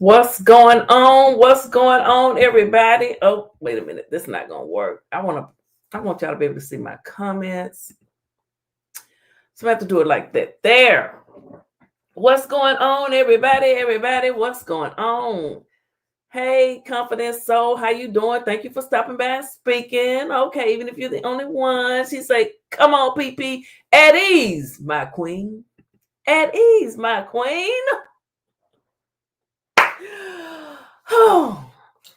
What's going on? What's going on, everybody? Oh, wait a minute. This is not gonna work. I want y'all to be able to see my comments. So I have to do it like that. There. What's going on, everybody? Everybody, what's going on? Hey, Confident Soul, how you doing? Thank you for stopping by and speaking. Okay, even if you're the only one, she say, "Come on, PP, at ease, my queen. At ease, my queen."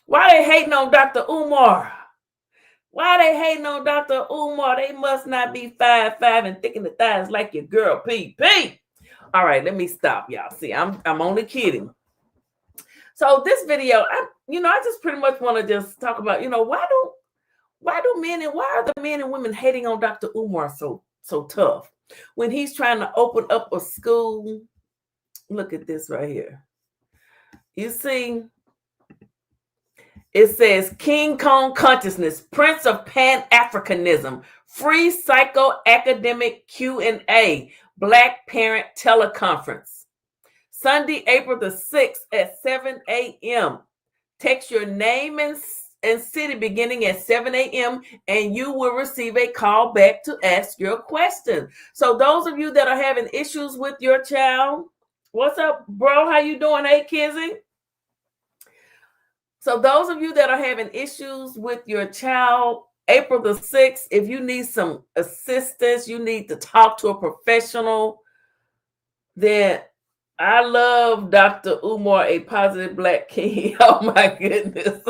Why they hating on Dr. Umar? Why they hating on Dr. Umar? They must not be 5'5" and thick in the thighs like your girl PP. All right, let me stop, y'all. See, I'm only kidding. So this video, I just pretty much want to just talk about, why are the men and women hating on Dr. Umar so tough when he's trying to open up a school? Look at this right here. You see, it says King Kong Consciousness, Prince of Pan-Africanism, free psychoacademic Q&A, Black Parent Teleconference. Sunday, April the 6th at 7 a.m. Text your name and city beginning at 7 a.m. and you will receive a call back to ask your question. So those of you that are having issues with your child, what's up, bro? How you doing? Hey, Kizzy. So those of you that are having issues with your child, April the 6th, if you need some assistance, you need to talk to a professional, then I love Dr. Umar, a positive Black king. Oh my goodness.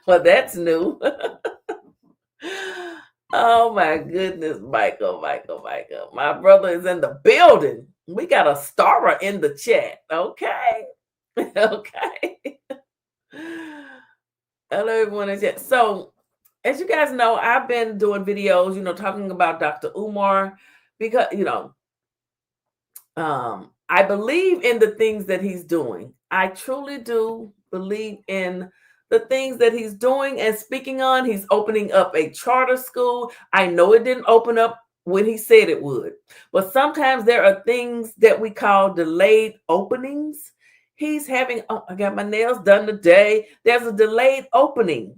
Well, that's new. Oh my goodness, Michael. My brother is in the building. We got a star in the chat. Okay. Okay. Hello, everyone in chat. So, as you guys know, I've been doing videos, talking about Dr. Umar because, I believe in the things that he's doing. I truly do believe in the things that he's doing and speaking on. He's opening up a charter school. I know it didn't open up when he said it would, but sometimes there are things that we call delayed openings. He's having, I got my nails done today. There's a delayed opening.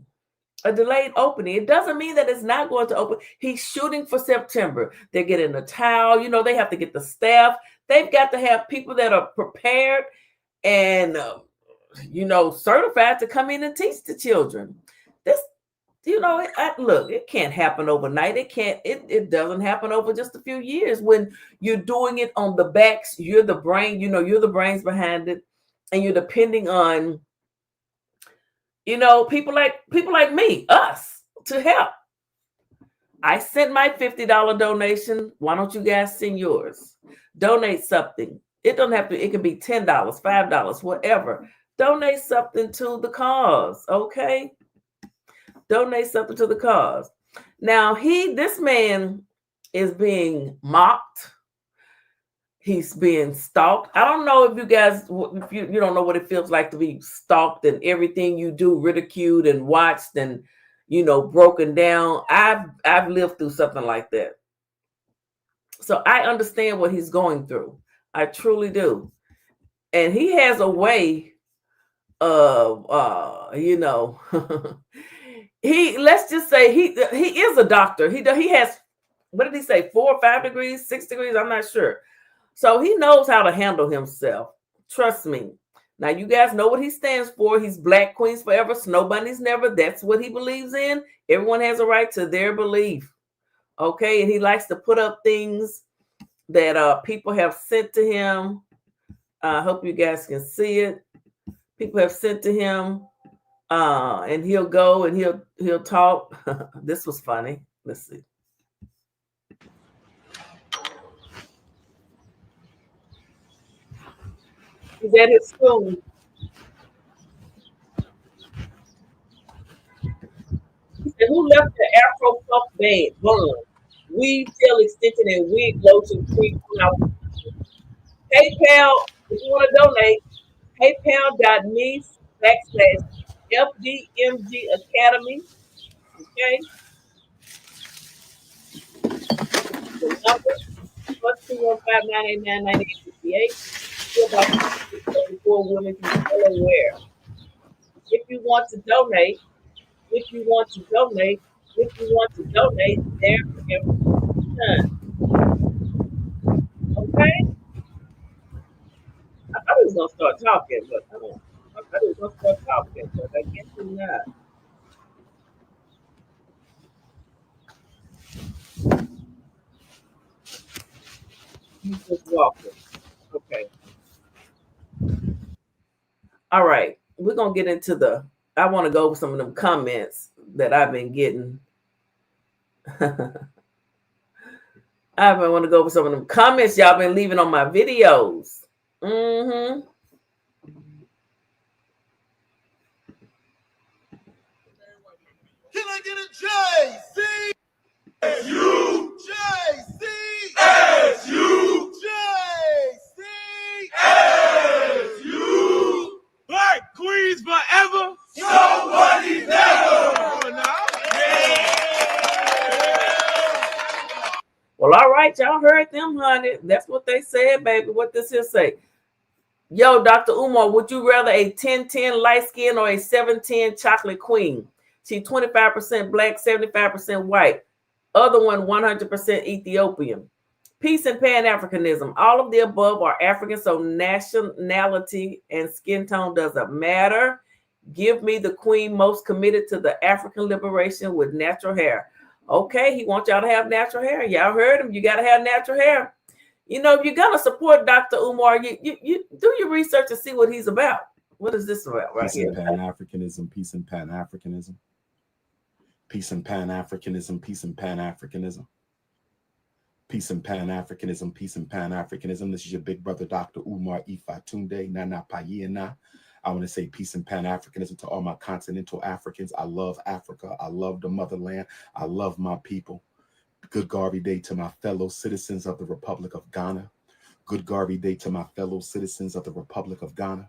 It doesn't mean that it's not going to open. He's shooting for September. They're getting the towel. They have to get the staff. They've got to have people that are prepared and, certified to come in and teach the children. This, look, it can't happen overnight. It doesn't happen over just a few years. When you're doing it on the backs, you're the brain, you're the brains behind it. And you're depending on, people like me, us, to help. I sent my $50 donation. Why don't you guys send yours? Donate something. It can be $10, $5, whatever. Donate something to the cause, okay? Donate something to the cause. Now, this man is being mocked. He's being stalked. I don't know if you guys, if you don't know what it feels like to be stalked and everything you do ridiculed and watched and, broken down. I've lived through something like that. So I understand what he's going through. I truly do. And he has a way of, let's just say he is a doctor. He has, what did he say? 4 or 5 degrees, 6 degrees? I'm not sure. So he knows how to handle himself. Trust me. Now, you guys know what he stands for. He's Black Queens Forever, Snow Bunnies Never. That's what he believes in. Everyone has a right to their belief. Okay? And he likes to put up things that people have sent to him. I hope you guys can see it. People have sent to him. And he'll go and he'll talk. This was funny. Let's see. He's at his school. He said, "Who left the Afro puff band? Bun, weave, tail extension, and wig lotion cream out." PayPal, if you want to donate, paypal.me/FDMG Academy. Okay. The number +215-989-9858. feel about before women can tell aware. If you want to donate, if you want to donate, if you want to donate, there is none. Okay? I thought he was gonna start talking, but I don't. I thought he was gonna start talking, but I guess he's not. He's just walking. Okay. All right. We're gonna get into the. I want to go over some of them comments that I've been getting. I want to go over some of them comments y'all been leaving on my videos. Mm-hmm. Can I get a J? C? S-U? J? C? S-U? J? C? S-U? Black Queens forever? Somebody never! Come on now. Well, all right, y'all heard them, honey. That's what they said, baby. What this here say? Yo, Dr. Umar, would you rather a 10-10 light skin or a 7-10 chocolate queen? She 25% black, 75% white. Other one 100% Ethiopian. Peace and Pan-Africanism. All of the above are African, so nationality and skin tone doesn't matter. Give me the queen most committed to the African liberation with natural hair. Okay, he wants y'all to have natural hair. Y'all heard him. You got to have natural hair. You know, if you're gonna support Dr. Umar, you do your research and see what he's about. What is this about right here? Peace and Pan-Africanism, peace and Pan-Africanism. Peace and Pan-Africanism, peace and Pan-Africanism. Peace and Pan-Africanism, peace and Pan-Africanism. This is your big brother, Dr. Umar Ifatunde, Nana Payena. I want to say peace and Pan-Africanism to all my continental Africans. I love Africa. I love the motherland. I love my people. Good Garvey Day to my fellow citizens of the Republic of Ghana. Good Garvey Day to my fellow citizens of the Republic of Ghana.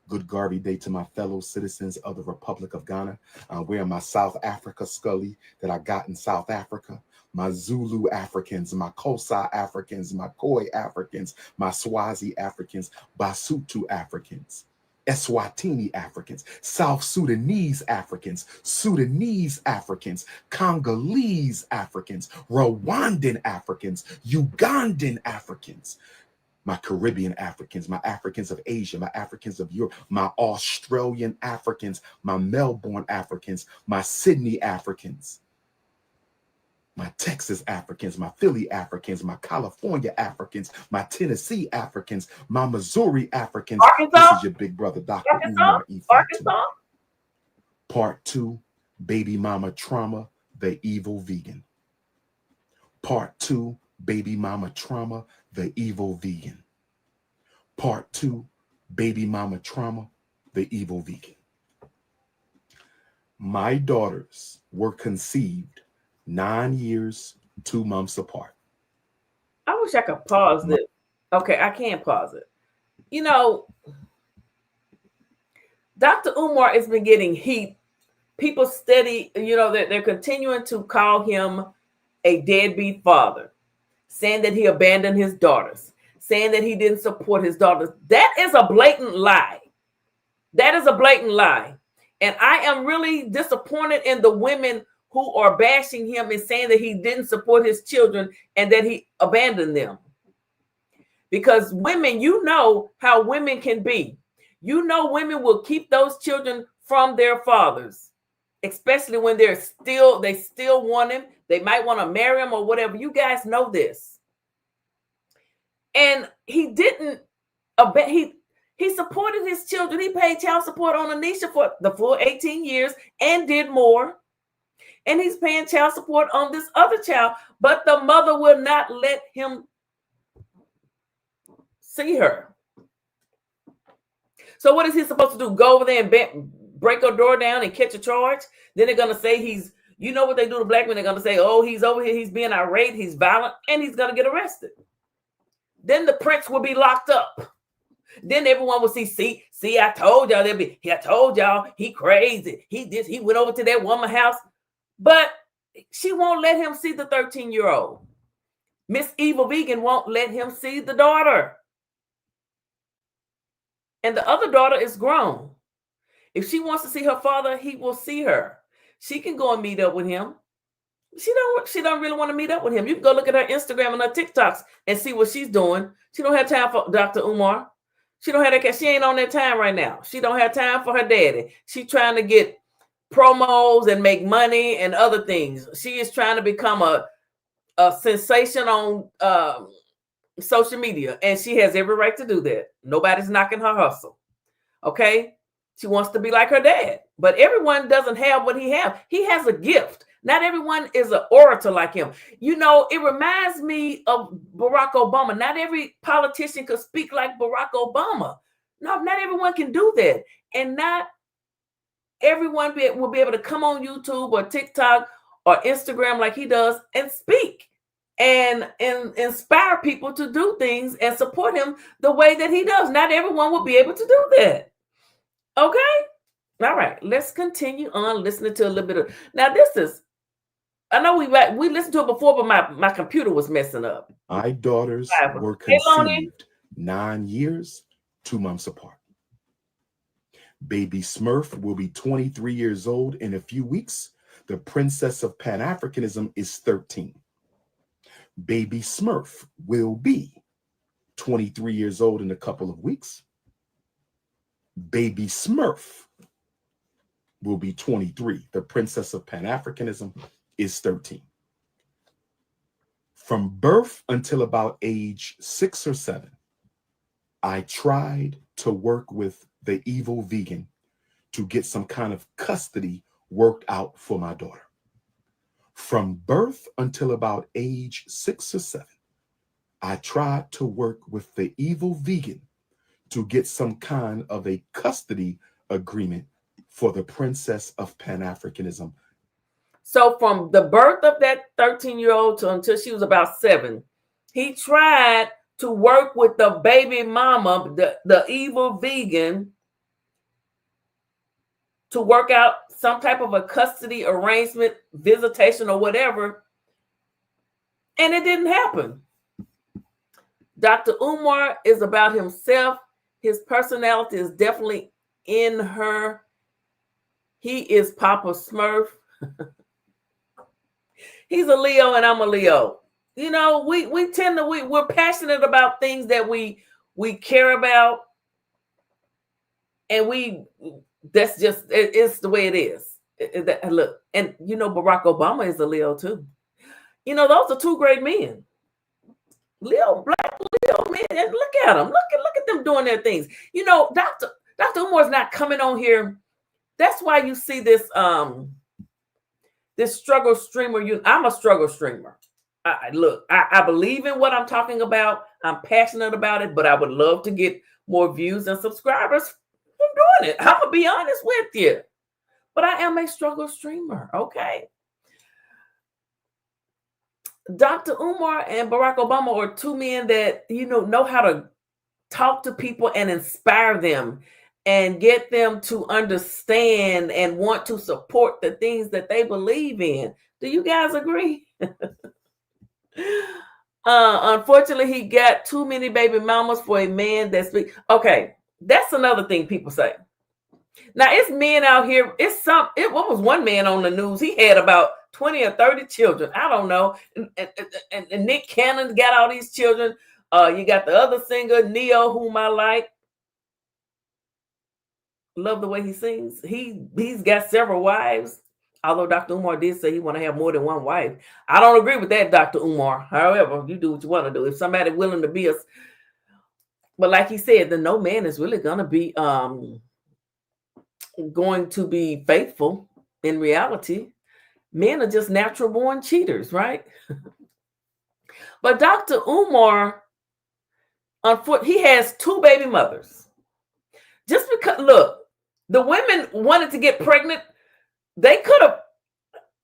Good Garvey Day to my fellow citizens of the Republic of Ghana. I'm wearing my South Africa scully that I got in South Africa. My Zulu Africans, my Xhosa Africans, my Khoi Africans, my Swazi Africans, Basutu Africans. Eswatini Africans, South Sudanese Africans, Sudanese Africans, Congolese Africans, Rwandan Africans, Ugandan Africans, my Caribbean Africans, my Africans of Asia, my Africans of Europe, my Australian Africans, my Melbourne Africans, my Sydney Africans, my Texas Africans, my Philly Africans, my California Africans, my Tennessee Africans, my Missouri Africans. Arkansas? This is your big brother, Dr. Umar Arkansas? Part 2, Baby Mama Trauma, the Evil Vegan. Part 2, Baby Mama Trauma, the Evil Vegan. Part 2, Baby Mama Trauma, the Evil Vegan. My daughters were conceived 9 years, 2 months apart. I wish I could pause this. Okay, I can't pause it. You know, Dr. Umar has been getting heat. People steady, you know, they're continuing to call him a deadbeat father, saying that he abandoned his daughters, saying that he didn't support his daughters. That is a blatant lie. That is a blatant lie. And I am really disappointed in the women who are bashing him and saying that he didn't support his children and that he abandoned them. Because women, you know how women can be. You know women will keep those children from their fathers, especially when they still want him. They might want to marry him or whatever. You guys know this. And he didn't he supported his children. He paid child support on Anisha for the full 18 years and did more. And he's paying child support on this other child, but the mother will not let him see her. So what is he supposed to do? Go over there and break her door down and catch a charge? Then they're going to say you know what they do to black men? They're going to say, oh, he's over here, he's being irate, he's violent, and he's going to get arrested. Then the prince will be locked up. Then everyone will see, I told y'all, I told y'all, he crazy. He went over to that woman's house. But she won't let him see the 13-year-old. Miss Evil Vegan won't let him see the daughter. And the other daughter is grown. If she wants to see her father, he will see her. She can go and meet up with him. She don't really want to meet up with him. You can go look at her Instagram and her TikToks and see what she's doing. She don't have time for Dr. Umar. She don't have that. She ain't on that time right now. She don't have time for her daddy. She trying to get promos and make money and other things. She is trying to become a sensation on social media, and she has every right to do that. Nobody's knocking her hustle. Okay, she wants to be like her dad, but everyone doesn't have what he has. He has a gift. Not everyone is an orator like him. You know, it reminds me of Barack Obama. Not every politician could speak like Barack Obama. No, not everyone can do that. And not everyone will be able to come on YouTube or TikTok or Instagram like he does and speak and inspire people to do things and support him the way that he does. Not everyone will be able to do that. Okay? All right, let's continue on listening to a little bit of. Now, this is, I know we listened to it before, but my computer was messing up. My daughters were conceived 9 years, 2 months apart. Baby Smurf will be 23 years old in a few weeks. The princess of Pan-Africanism is 13. Baby Smurf will be 23 years old in a couple of weeks. Baby Smurf will be 23. The princess of Pan-Africanism is 13. From birth until about age 6 or 7, I tried to work with the evil vegan to get some kind of custody worked out for my daughter. From birth until about age 6 or 7, I tried to work with the evil vegan to get some kind of a custody agreement for the princess of Pan-Africanism. So from the birth of that 13-year-old until she was about 7, he tried to work with the baby mama, the evil vegan, to work out some type of a custody arrangement, visitation, or whatever. And it didn't happen. Dr. Umar is about himself. His personality is definitely in her. He is Papa Smurf. He's a Leo and I'm a Leo. You know, we tend to, we're passionate about things that we care about. And that's just, it's the way it is. Look, and you know, Barack Obama is a Leo too. You know, those are two great men. Leo, black Leo men, and look at them. Look at them doing their things. You know, Dr. Umar is not coming on here. That's why you see this this struggle streamer. I'm a struggle streamer. I believe in what I'm talking about. I'm passionate about it, but I would love to get more views and subscribers from doing it. I'm gonna be honest with you. But I am a struggle streamer, okay? Dr. Umar and Barack Obama are two men that, you know how to talk to people and inspire them and get them to understand and want to support the things that they believe in. Do you guys agree? Unfortunately, he got too many baby mamas for a man that speaks. Okay, that's another thing people say. Now, it's men out here. What was one man on the news? He had about 20 or 30 children. I don't know. And Nick Cannon got all these children. You got the other singer, Neo, whom I like. Love the way he sings. He's got several wives. Although Dr. Umar did say he want to have more than one wife. I don't agree with that, Dr. Umar. However, you do what you want to do. If somebody willing to be but like he said, then no man is really going to be faithful in reality. Men are just natural born cheaters, right? But Dr. Umar, he has 2 baby mothers. Just because, look, the women wanted to get pregnant, they could have.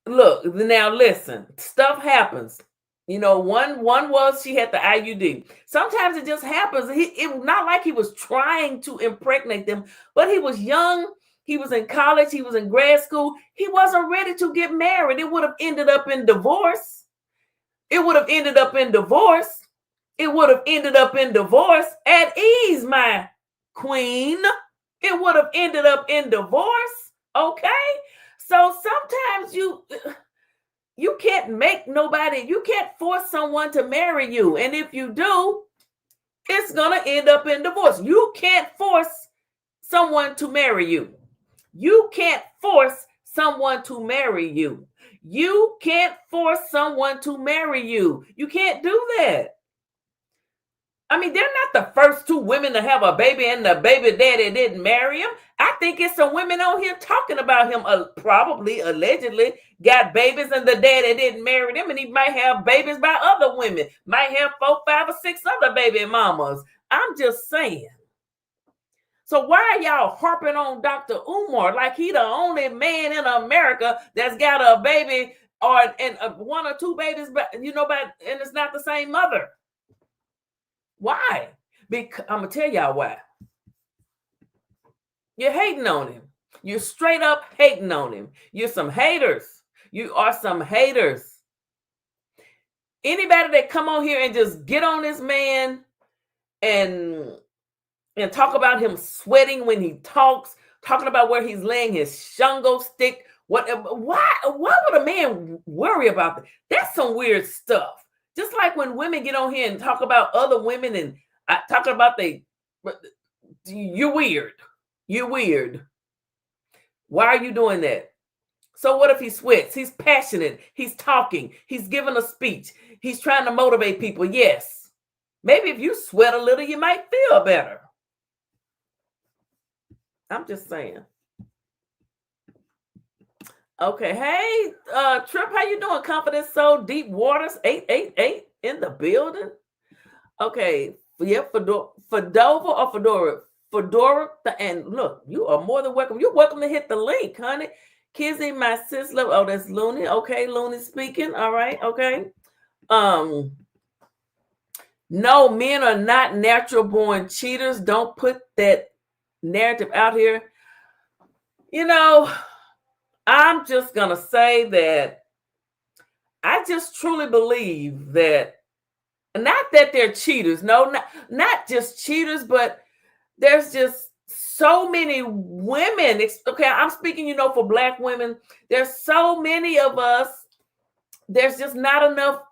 Look, now listen, stuff happens. You know, one was she had the IUD. Sometimes it just happens. It was not like he was trying to impregnate them, but he was young. He was in college. He was in grad school. He wasn't ready to get married. It would have ended up in divorce. It would have ended up in divorce. It would have ended up in divorce. At ease, my queen. It would have ended up in divorce. Okay. So sometimes you can't make nobody, you can't force someone to marry you. And if you do, it's going to end up in divorce. You can't force someone to marry you. You can't force someone to marry you. You can't force someone to marry you. You can't do that. I mean, they're not the first two women to have a baby and the baby daddy didn't marry him. I think it's some women on here talking about him, probably, allegedly, got babies and the daddy didn't marry them, and he might have babies by other women, might have 4, 5, or 6 other baby mamas. I'm just saying. So why are y'all harping on Dr. Umar like he the only man in America that's got a baby and 1 or 2 babies, but and it's not the same mother? Why? Because I'm gonna tell y'all why. You're hating on him. You're straight up hating on him. You're some haters. You are some haters. Anybody that come on here and just get on this man and talk about him sweating when he talks, talking about where he's laying his shungo stick. Why would a man worry about that? That's some weird stuff. Just like when women get on here and talk about other women and talking about you're weird. You're weird. Why are you doing that? So what if he sweats? He's passionate. He's talking. He's giving a speech. He's trying to motivate people. Yes. Maybe if you sweat a little, you might feel better. I'm just saying. Okay. Hey, Trip, how you doing? Confidence Soul, Deep Waters, 888 in the building. Okay. Yeah, Fedora or Fedora? Fedora, and look, you are more than welcome. You're welcome to hit the link, honey. Kizzy, my sis, love. Oh, that's Looney. Okay, Looney speaking. All right. Okay. No, men are not natural born cheaters. Don't put that narrative out here. I'm just gonna say that I just truly believe that, not that they're cheaters. No, not just cheaters, but there's just so many women. Okay, I'm speaking, for Black women. There's so many of us. There's just not enough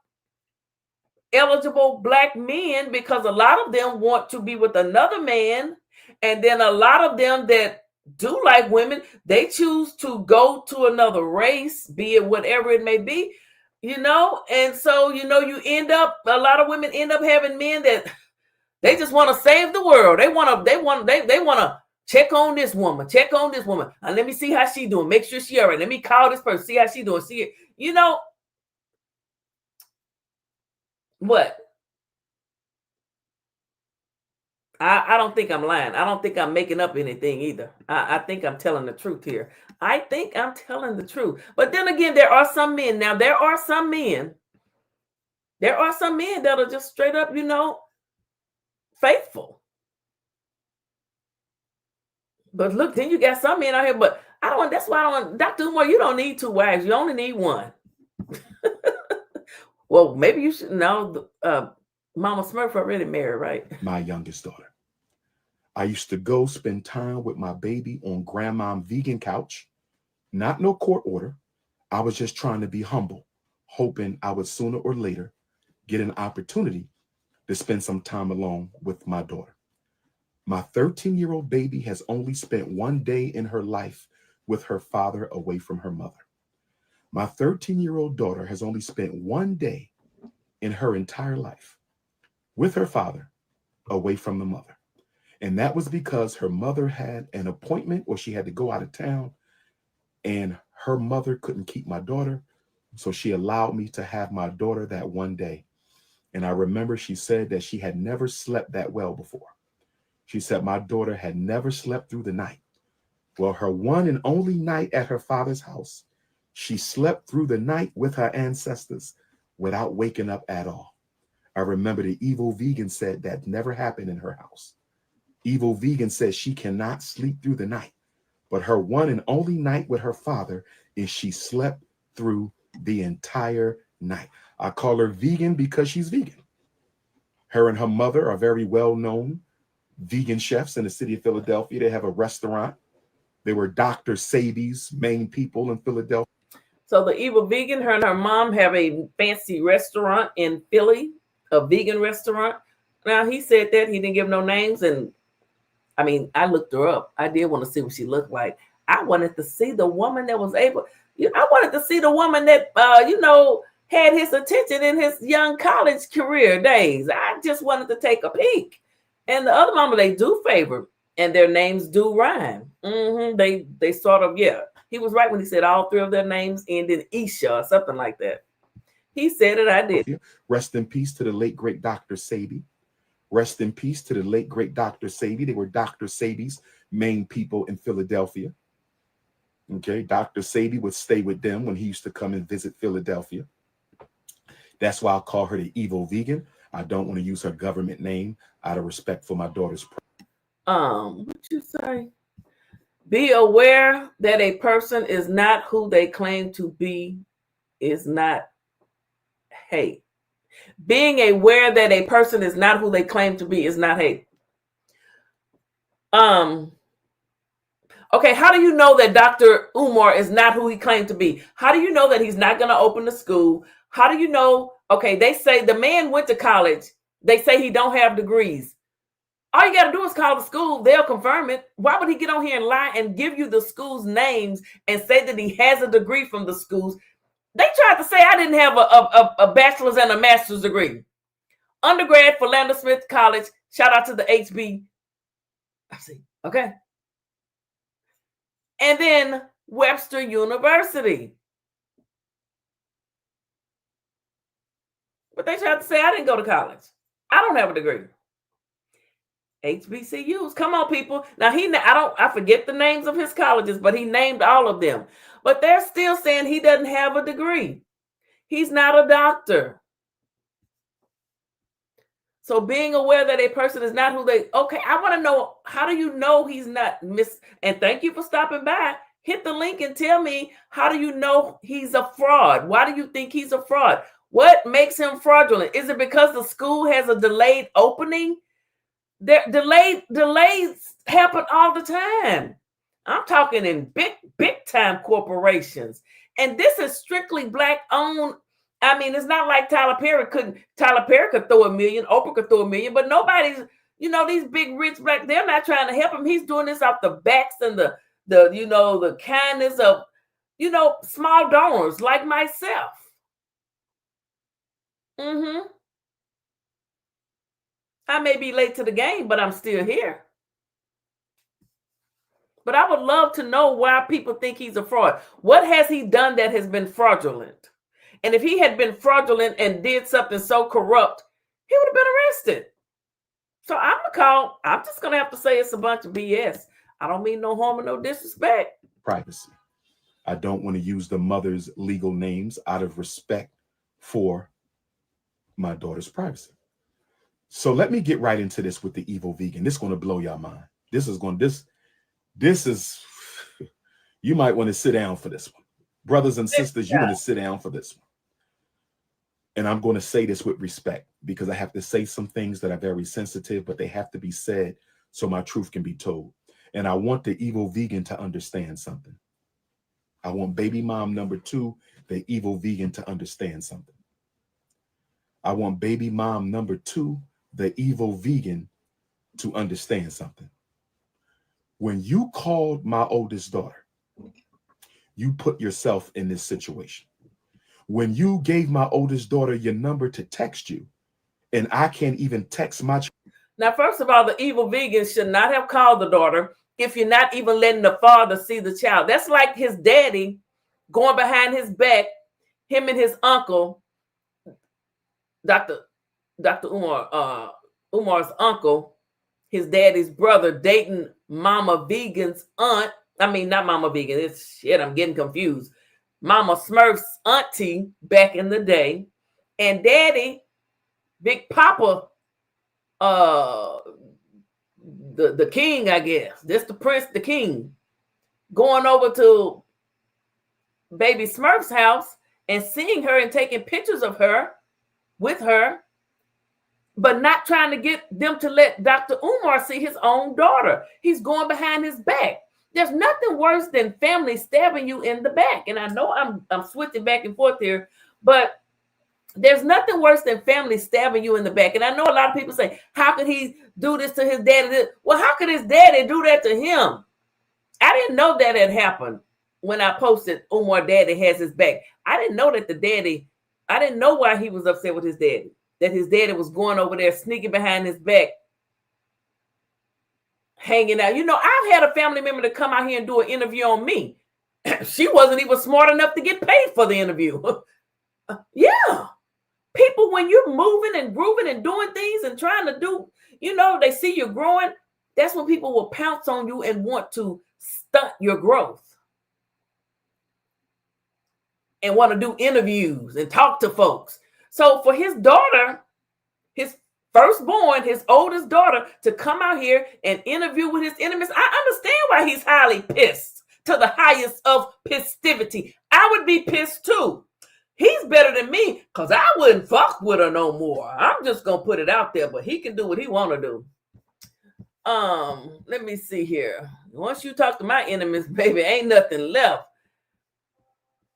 eligible Black men, because a lot of them want to be with another man. And then a lot of them that do like women, they choose to go to another race, be it whatever it may be, And so, a lot of women end up having men that they just want to save the world. They want to check on this woman. Let me see how she doing. Make sure she all right. Let me call this person. See how she doing. See it. What? I don't think I'm lying. I don't think I'm making up anything either. I think I'm telling the truth here. I think I'm telling the truth. But then again, there are some men. Now, there are some men that are just straight up, faithful. But look, then you got some men out here, but that's why I don't want, Dr. Umar, you don't need 2 wives. You only need 1. Well, maybe you should know. Mama Smurf already married, right? My youngest daughter. I used to go spend time with my baby on grandma's vegan couch. Not no court order. I was just trying to be humble, hoping I would sooner or later get an opportunity to spend some time alone with my daughter. My 13-year-old baby has only spent 1 day in her life with her father away from her mother. My 13-year-old daughter has only spent 1 day in her entire life with her father away from the mother. And that was because her mother had an appointment or she had to go out of town, and her mother couldn't keep my daughter. So she allowed me to have my daughter that 1 day. And I remember she said that she had never slept that well before. She said my daughter had never slept through the night. Well, her one and only night at her father's house, she slept through the night with her ancestors without waking up at all. I remember the evil vegan said that never happened in her house. Evil vegan says she cannot sleep through the night, but her one and only night with her father is she slept through the entire night. I call her vegan because she's vegan. Her and her mother are very well known vegan chefs in the city of Philadelphia. They have a restaurant. They were Dr. Sabi's main people in Philadelphia. So the evil vegan, her and her mom have a fancy restaurant in Philly, a vegan restaurant. Now he said that he didn't give no names, and I mean, I looked her up. I did want to see what she looked like. I wanted to see the woman that was able. I wanted to see the woman that had his attention in his young college career days. I just wanted to take a peek. And the other mama they do favor, and their names do rhyme. They sort of, yeah. He was right when he said all three of their names end in Isha or something like that. He said it, I did. Rest in peace to the late, great Dr. Sabi. Rest in peace to the late, great Dr. Sabi. They were Dr. Sabi's main people in Philadelphia. Okay, Dr. Sabi would stay with them when he used to come and visit Philadelphia. That's why I call her the evil vegan. I don't want to use her government name out of respect for my daughter's. What you say? Be aware that a person is not who they claim to be is not hate. Being aware that a person is not who they claim to be is not hate. Okay, how do you know that Dr. Umar is not who he claimed to be? How do you know that he's not going to open the school? How do you know? Okay, they say the man went to college. They say he don't have degrees. All you got to do is call the school. They'll confirm it. Why would he get on here and lie and give you the school's names and say that he has a degree from the schools? They tried to say I didn't have a bachelor's and a master's degree. Undergrad, Philander Smith College. Shout out to the HB. I see. Okay. And then Webster University. But they tried to say I didn't go to college. I don't have a degree. HBCUs. Come on, people. Now I forget the names of his colleges, but he named all of them. But they're still saying he doesn't have a degree. He's not a doctor. So being aware that a person is not who they, okay, I want to know, how do you know he's not and thank you for stopping by. Hit the link and tell me, how do you know he's a fraud? Why do you think he's a fraud? What makes him fraudulent? Is it because the school has a delayed opening? Delays happen all the time. I'm talking in big time corporations. And this is strictly Black owned. I mean, it's not like Tyler Perry could throw $1 million, Oprah could throw $1 million, but nobody's, these big rich Black, they're not trying to help him. He's doing this off the backs and the kindness of, small donors like myself. I may be late to the game, but I'm still here. But I would love to know why people think he's a fraud. What has he done that has been fraudulent? And if he had been fraudulent and did something so corrupt, he would have been arrested. So I'm just going to have to say it's a bunch of BS. I don't mean no harm or no disrespect. Privacy. I don't want to use the mother's legal names out of respect for my daughter's privacy. So let me get right into this with the evil vegan. This is going to blow your mind. This is, you might want to sit down for this one. Brothers and sisters, you want to sit down for this one. And I'm going to say this with respect because I have to say some things that are very sensitive, but they have to be said so my truth can be told. And I want the evil vegan to understand something. I want baby mom number 2, the evil vegan, to understand something. I want baby mom number 2, the evil vegan, to understand something. When you called my oldest daughter, you put yourself in this situation. When you gave my oldest daughter your number to text you, and I can't even text my child. Now, first of all, the evil vegan should not have called the daughter if you're not even letting the father see the child. That's like his daddy going behind his back, him and his uncle, Dr. Umar, Umar's uncle, his brother, dating Mama Vegan's aunt. I mean, not Mama Vegan. It's shit. I'm getting confused. Mama Smurf's auntie back in the day, and Daddy, Big Papa, the king, I guess. This the prince, the king, going over to Baby Smurf's house and seeing her and taking pictures of her with her. but not trying to get them to let Dr. Umar see his own daughter. He's going behind his back. There's nothing worse than family stabbing you in the back. And I know I'm switching back and forth here, but there's nothing worse than family stabbing you in the back. And I know a lot of people say, how could he do this to his daddy? Well, how could his daddy do that to him? I didn't know that had happened when I posted Umar daddy has his back. I didn't know that I didn't know why he was upset with his daddy, that his daddy was going over there sneaking behind his back, hanging out. You know, I've had a family member to come out here and do an interview on me. She wasn't even smart enough to get paid for the interview. Yeah. People, when you're moving and grooving and doing things and trying to do, you know, they see you growing, that's when people will pounce on you and want to stunt your growth and want to do interviews and talk to folks. So for his daughter, his firstborn, his oldest daughter, to come out here and interview with his enemies, I understand why he's highly pissed, to the highest of pistivity. I would be pissed too. He's better than me because I wouldn't fuck with her no more. I'm just going to put it out there, but he can do what he want to do. Let me see here. Once you talk to my enemies, baby, ain't nothing left.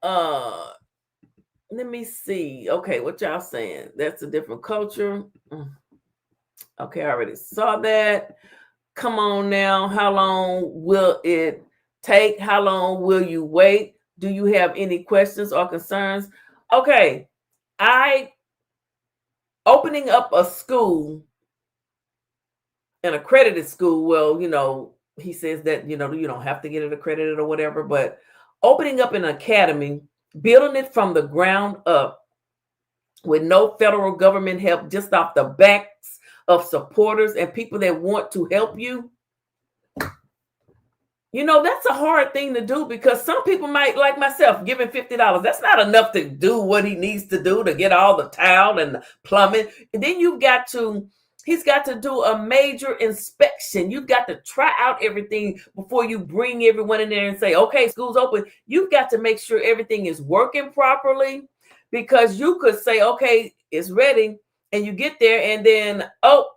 Let me see. Okay, what y'all saying? That's a different culture. Okay, I already saw that. Come on now. How long will it take? How long will you wait? Do you have any questions or concerns? Okay, opening up a school, an accredited school. Well, you know, he says that, you know, you don't have to get it accredited or whatever, but opening up an academy, building it from the ground up with no federal government help, just off the backs of supporters and people that want to help you. You know, that's a hard thing to do because some people might, like myself, give him $50. That's not enough to do what he needs to do to get all the tile and the plumbing. And then he's got to do a major inspection. You've got to try out everything before you bring everyone in there and say, okay, school's open. You've got to make sure everything is working properly, because you could say, okay, it's ready. And you get there and then, oh,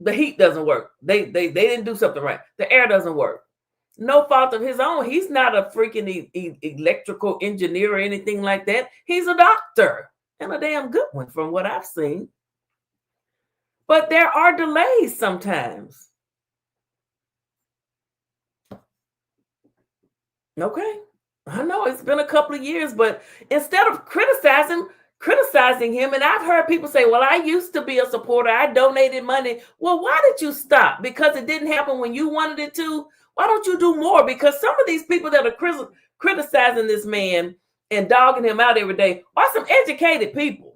the heat doesn't work. They didn't do something right. The air doesn't work. No fault of his own. He's not a freaking electrical engineer or anything like that. He's a doctor, and a damn good one from what I've seen. But there are delays sometimes. Okay. I know it's been a couple of years, but instead of criticizing him, and I've heard people say, well, I used to be a supporter. I donated money. Well, why did you stop? Because it didn't happen when you wanted it to? Why don't you do more? Because some of these people that are criticizing this man and dogging him out every day are some educated people,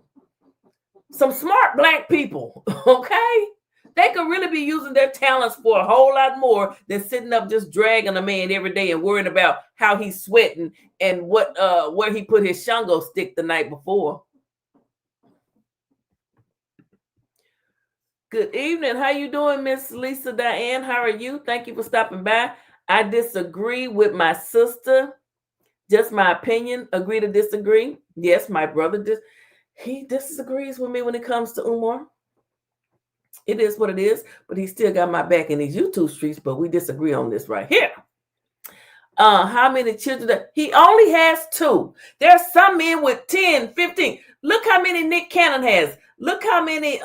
some smart Black people, okay? They could really be using their talents for a whole lot more than sitting up just dragging a man every day and worrying about how he's sweating and where he put his shango stick the night before. Good evening. How you doing, Miss Lisa Diane? How are you? Thank you for stopping by. I disagree with my sister. Just my opinion. Agree to disagree. Yes, my brother he disagrees with me when it comes to Umar. It is what it is, but he still got my back in these YouTube streets, but we disagree on this right here. How many children? He only has 2. There's some men with 10, 15. Look how many Nick Cannon has. Look how many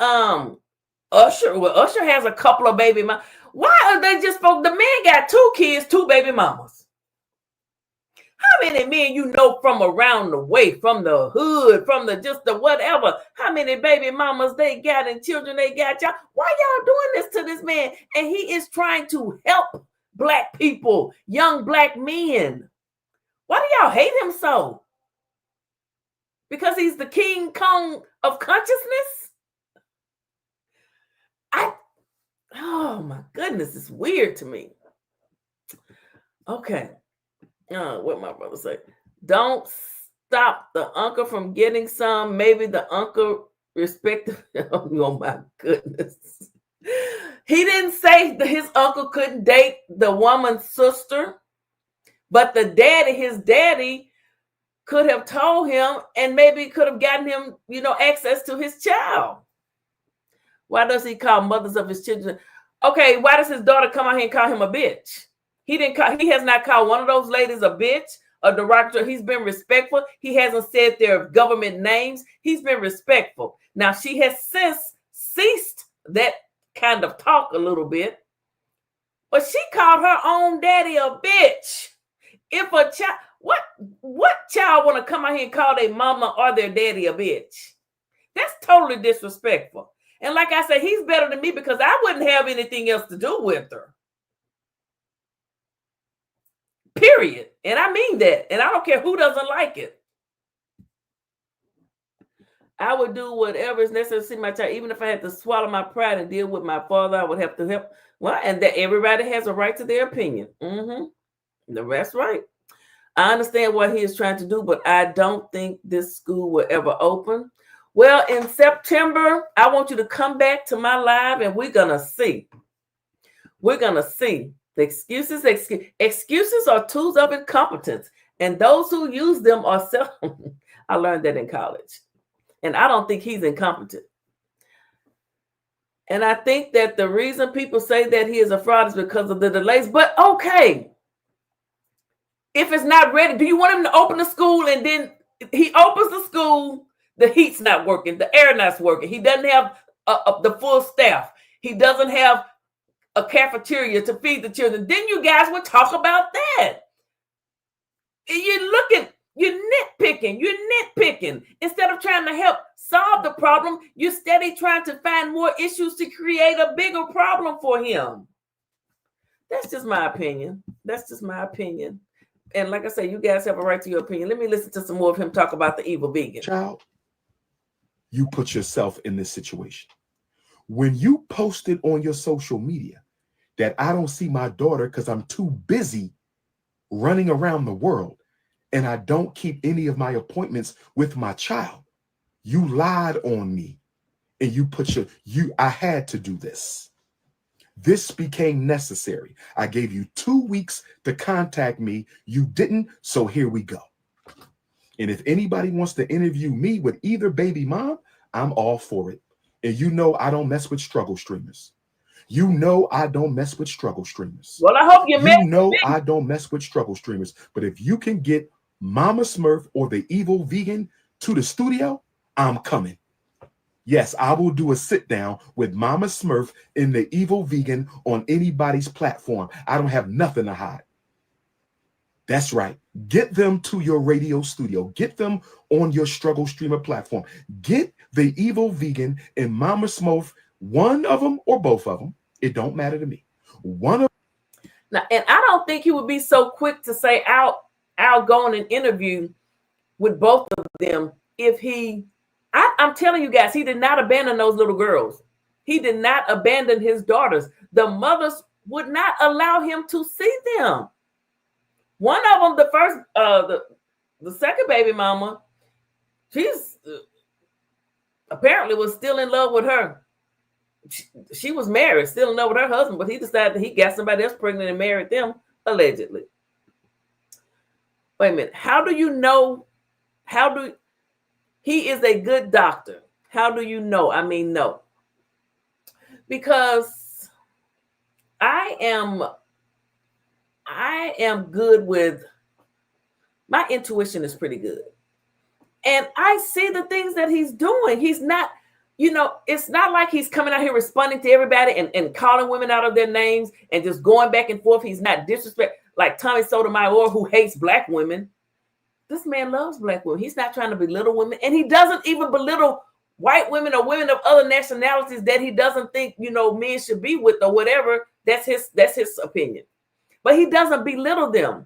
Usher. Well, Usher has a couple of baby mamas. Why are they just the man got 2 kids, 2 baby mamas? How many men you know from around the way, from the hood, from the whatever? How many baby mamas they got and children they got? Y'all, why y'all doing this to this man? And he is trying to help Black people, young Black men. Why do y'all hate him so? Because he's the King Kong of consciousness? Oh my goodness, it's weird to me. Okay. What my brother say? Don't stop the uncle from getting some. Maybe the uncle respected. Oh my goodness. He didn't say that his uncle couldn't date the woman's sister, but his daddy could have told him and maybe could have gotten him, access to his child. Why does he call mothers of his children? Okay, why does his daughter come out here and call him a bitch? He has not called one of those ladies a bitch, a derogatory. He's been respectful. He hasn't said their government names. He's been respectful. Now, she has since ceased that kind of talk a little bit, but she called her own daddy a bitch. If a child, what child want to come out here and call their mama or their daddy a bitch? That's totally disrespectful. And like I said, he's better than me because I wouldn't have anything else to do with her. Period. And I mean that. And I don't care who doesn't like it. I would do whatever is necessary to see my child. Even if I had to swallow my pride and deal with my father, I would have to help. Well, and that everybody has a right to their opinion. That's right. I understand what he is trying to do, but I don't think this school will ever open. Well, in September, I want you to come back to my live and we're going to see. We're going to see. The excuses are tools of incompetence, and those who use them are self. I learned that in college, and I don't think he's incompetent. And I think that the reason people say that he is a fraud is because of the delays. But okay, if it's not ready, do you want him to open the school and then he opens the school? The heat's not working, the air not working. He doesn't have the full staff. He doesn't have a cafeteria to feed the children. Then you guys would talk about that. You're nitpicking. Instead of trying to help solve the problem, you're steady trying to find more issues to create a bigger problem for him. That's just my opinion. And like I say, you guys have a right to your opinion. Let me listen to some more of him talk about the evil vegan. Child, you put yourself in this situation. When you posted on your social media that I don't see my daughter because I'm too busy running around the world and I don't keep any of my appointments with my child, you lied on me and I had to do this. This became necessary. I gave you 2 weeks to contact me. You didn't, so here we go. And if anybody wants to interview me with either baby mom, I'm all for it. And you know I don't mess with struggle streamers. You know I don't mess with struggle streamers. Well, I hope you know I don't mess with struggle streamers. But if you can get Mama Smurf or the evil vegan to the studio, I'm coming. Yes, I will do a sit down with Mama Smurf and the evil vegan on anybody's platform. I don't have nothing to hide. That's right. Get them to your radio studio. Get them on your struggle streamer platform. Get the evil vegan and Mama Smurf, one of them or both of them. It don't matter to me. One of now, and I don't think he would be so quick to say I'll go on an interview with both of them if I'm telling you guys, he did not abandon those little girls. He did not abandon his daughters. The mothers would not allow him to see them. One of them, the second baby mama, she's apparently was still in love with her. She was married, still in love with her husband, but he decided that he got somebody else pregnant and married them, allegedly. Wait a minute. How do you know? He is a good doctor. How do you know? I mean, no. Because I am good with, my intuition is pretty good. And I see the things that he's doing. He's not, it's not like he's coming out here responding to everybody and calling women out of their names and just going back and forth. He's not disrespect like Tommy Sotomayor, who hates black women. This man loves black women. He's not trying to belittle women. And he doesn't even belittle white women or women of other nationalities that he doesn't think, men should be with or whatever. That's his opinion. But he doesn't belittle them.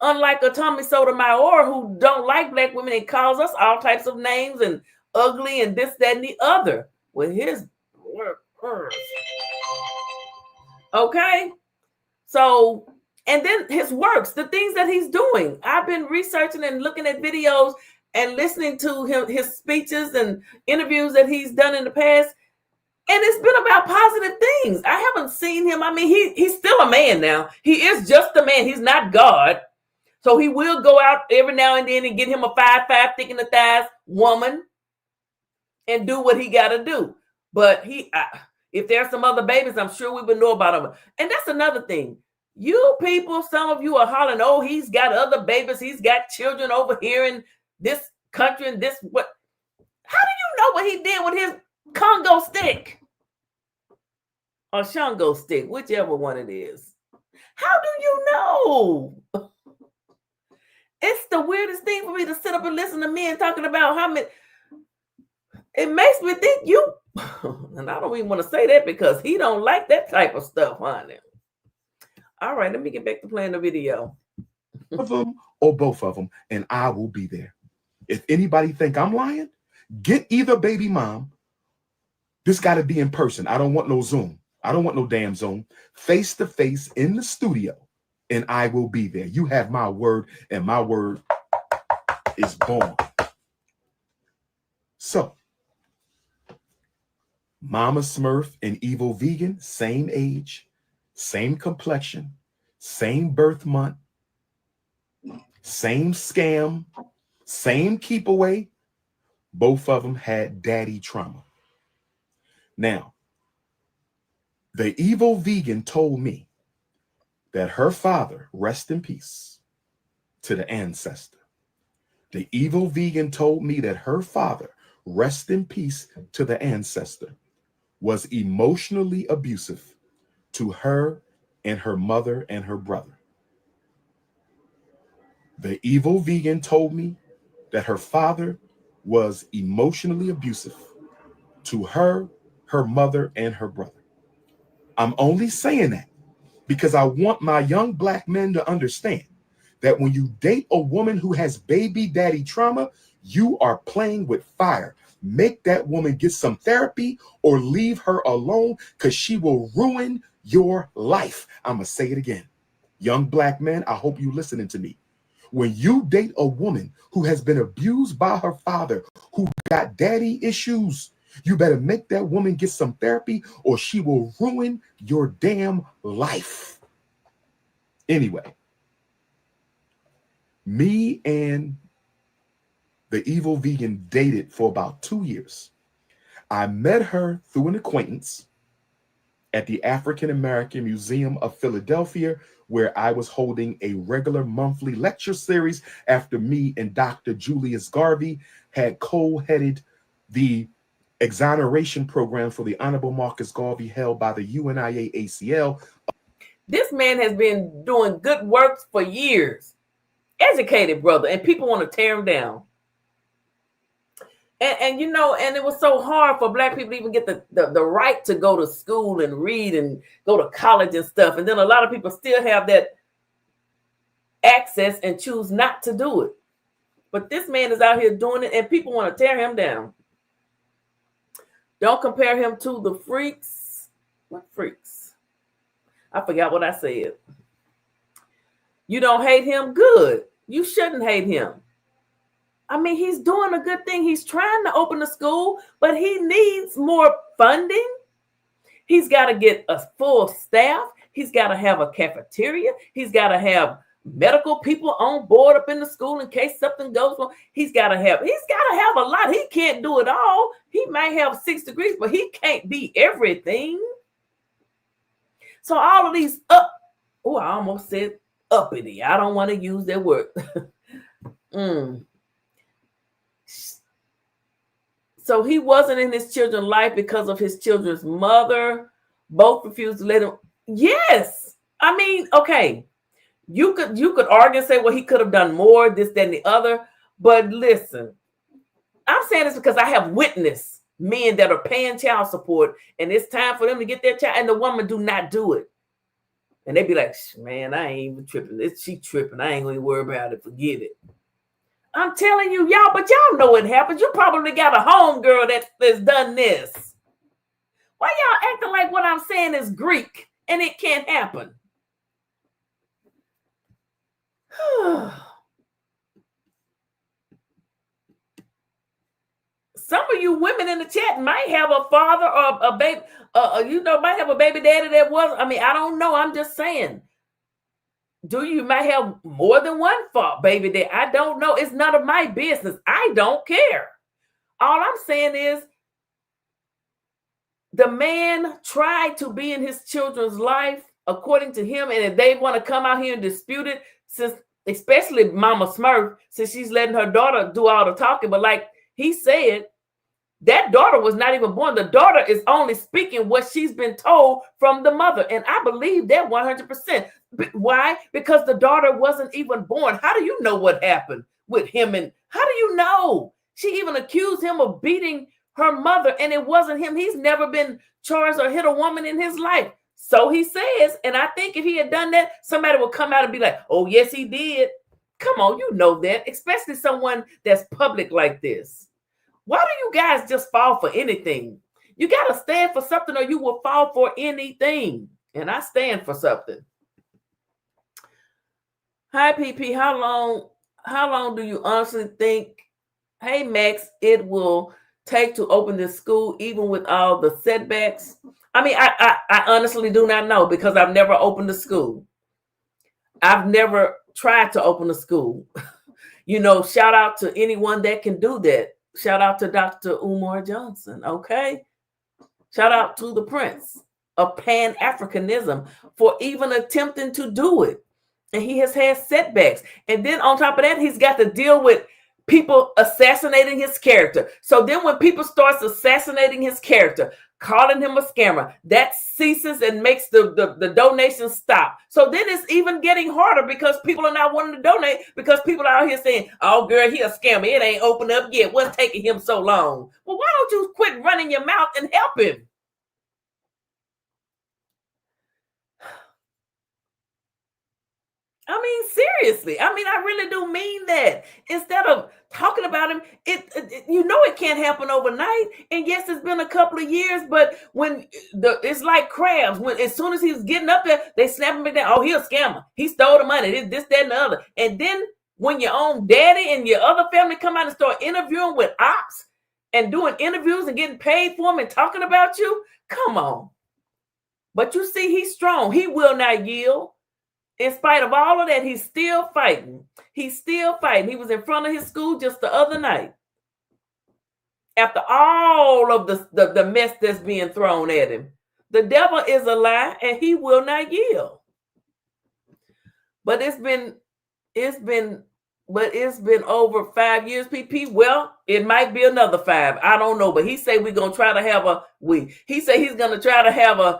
Unlike a Tommy Sotomayor who don't like black women and calls us all types of names and ugly and this, that, and the other with his words. Okay? So, and then his works, the things that he's doing. I've been researching and looking at videos and listening to his speeches and interviews that he's done in the past. And it's been about positive things. I haven't seen him. I mean, he's still a man now. He is just a man. He's not God. So he will go out every now and then and get him a 5'5" thick in the thighs woman and do what he got to do. But if there's some other babies, I'm sure we would know about them. And that's another thing. You people, some of you are hollering, oh, he's got other babies. He's got children over here in this country and this. What? How do you know what he did with his Congo stick? Or Shango stick, whichever one it is. How do you know? It's the weirdest thing for me to sit up and listen to men talking about how many. It makes me think you, and I don't even want to say that because he don't like that type of stuff, honey. All right, let me get back to playing the video. Of them or both of them, and I will be there. If anybody think I'm lying, get either baby mom. This got to be in person. I don't want no Zoom. I don't want no damn Zoom. Face to face in the studio, and I will be there. You have my word, and my word is born. So, Mama Smurf and Evil Vegan, same age, same complexion, same birth month, same scam, same keep away. Both of them had daddy trauma. Now, the Evil Vegan told me that her father, rest in peace to the ancestor. The Evil Vegan told me that her father, rest in peace to the ancestor, was emotionally abusive to her and her mother and her brother. The Evil Vegan told me that her father was emotionally abusive to her, her mother, and her brother. I'm only saying that because I want my young black men to understand that when you date a woman who has baby daddy trauma, you are playing with fire. Make that woman get some therapy or leave her alone because she will ruin your life. I'm going to say it again. Young black men, I hope you listening to me. When you date a woman who has been abused by her father, who got daddy issues, you better make that woman get some therapy or she will ruin your damn life. Anyway, me and the Evil Vegan dated for about 2 years. I met her through an acquaintance at the African American Museum of Philadelphia, where I was holding a regular monthly lecture series after me and Dr. Julius Garvey had co-headed the exoneration program for the Honorable Marcus Garvey held by the UNIA ACL. This man has been doing good work for years. Educated brother, and people want to tear him down. And you know, and it was so hard for black people to even get the right to go to school and read and go to college and stuff. And then a lot of people still have that access and choose not to do it. But this man is out here doing it, and people want to tear him down. Don't compare him to the freaks. What freaks? I forgot what I said. You don't hate him? Good. You shouldn't hate him. I mean, he's doing a good thing. He's trying to open a school, but he needs more funding. He's got to get a full staff. He's got to have a cafeteria. He's got to have medical people on board up in the school in case something goes wrong. He's got to have a lot. He can't do it all. He might have 6 degrees, but he can't be everything. So all of these I almost said uppity. I don't want to use that word. So he wasn't in his children's life because of his children's mother. Both refused to let him. Yes. I mean, okay. You could argue and say, well, he could have done more, this, that, and the other. But listen, I'm saying this because I have witnessed men that are paying child support, and it's time for them to get their child, and the woman do not do it. And they be like, man, I ain't even tripping. She tripping. I ain't going to worry about it. Forget it. I'm telling you, y'all, but y'all know what happens. You probably got a homegirl that's done this. Why y'all acting like what I'm saying is Greek and it can't happen? Some of you women in the chat might have a father or a baby, might have a baby daddy that was. I mean, I don't know. I'm just saying. You might have more than one baby daddy? I don't know. It's none of my business. I don't care. All I'm saying is The man tried to be in his children's life according to him, and if they want to come out here and dispute it, since especially Mama Smurf, since she's letting her daughter do all the talking, but like he said, that daughter was not even born. The daughter is only speaking what she's been told from the mother, and I believe that 100%. Why? Because the daughter wasn't even born. How do you know what happened with him? And how do you know? She even accused him of beating her mother, and it wasn't him. He's never been charged or hit a woman in his life. So he says, and I think if he had done that, somebody would come out and be like, oh, yes, he did. Come on, you know that, especially someone that's public like this. Why do you guys just fall for anything? You got to stand for something or you will fall for anything. And I stand for something. Hi, PP. How long do you honestly think, hey, Max, it will take to open this school, even with all the setbacks? I mean, I honestly do not know because I've never opened a school. I've never tried to open a school. Shout out to anyone that can do that. Shout out to Dr. Umar Johnson, okay? Shout out to the Prince of Pan-Africanism for even attempting to do it. And he has had setbacks. And then on top of that, he's got to deal with people assassinating his character. So then when people start assassinating his character, calling him a scammer, that ceases and makes the donations stop. So then it's even getting harder because people are not wanting to donate because people are out here saying, oh, girl, he a scammer. It ain't opened up yet. What's taking him so long? Well, why don't you quit running your mouth and help him? I mean, seriously. I mean, I really do mean that. Instead of talking about him, it can't happen overnight. And yes, it's been a couple of years, but when it's like crabs. When as soon as he's getting up there, they snap him down. Oh, he's a scammer. He stole the money. This, that, and the other. And then when your own daddy and your other family come out and start interviewing with ops and doing interviews and getting paid for them and talking about you, come on. But you see, he's strong. He will not yield. In spite of all of that, he's still fighting. He's still fighting. He was in front of his school just the other night. After all of the mess that's being thrown at him. The devil is a lie and he will not yield. But it's been over 5 years, PP. Well, it might be another 5. I don't know. But he said we're gonna try to have he said he's gonna try to have an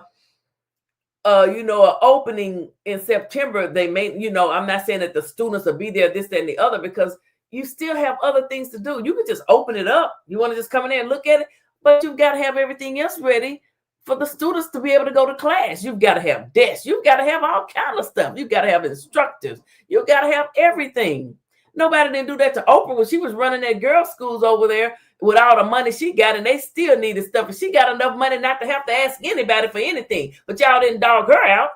opening in September. They may, I'm not saying that the students will be there, this, that, and the other, because you still have other things to do. You can just open it up. You want to just come in there and look at it, but you've got to have everything else ready for the students to be able to go to class. You've got to have desks. You've got to have all kind of stuff. You've got to have instructors. You've got to have everything. Nobody didn't do that to Oprah when she was running that girls' schools over there with all the money she got, and they still needed stuff. And she got enough money not to have to ask anybody for anything. But y'all didn't dog her out.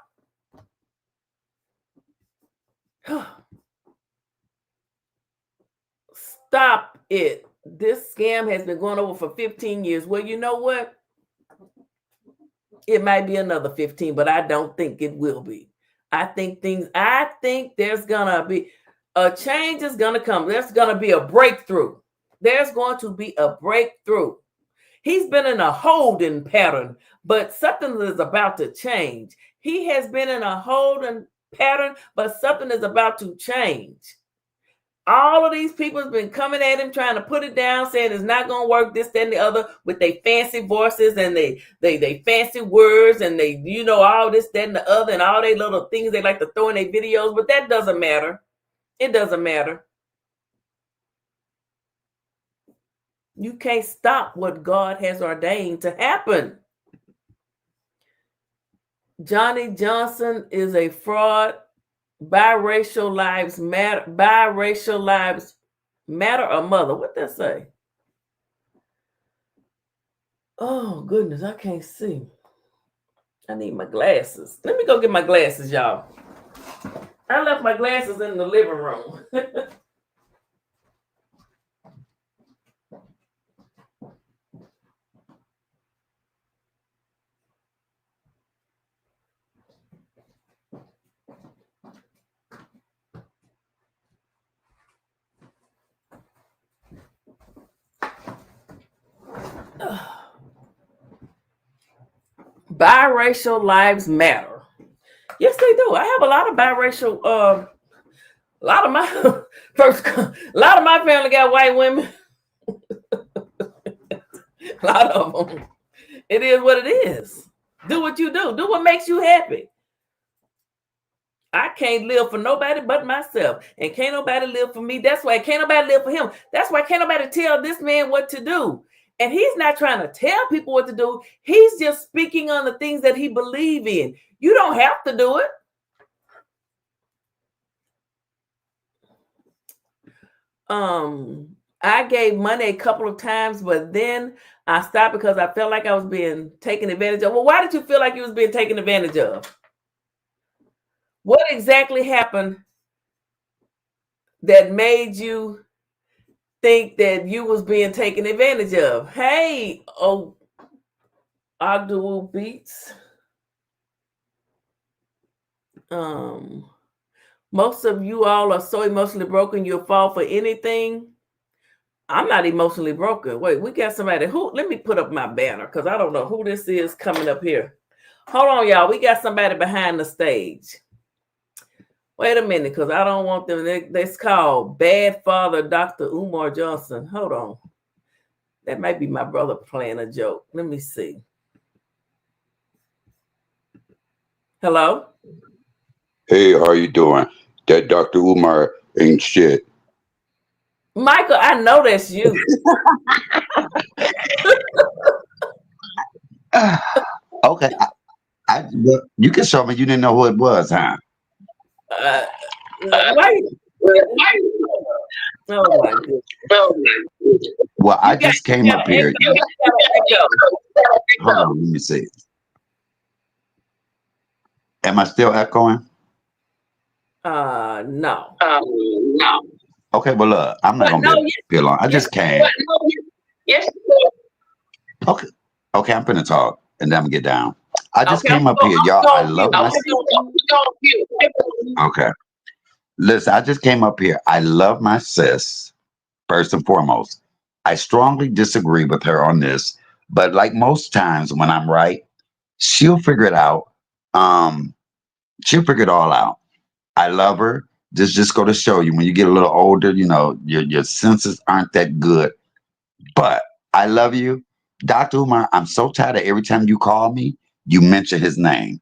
Stop it. This scam has been going over for 15 years. Well, you know what? It might be another 15, but I don't think it will be. I think there's going to be a change is going to come. There's going to be a breakthrough. There's going to be a breakthrough. He's been in a holding pattern, but something is about to change. He has been in a holding pattern, but something is about to change. All of these people have been coming at him, trying to put it down, saying it's not going to work, this, that, and the other, with their fancy voices and they fancy words and they, all this, that, and the other, and all their little things they like to throw in their videos, but that doesn't matter. It doesn't matter. You can't stop what God has ordained to happen. Johnny Johnson is a fraud. Biracial lives matter. Biracial lives matter or mother? What that say? Oh, goodness, I can't see. I need my glasses. Let me go get my glasses, y'all. I left my glasses in the living room. Biracial lives matter. Yes, they do. I have a lot of biracial. A lot of my a lot of my family got white women. A lot of them. It is what it is. Do what you do. Do what makes you happy. I can't live for nobody but myself. And can't nobody live for me. That's why can't nobody live for him. That's why can't nobody tell this man what to do. And he's not trying to tell people what to do. He's just speaking on the things that he believes in. You don't have to do it. I gave money a couple of times, but then I stopped because I felt like I was being taken advantage of. Well, why did you feel like you was being taken advantage of? What exactly happened that made you think that you was being taken advantage of? Hey, Ogdul Beats. Most of you all are so emotionally broken you'll fall for anything. I'm not emotionally broken. Wait, we got somebody who, let me put up my banner because I don't know who this is coming up here. Hold on, y'all. We got somebody behind the stage. Wait a minute, because I don't want them. That's called Bad Father Dr. Umar Johnson. Hold on. That might be my brother playing a joke. Let me see. Hello? Hey, how you doing? That Dr. Umar ain't shit. Michael, I know that's you. Okay. Well, you can show me you didn't know who it was, huh? Why? Oh my goodness. Well, I just came up here. Hold on, let me see. Am I still echoing? No. Okay, well, look, I'm not gonna be long. I just came. Yes. Okay, I'm finna talk, and then I'm gonna get down. I just came up here, y'all. I love my. Okay, listen, I just came up here. I love my sis. First and foremost, I strongly disagree with her on this, but like most times when I'm right, she'll figure it out. She'll figure it all out. I love her. This just go to show you when you get a little older, you know, your senses aren't that good. But I love you. Dr. Umar, I'm so tired of every time you call me, you mention his name.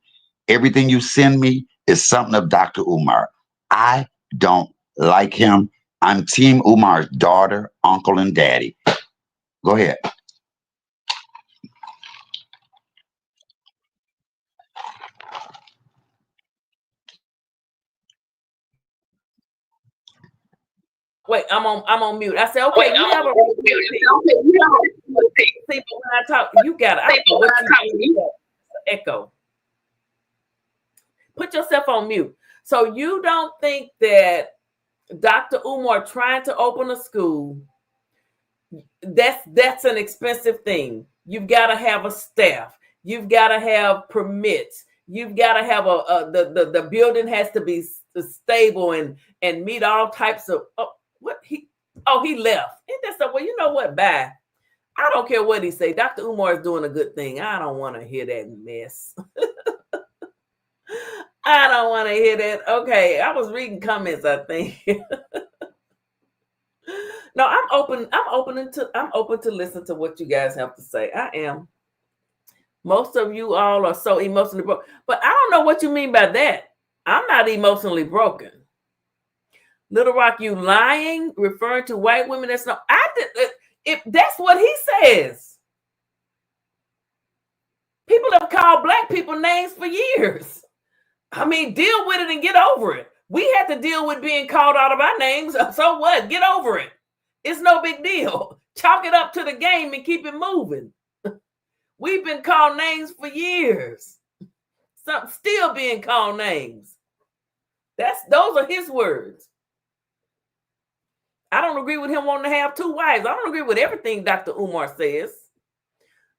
Everything you send me is something of Dr. Umar. I don't like him. I'm Team Umar's daughter, uncle, and daddy. Go ahead. Wait, I'm on mute. I said, okay, you have a see, but when I talk, you got to echo. Put yourself on mute. So you don't think that Dr. Umar trying to open a school, that's an expensive thing. You've got to have a staff. You've got to have permits. You've got to have the building has to be stable and meet all types of he left. Ain't that so? Well, you know what? Bye. I don't care what he say. Dr. Umar is doing a good thing. I don't want to hear that mess. I don't want to hear that. Okay, I was reading comments, I think. No, I'm open to listen to what you guys have to say. I am. Most of you all are so emotionally broken. But I don't know what you mean by that. I'm not emotionally broken. Little Rock, you lying, referring to white women. That's not. If that's what he says. People have called black people names for years. I mean, deal with it and get over it. We had to deal with being called out of our names. So what? Get over it. It's no big deal. Chalk it up to the game and keep it moving. We've been called names for years. Still being called names. Those are his words. I don't agree with him wanting to have two wives. I don't agree with everything Dr. Umar says.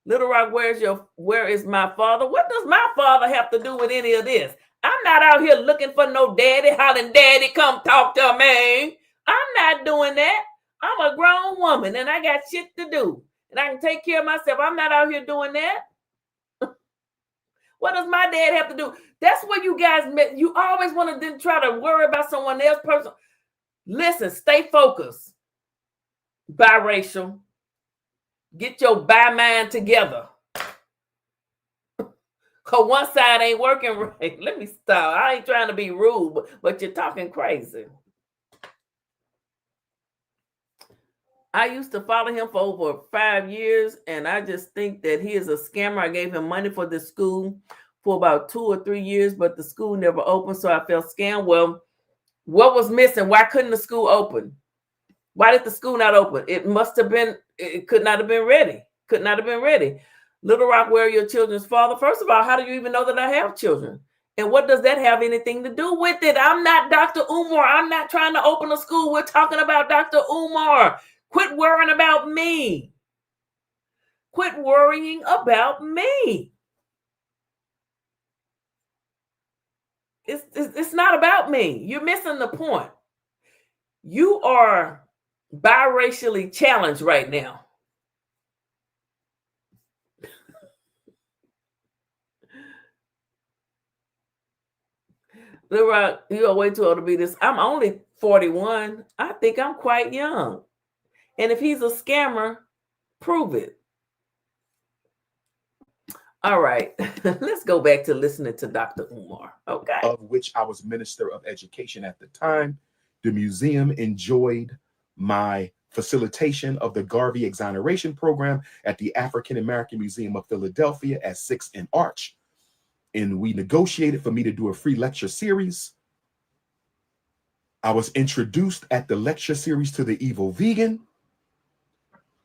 Little Rock, where is my father? What does my father have to do with any of this? I'm not out here looking for no daddy, hollering, daddy, come talk to me. I'm not doing that. I'm a grown woman and I got shit to do. And I can take care of myself. I'm not out here doing that. What does my dad have to do? That's what you guys met. You always want to then try to worry about someone else's person. Listen, stay focused. Biracial. Get your bi-mind together. Because one side ain't working right. Let me stop. I ain't trying to be rude, but you're talking crazy. I used to follow him for over 5 years, and I just think that he is a scammer. I gave him money for this school for about 2 or 3 years, but the school never opened, so I felt scammed. Well, what was missing? Why couldn't the school open? Why did the school not open? It must have been, it could not have been ready. Could not have been ready. Little Rock, where are your children's father? First of all, how do you even know that I have children? And what does that have anything to do with it? I'm not Dr. Umar. I'm not trying to open a school. We're talking about Dr. Umar. Quit worrying about me. Quit worrying about me. It's not about me. You're missing the point. You are biracially challenged right now. Little Rock, you are way too old to be this. I'm only 41. I think I'm quite young. And if he's a scammer, prove it. All right, let's go back to listening to Dr. Umar. Okay. Of which I was Minister of Education at the time. The museum enjoyed my facilitation of the Garvey Exoneration Program at the African American Museum of Philadelphia at 6th and Arch. And we negotiated for me to do a free lecture series. I was introduced at the lecture series to the Evil Vegan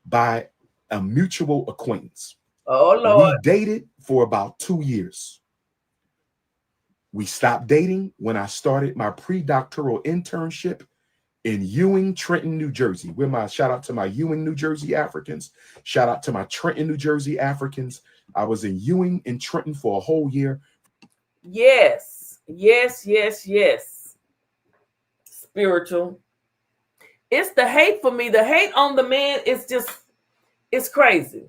by a mutual acquaintance. Oh, Lord. We dated for about 2 years. We stopped dating when I started my pre-doctoral internship in Ewing, Trenton, New Jersey. With my shout out to my Ewing, New Jersey Africans. Shout out to my Trenton, New Jersey Africans. I was in Ewing and Trenton for a whole year. Yes, yes, yes, yes. Spiritual. It's the hate for me. The hate on the man is just, it's crazy.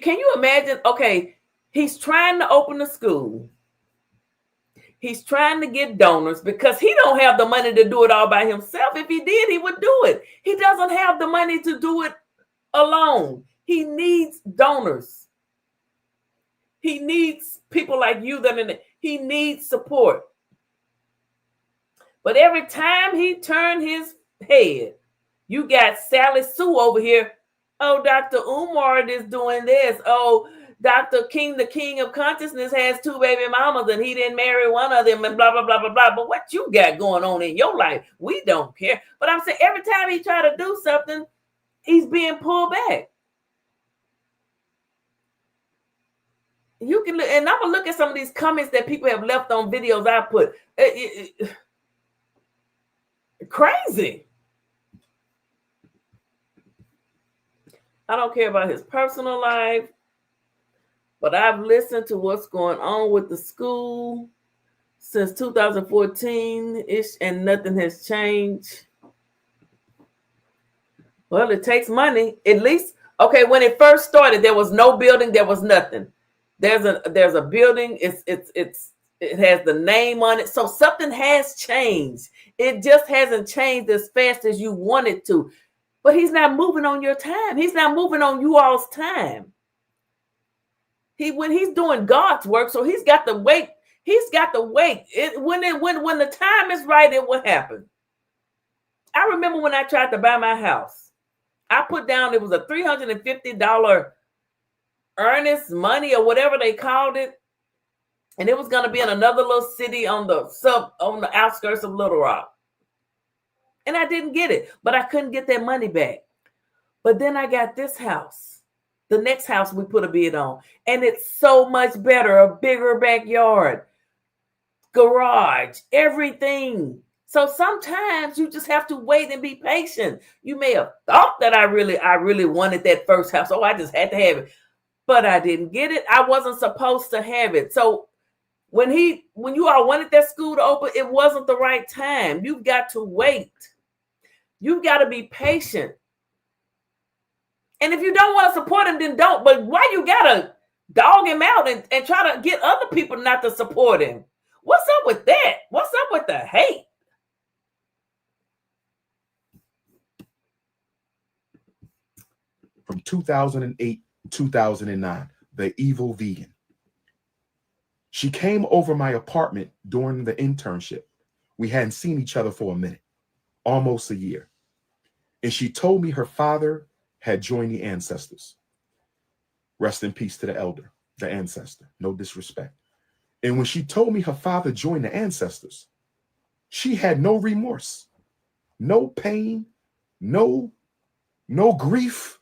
Can you imagine? Okay, he's trying to open a school. He's trying to get donors because he don't have the money to do it all by himself. If he did, he would do it. He doesn't have the money to do it alone. He needs donors. He needs people like you he needs support. But every time he turned his head, you got Sally Sue over here. Oh, Dr. Umar is doing this. Oh, Dr. King, the king of consciousness, has 2 baby mamas and he didn't marry one of them and blah, blah, blah, blah, blah. But what you got going on in your life, we don't care. But I'm saying every time he try to do something, he's being pulled back. You can look, and I'm going to look at some of these comments that people have left on videos I put. Crazy. I don't care about his personal life, but I've listened to what's going on with the school since 2014-ish, and nothing has changed. Well, it takes money. At least, okay, when it first started, there was no building, there was nothing. There's a building, it has the name on it. So something has changed. It just hasn't changed as fast as you want it to. But he's not moving on your time. He's not moving on you all's time. When he's doing God's work, so he's got to wait. He's got to wait. When the time is right, it will happen. I remember when I tried to buy my house. I put down, it was a $350 earnest money or whatever they called it. And it was going to be in another little city on the outskirts of Little Rock. And I didn't get it, but I couldn't get that money back. But then I got this house, the next house we put a bid on, and it's so much better, a bigger backyard, garage, everything. So sometimes you just have to wait and be patient. You may have thought that I really wanted that first house. Oh, I just had to have it, but I didn't get it. I wasn't supposed to have it. So when you all wanted that school to open, it wasn't the right time. You've got to wait. You've got to be patient. And if you don't want to support him, then don't. But why you gotta dog him out and try to get other people not to support him? What's up with that? What's up with the hate? From 2008, 2009, the evil vegan. She came over my apartment during the internship. We hadn't seen each other for a minute, almost a year. And she told me her father had joined the ancestors. Rest in peace to the elder, the ancestor, no disrespect. And when she told me her father joined the ancestors, she had no remorse, no pain, no grief.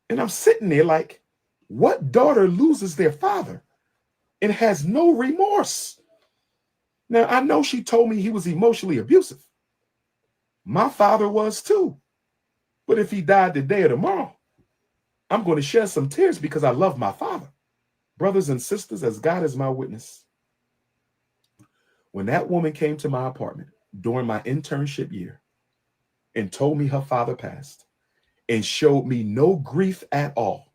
And I'm sitting there like, what daughter loses their father and has no remorse? Now, I know she told me he was emotionally abusive. My father was too. But if he died today or tomorrow, I'm going to shed some tears because I love my father. Brothers and sisters, as God is my witness, when that woman came to my apartment during my internship year and told me her father passed and showed me no grief at all,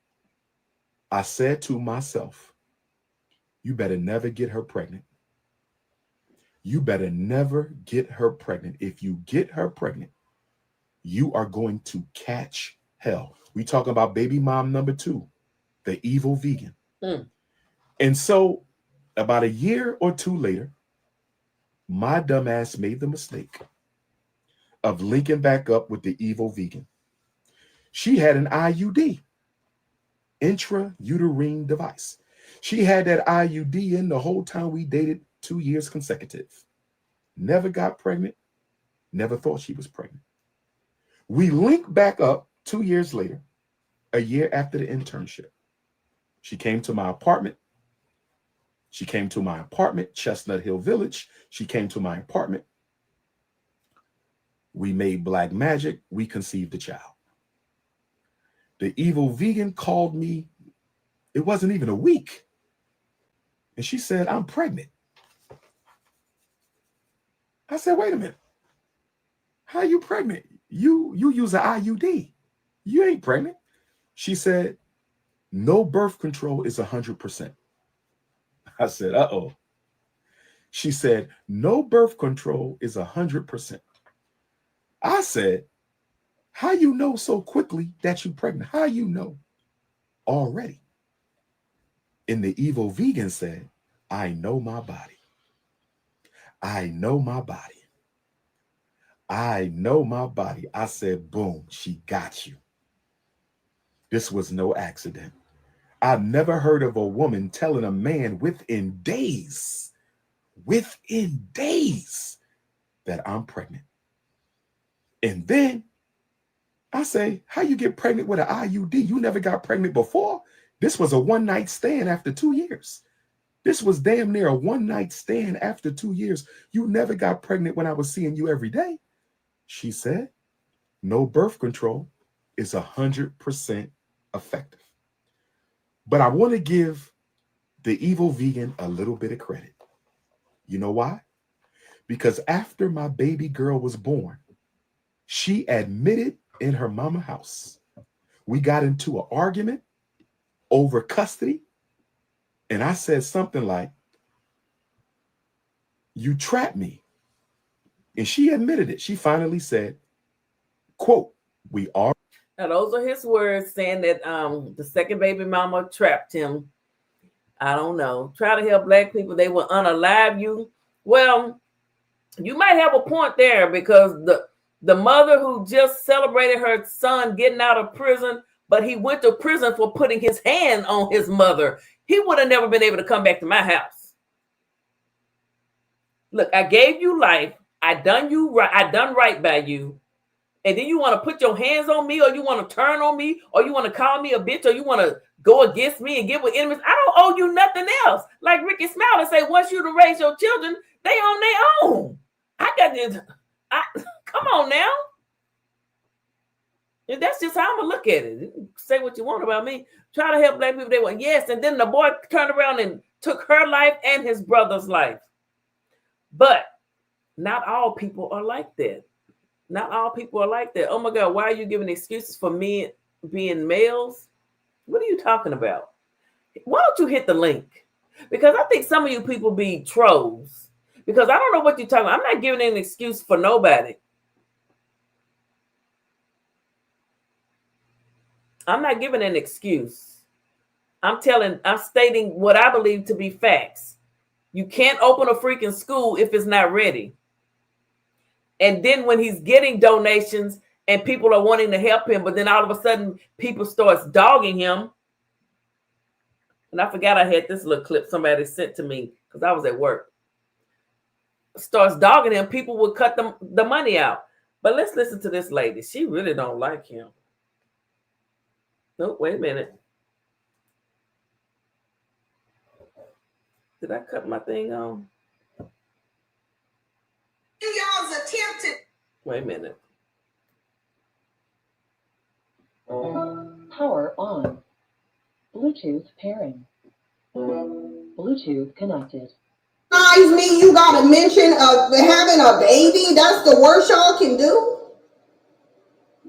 I said to myself, you better never get her pregnant. You better never get her pregnant. If you get her pregnant, you are going to catch hell. We talk about baby mom number 2, the evil vegan. And so about a year or 2 later, my dumbass made the mistake of linking back up with the evil vegan. She had an IUD, intrauterine device. She had that IUD in the whole time we dated 2 years consecutive. Never got pregnant, never thought she was pregnant. We linked back up 2 years later, a year after the internship. She came to my apartment. Chestnut Hill Village. She came to my apartment. We made black magic. We conceived a child. The evil vegan called me. It wasn't even a week. And she said, I'm pregnant. I said, wait a minute. How are you pregnant? You use an IUD. You ain't pregnant. She said, no birth control is 100%. I said, uh-oh. She said, no birth control is 100%. I said, how you know so quickly that you're pregnant? How you know already? And the evil vegan said, I know my body. I know my body. I know my body. I said, boom, she got you. This was no accident. I've never heard of a woman telling a man within days that I'm pregnant. And then I say, how you get pregnant with an IUD? You never got pregnant before. This was a one-night stand after 2 years. This was damn near a one-night stand after 2 years. You never got pregnant when I was seeing you every day. She said, no birth control is 100% effective. But I want to give the evil vegan a little bit of credit. You know why? Because after my baby girl was born, she admitted in her mama house. We got into an argument over custody. And I said something like, you trapped me. And she admitted it. She finally said, quote, we are. Now, those are his words saying that the second baby mama trapped him. I don't know. Try to help black people. They will unalive you. Well, you might have a point there because the mother who just celebrated her son getting out of prison, but he went to prison for putting his hand on his mother. He would have never been able to come back to my house. Look, I gave you life. I done right by you. And then you want to put your hands on me, or you want to turn on me, or you want to call me a bitch, or you want to go against me and get with enemies. I don't owe you nothing else. Like Ricky Smile and say, once you to raise your children, they on their own. I got this. Come on now. And that's just how I'm going to look at it. Say what you want about me. Try to help black people. They want, yes. And then the boy turned around and took her life and his brother's life. But not all people are like that. Not all people are like that. Oh my God, why are you giving excuses for men being males. What are you talking about? Why don't you hit the link? Because I think some of you people be trolls. Because I don't know what you're talking about. I'm not giving an excuse for nobody. I'm not giving an excuse. I'm stating what I believe to be facts. You can't open a freaking school if it's not ready. And then when he's getting donations and people are wanting to help him, but then all of a sudden people starts dogging him. And I forgot I had this little clip somebody sent to me because I was at work. Starts dogging him, people would cut the money out. But let's listen to this lady. She really don't like him. Nope, wait a minute. Did I cut my thing on? Y'all's attempted. Wait a minute. Power on. Bluetooth pairing. Bluetooth connected. Me, you got a mention of having a baby. That's the worst y'all can do.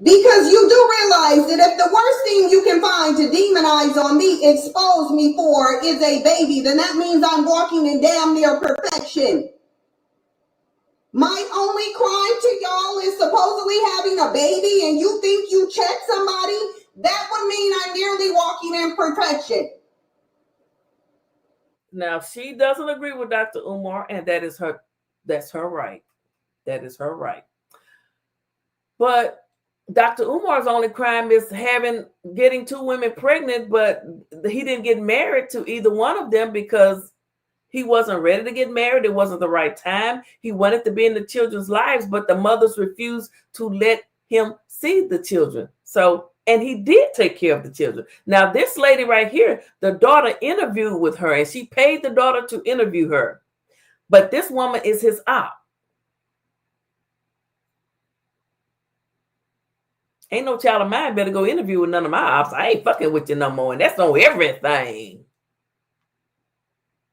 Because you do realize that if the worst thing you can find to demonize on me, expose me for, is a baby, then that means I'm walking in damn near perfection. My only crime to y'all is supposedly having a baby, and you think you check somebody? That would mean I'm nearly walking in perfection. Now, she doesn't agree with Dr. Umar, and that's her right. That is her right. But Dr. Umar's only crime is getting two women pregnant, but he didn't get married to either one of them because he wasn't ready to get married. It wasn't the right time. He wanted to be in the children's lives, but the mothers refused to let him see the children. And he did take care of the children. Now, this lady right here, the daughter interviewed with her, and she paid the daughter to interview her. But this woman is his op. Ain't no child of mine better go interview with none of my ops. I ain't fucking with you no more, and that's on everything.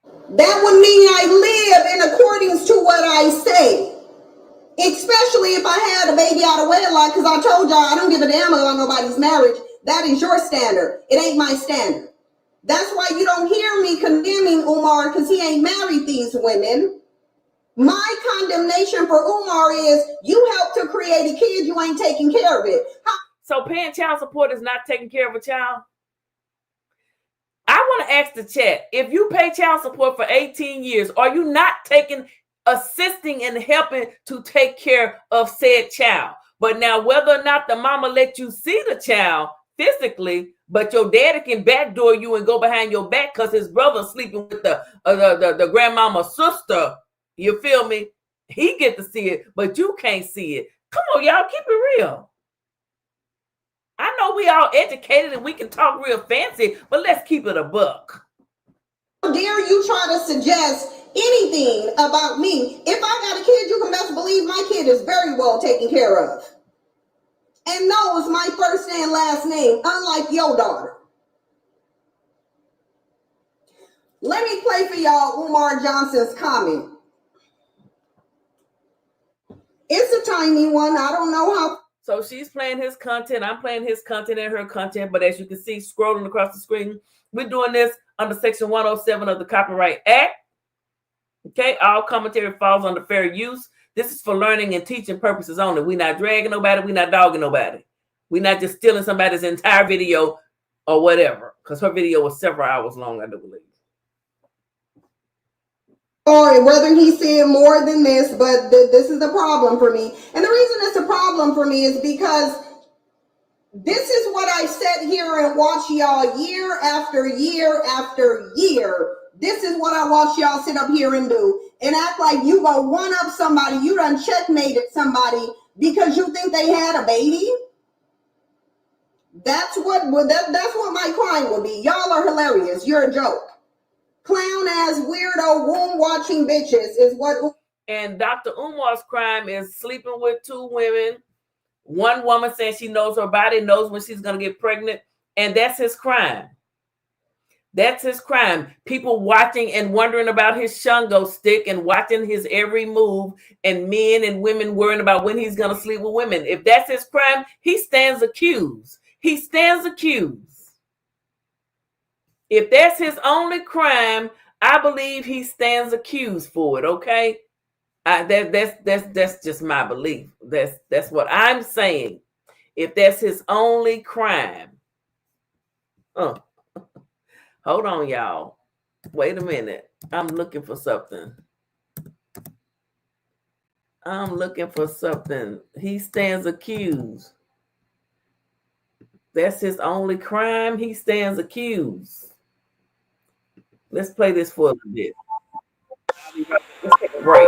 That would mean I live in accordance to what I say. Especially if I had a baby out of wedlock, because I told y'all I don't give a damn about nobody's marriage. That is your standard. It ain't my standard. That's why you don't hear me condemning Umar, because he ain't married these women. My condemnation for Umar is you helped to create a kid, you ain't taking care of it. So paying child support is not taking care of a child? I want to ask the chat, if you pay child support for 18 years, are you not assisting and helping to take care of said child? But now, whether or not the mama let you see the child physically, but your daddy can backdoor you and go behind your back because his brother's sleeping with the grandmama's sister, you feel me? He get to see it, but you can't see it. Come on, y'all, keep it real. I know we all educated and we can talk real fancy, but let's keep it a buck. How dare you try to suggest anything about me? If I got a kid, you can best believe my kid is very well taken care of and knows my first and last name, unlike your daughter. Let me play for y'all Umar Johnson's comment. It's a tiny one. I don't know how. So she's playing his content. I'm playing his content and her content. But as you can see, scrolling across the screen, we're doing this under Section 107 of the Copyright Act. Okay, all commentary falls under fair use. This is for learning and teaching purposes only. We're not dragging nobody. We're not dogging nobody. We're not just stealing somebody's entire video or whatever, because her video was several hours long, I do believe. Or whether he said more than this, but this is the problem for me. And the reason it's a problem for me is because this is what I sat here and watch y'all year after year after year. This is what I watch y'all sit up here and do and act like you go one up somebody. You done checkmated somebody because you think they had a baby. That's what my crime would be. Y'all are hilarious. You're a joke. Clown ass weirdo womb watching bitches is what. And Dr. Umar's crime is sleeping with two women. One woman saying she knows her body, knows when she's going to get pregnant. And that's his crime. That's his crime. People watching and wondering about his Shango stick and watching his every move, and men and women worrying about when he's going to sleep with women. If that's his crime, he stands accused. He stands accused. If that's his only crime, I believe he stands accused for it. Okay, that's just my belief. That's what I'm saying. If that's his only crime, hold on, y'all. Wait a minute. I'm looking for something. He stands accused. That's his only crime. He stands accused. Let's play this for a little bit. Let's take a break.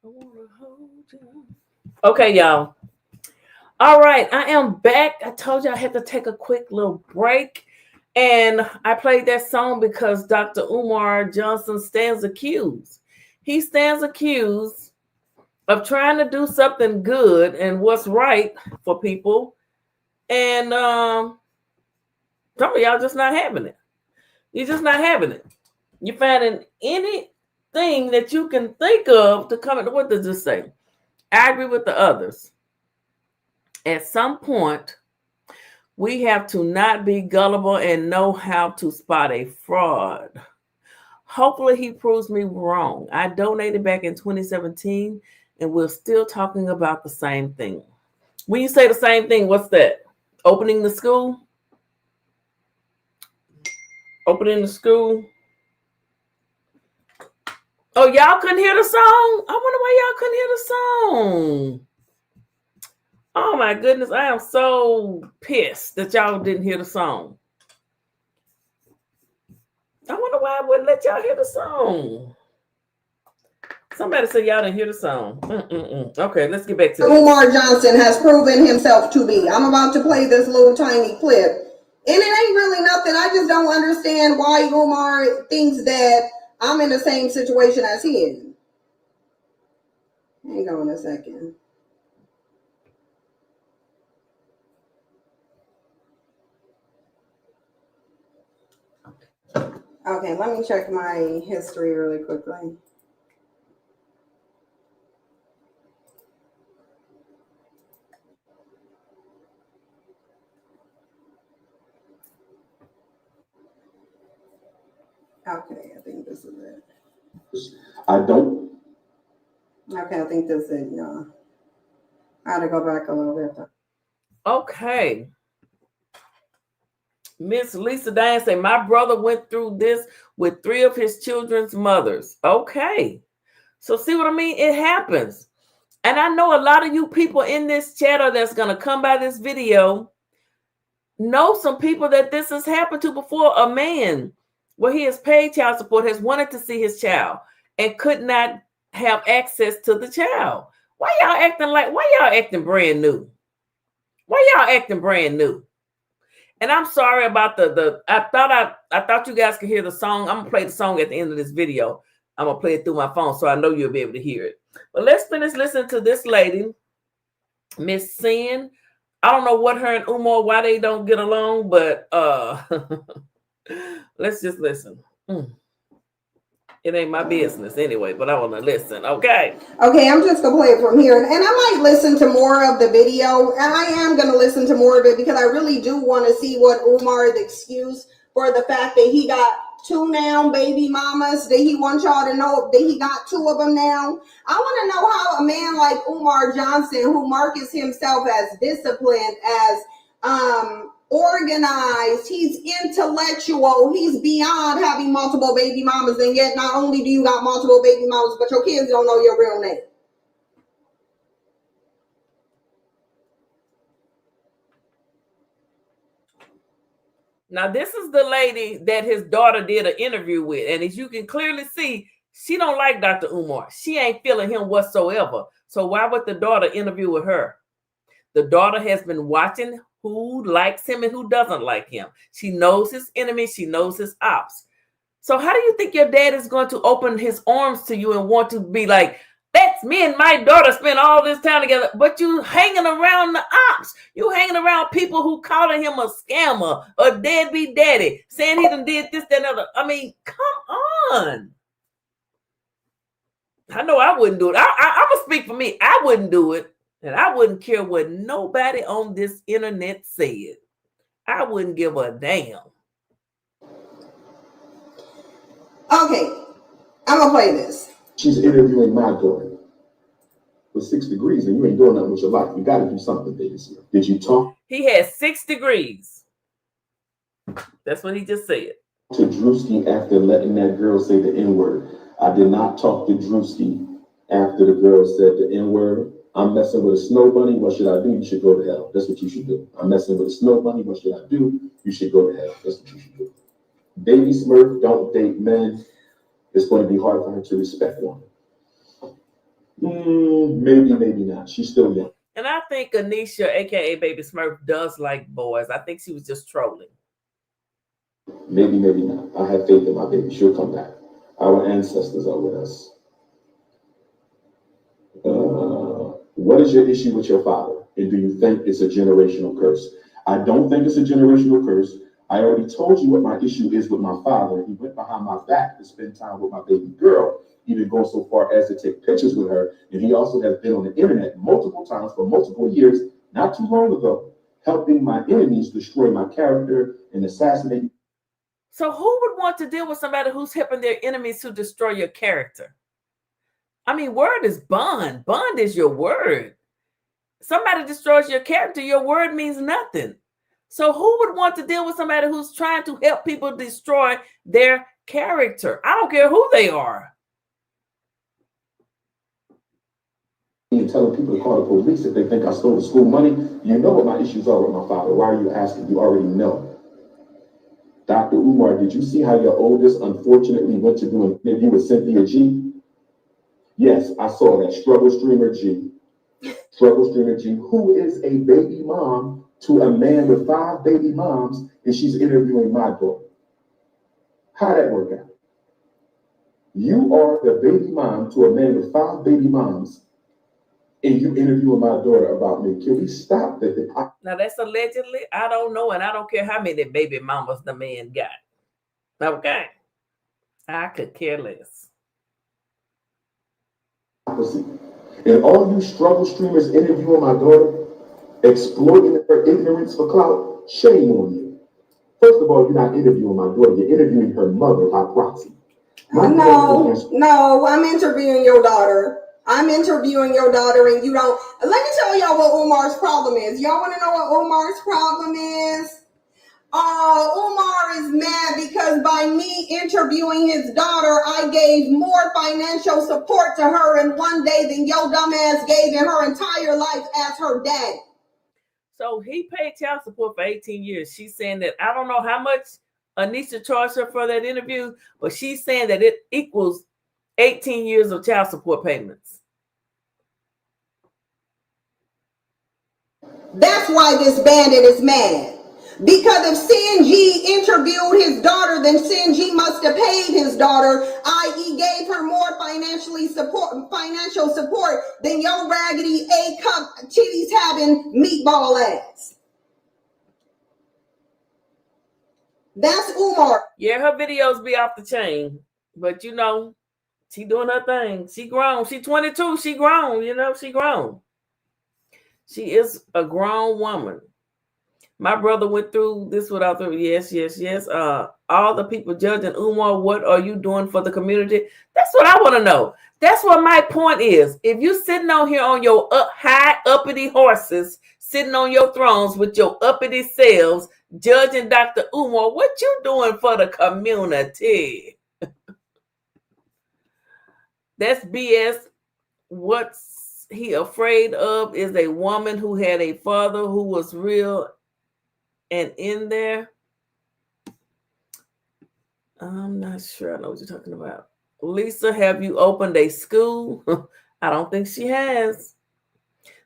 wanna hold you. Okay, y'all. All right, I am back. I told you I had to take a quick little break. And I played that song because Dr. Umar Johnson stands accused. He stands accused of trying to do something good and what's right for people. And some of y'all just not having it. You're just not having it. You're finding anything that you can think of to come into, what does this say? I agree with the others. At some point, we have to not be gullible and know how to spot a fraud. Hopefully, he proves me wrong. I donated back in 2017, and we're still talking about the same thing. When you say the same thing, what's that? Opening the school? Opening the school? Oh, y'all couldn't hear the song? I wonder why y'all couldn't hear the song. Oh my goodness, I am so pissed that y'all didn't hear the song. I wonder why I wouldn't let y'all hear the song. Somebody said y'all didn't hear the song. Okay, let's get back to this. Umar Johnson has proven himself to be. I'm about to play this little tiny clip. And it ain't really nothing. I just don't understand why Umar thinks that I'm in the same situation as he is. Hang on a second. Okay, let me check my history really quickly. Okay, I think this is it. I don't. Okay, I think this is it, y'all. I had to go back a little bit. Okay. Miss Lisa Diane said, my brother went through this with 3 of his children's mothers. Okay. So see what I mean? It happens. And I know a lot of you people in this chatter that's going to come by this video know some people that this has happened to before. A man where he has paid child support has wanted to see his child and could not have access to the child. Why y'all acting brand new? Why y'all acting brand new? And I'm sorry about I thought you guys could hear the song. I'm gonna play the song at the end of this video. I'm gonna play it through my phone so I know you'll be able to hear it. But let's finish listening to this lady, Miss Sin. I don't know what her and Umar, why they don't get along, but let's just listen. It ain't my business anyway, but I want to listen. Okay, I'm just gonna play it from here, and I might listen to more of the video, and I am gonna listen to more of it because I really do want to see what Umar the excuse for the fact that he got 2 now baby mamas, that he wants y'all to know that he got 2 of them now. I want to know how a man like Umar Johnson, who markets himself as disciplined, as organized, he's intellectual, he's beyond having multiple baby mamas, and yet not only do you got multiple baby mamas, but your kids don't know your real name. now this is the lady that his daughter did an interview with, and as you can clearly see, she don't like Dr. Umar. She ain't feeling him whatsoever. So why would the daughter interview with her? The daughter has been watching who likes him and who doesn't like him. She knows his enemies. She knows his ops. So how do you think your dad is going to open his arms to you and want to be like, that's me and my daughter spend all this time together, but you hanging around the ops. You hanging around people who calling him a scammer, a deadbeat daddy, saying he done did this, that, and other. I mean, come on. I know I wouldn't do it. I'm going to speak for me. I wouldn't do it. And I wouldn't care what nobody on this internet said. I wouldn't give a damn. Okay, I'm gonna play this. She's interviewing my daughter with 6 degrees, and you ain't doing nothing with your life. You got to do something, baby. Did you talk? He has 6 degrees. That's what he just said. To Drewski after letting that girl say the N-word. I did not talk to Drewski after the girl said the N-word. I'm messing with a snow bunny. What should I do? You should go to hell. That's what you should do. I'm messing with a snow bunny. What should I do? You should go to hell. That's what you should do. Baby Smurf, don't date men. It's going to be hard for her to respect one. Maybe, maybe not. She's still young. And I think Anisha, aka Baby Smurf, does like boys. I think she was just trolling. Maybe, maybe not. I have faith in my baby. She'll come back. Our ancestors are with us. What is your issue with your father? And do you think it's a generational curse? I don't think it's a generational curse. I already told you what my issue is with my father. He went behind my back to spend time with my baby girl, even go so far as to take pictures with her. And he also has been on the internet multiple times for multiple years, not too long ago, helping my enemies destroy my character and assassinate. So who would want to deal with somebody who's helping their enemies to destroy your character? I mean, word is bond. Bond is your word. Somebody destroys your character, your word means nothing. So who would want to deal with somebody who's trying to help people destroy their character? I don't care who they are. And telling people to call the police if they think I stole the school money. You know what my issues are with my father. Why are you asking? You already know. Dr. Umar, did you see how your oldest unfortunately went to do an interview with Cynthia G? Yes, I saw that. Struggle Streamer G. Struggle Streamer G, who is a baby mom to a man with 5 baby moms, and she's interviewing my daughter. How'd that work out? You are the baby mom to a man with 5 baby moms, and you interviewing my daughter about me. Can we stop that? Now that's allegedly. I don't know, and I don't care how many baby mamas the man got. Okay. I could care less. And all you struggle streamers interviewing my daughter, exploiting her ignorance for clout, shame on you. First of all, you're not interviewing my daughter, you're interviewing her mother by proxy. No, I'm interviewing your daughter. I'm interviewing your daughter, and you don't. Let me tell y'all what Umar's problem is. Y'all want to know what Umar's problem is? Umar is mad because by me interviewing his daughter, I gave more financial support to her in one day than your dumbass gave in her entire life as her daddy. So he paid child support for 18 years. She's saying that I don't know how much Anisha charged her for that interview, but she's saying that it equals 18 years of child support payments. That's why this bandit is mad. Because if Sinji interviewed his daughter, then Sinji must have paid his daughter, i.e. gave her more financial support than your raggedy A-cup titties having meatball ass. That's Umar. Yeah, her videos be off the chain, but you know, she doing her thing. She grown. She 22. She grown. You know, she grown. She is a grown woman. My brother went through this without the yes. All the people judging Umar, what are you doing for the community? That's what I want to know. That's what my point is. If you sitting on here on your high uppity horses, sitting on your thrones with your uppity selves, judging Dr. Umar, what you doing for the community? That's BS. What's he afraid of is a woman who had a father who was real and in there. I'm not sure I know what you're talking about. Lisa, have you opened a school? I don't think she has.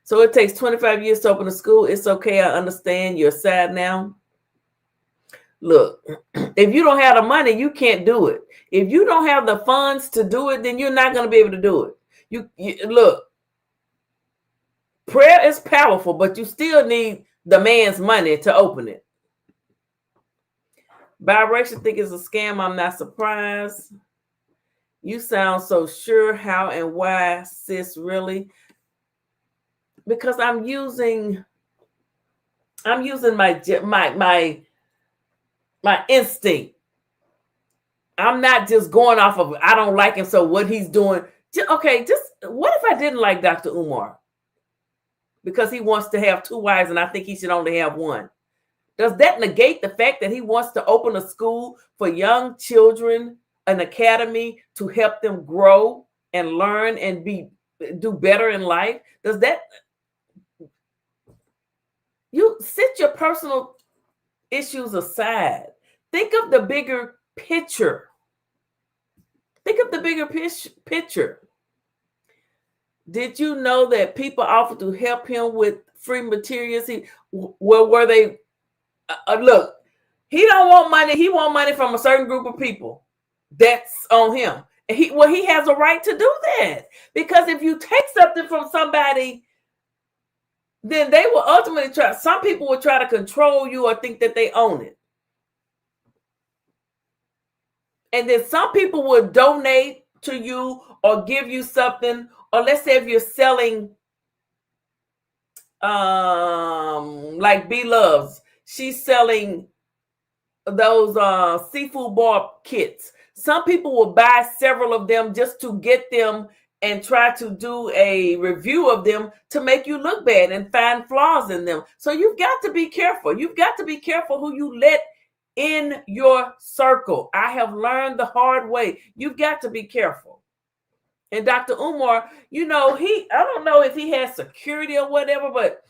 So it takes 25 years to open a school. It's okay. I understand you're sad now. Look, if you don't have the money, you can't do it. If you don't have the funds to do it, then you're not going to be able to do it. You look, prayer is powerful, but you still need the man's money to open it. Biracial think it's a scam. I'm not surprised. You sound so sure. How and why, sis? Really? Because I'm using my instinct. I'm not just going off of I don't like him, so what he's doing. Okay, just what if I didn't like Dr. Umar? Because he wants to have 2 wives and I think he should only have 1. Does that negate the fact that he wants to open a school for young children, an academy to help them grow and learn and do better in life? Does that, you sit your personal issues aside. Think of the bigger picture. Think of the bigger picture. Did you know that people offered to help him with free materials? Were they look? He don't want money. He want money from a certain group of people. That's on him. And he has a right to do that, because if you take something from somebody, then they will ultimately try. Some people will try to control you or think that they own it. And then some people will donate to you or give you something. Or let's say if you're selling, like B Loves, she's selling those seafood bar kits. Some people will buy several of them just to get them and try to do a review of them to make you look bad and find flaws in them. So you've got to be careful. You've got to be careful who you let in your circle. I have learned the hard way. You've got to be careful. And Dr. Umar, I don't know if he has security or whatever, but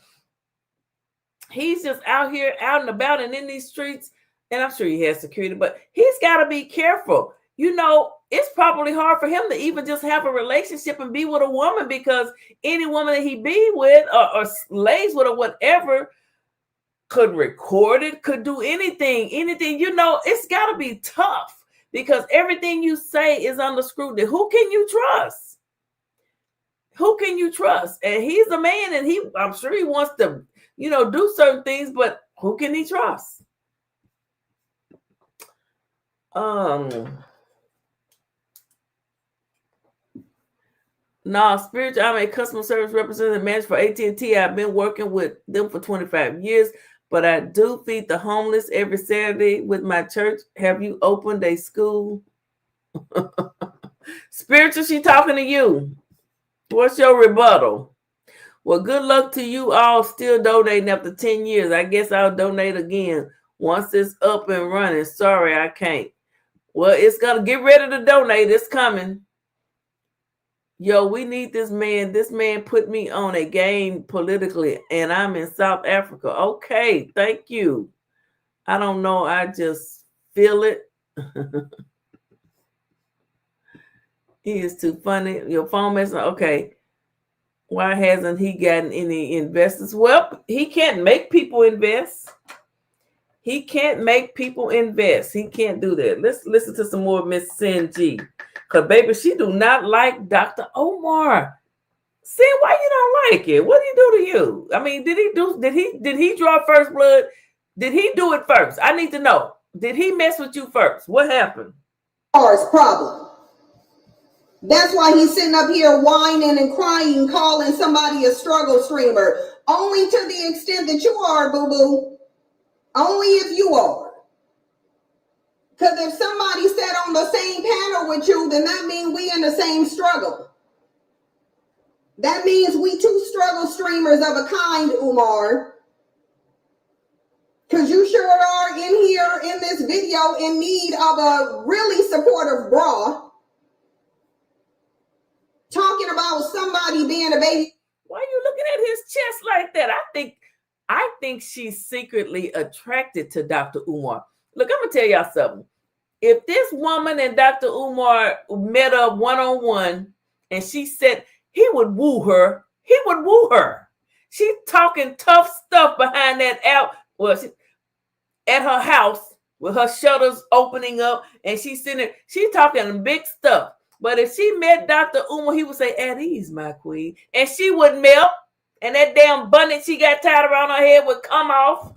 he's just out here, out and about and in these streets. And I'm sure he has security, but he's got to be careful. It's probably hard for him to even just have a relationship and be with a woman, because any woman that he be with or lays with or whatever could record it, could do anything. It's got to be tough, because everything you say is under scrutiny. Who can you trust? Who can you trust? And he's a man, and I'm sure he wants to, do certain things, but who can he trust? Spiritual. I'm a customer service representative manager for AT&T. I've been working with them for 25 years, but I do feed the homeless every Saturday with my church. Have you opened a school? Spiritual, she talking to you. What's your rebuttal? Well, good luck to you all still donating after 10 years. I guess I'll donate again once it's up and running. Sorry, I can't. Well, it's going to get ready to donate. It's coming. Yo, we need this man. This man put me on a game politically, and I'm in South Africa. Okay, thank you. I don't know. I just feel it. He is too funny. Your phone message. Okay. Why hasn't he gotten any investors? Well, he can't make people invest. He can't make people invest. He can't do that. Let's listen to some more Miss Sin G. Because, baby, she do not like Dr. Umar. Sin, why you don't like it? What did he do to you? I mean, did he draw first blood? Did he do it first? I need to know. Did he mess with you first? What happened? Umar's problem. That's why he's sitting up here whining and crying, calling somebody a struggle streamer. Only to the extent that you are, boo-boo. Only if you are. Because if somebody sat on the same panel with you, then that means we in the same struggle. That means we two struggle streamers of a kind, Umar. Because you sure are in here in this video in need of a really supportive bra. Talking about somebody being a baby. Why are you looking at his chest like that? I think she's secretly attracted to Dr. Umar. Look, I'm going to tell y'all something. If this woman and Dr. Umar met up one-on-one and she said he would woo her, he would woo her. She's talking tough stuff behind that at her house with her shutters opening up, and she's sitting there, she's talking big stuff. But if she met Dr. Umar, he would say, "At ease, my queen." And she would melt, and that damn bonnet she got tied around her head would come off.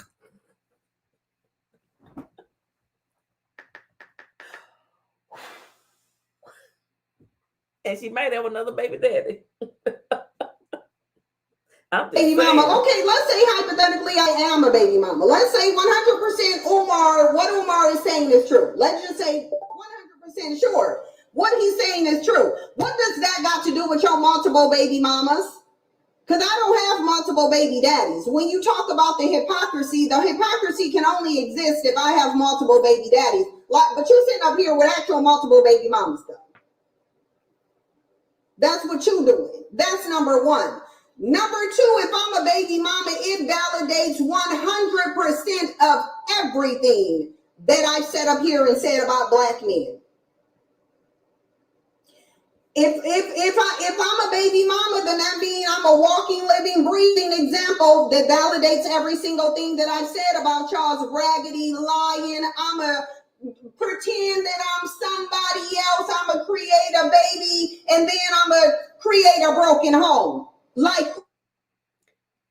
And she might have another baby daddy. Baby mama. Okay, let's say hypothetically I am a baby mama. Let's say 100% Umar, what Umar is saying is true. Let's just say 100% sure. What he's saying is true. What does that got to do with your multiple baby mamas? Because I don't have multiple baby daddies. When you talk about the hypocrisy can only exist if I have multiple baby daddies. But you're sitting up here with actual multiple baby mamas, though. That's what you're doing. That's number one. Number two, if I'm a baby mama, it validates 100% of everything that I've said up here and said about Black men. If I'm a baby mama, then that means I'm a walking, living, breathing example that validates every single thing that I've said about y'all's raggedy, lying. I'm a pretend that I'm somebody else. I'm gonna create a baby, and then I'm gonna create a broken home. Like,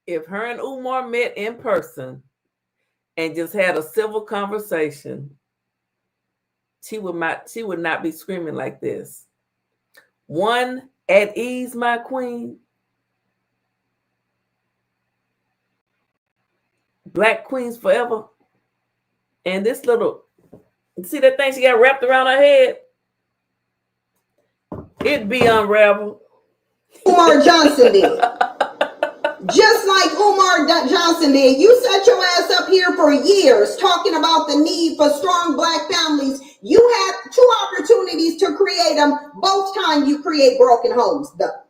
if her and Umar met in person and just had a civil conversation, she would not be screaming like this. One, at ease, my queen. Black queens forever. And this little, see that thing she got wrapped around her head? It'd be unraveled. Umar Johnson did. Just like Umar Johnson did. You set your ass up here for years talking about the need for strong Black families. You had 2 opportunities to create them. Both times you create broken homes, though.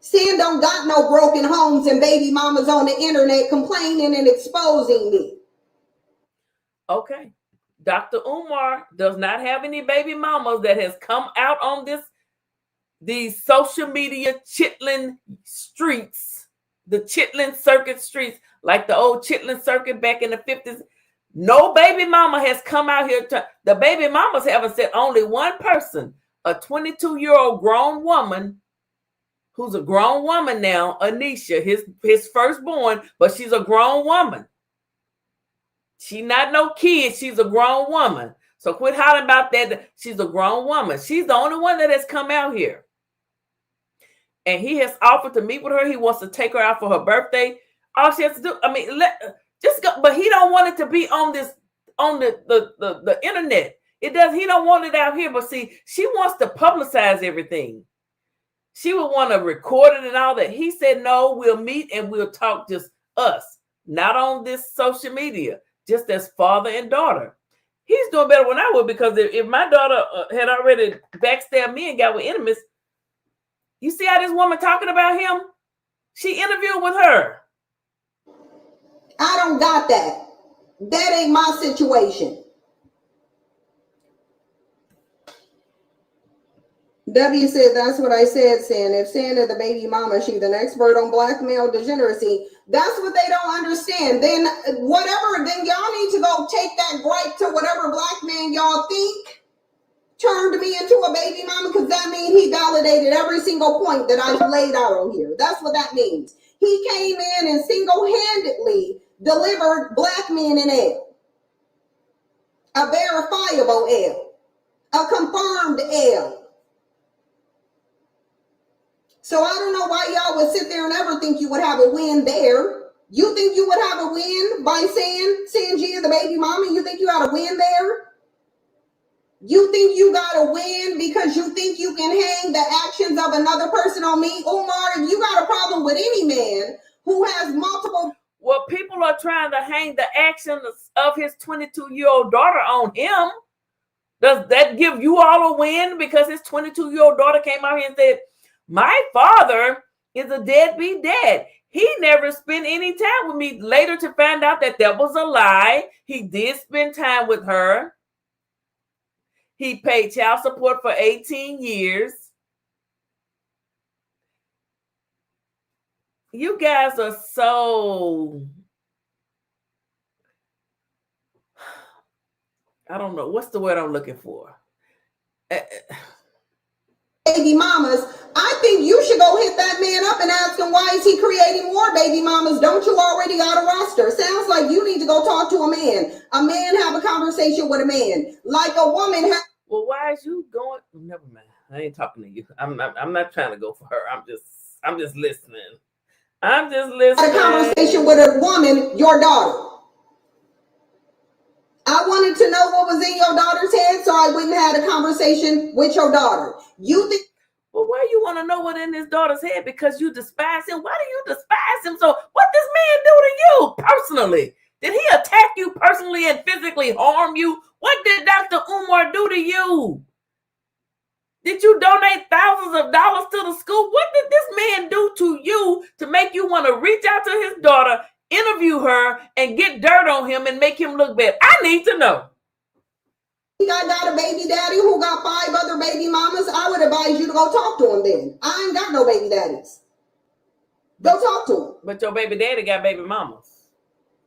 Sin don't got no broken homes and baby mamas on the internet complaining and exposing me. Okay. Dr. Umar does not have any baby mamas that has come out on these social media chitlin streets, the chitlin circuit streets, like the old chitlin circuit back in the 50s. No baby mama has come out here the baby mamas haven't said. Only one person, a 22-year-old grown woman, who's a grown woman now, Anisha, his firstborn, but she's a grown woman. She not no kid, she's a grown woman. So quit hollering about that. She's a grown woman. She's the only one that has come out here. And he has offered to meet with her. He wants to take her out for her birthday. All she has to do, just go. But he don't want it to be on the internet. He don't want it out here. But see, she wants to publicize everything. She would want to record it and all that. He said, no, we'll meet and we'll talk just us, not on this social media, just as father and daughter. He's doing better than I would, because if my daughter had already backstabbed me and got with enemies, you see how this woman talking about him? She interviewed with her. I don't got that. That ain't my situation. W said, that's what I said, Sin. If Sin is the baby mama, she's an expert on black male degeneracy. That's what they don't understand. Then whatever, then y'all need to go take that gripe to whatever black man y'all think turned me into a baby mama, because that means he validated every single point that I've laid out on here. That's what that means. He came in and single-handedly delivered black men in L. A verifiable L. A confirmed L. So I don't know why y'all would sit there and ever think you would have a win there. You think you would have a win by saying G is the baby mama? You think you had a win there? You think you got a win because you think you can hang the actions of another person on me? Umar, if you got a problem with any man who has multiple... Well, people are trying to hang the actions of his 22-year-old daughter on him. Does that give you all a win because his 22-year-old daughter came out here and said, my father is a deadbeat dad. He never spent any time with me. Later to find out that was a lie. He did spend time with her. He paid child support for 18 years. You guys are so... I don't know. What's the word I'm looking for? Baby mamas. I think you should go hit that man up and ask him, why is he creating more baby mamas? Don't you already got a roster? Sounds like you need to go talk to a man. A man have a conversation with a man. Like a woman Well, why is you going? Never mind. I ain't talking to you. I'm not trying to go for her. I'm just listening. I'm just listening. Had a conversation with a woman, your daughter. I wanted to know what was in your daughter's head, so I wouldn't have a conversation with your daughter. You think... Well, why you want to know what in his daughter's head? Because you despise him. Why do you despise him? So what this man do to you personally? Did he attack you personally and physically harm you? What did Dr. Umar do to you? Did you donate thousands of dollars to the school? What did this man do to you to make you want to reach out to his daughter, interview her, and get dirt on him and make him look bad? I need to know. I got a baby daddy who got 5 other baby mamas, I would advise you to go talk to him then. I ain't got no baby daddies. Go talk to him. But your baby daddy got baby mamas.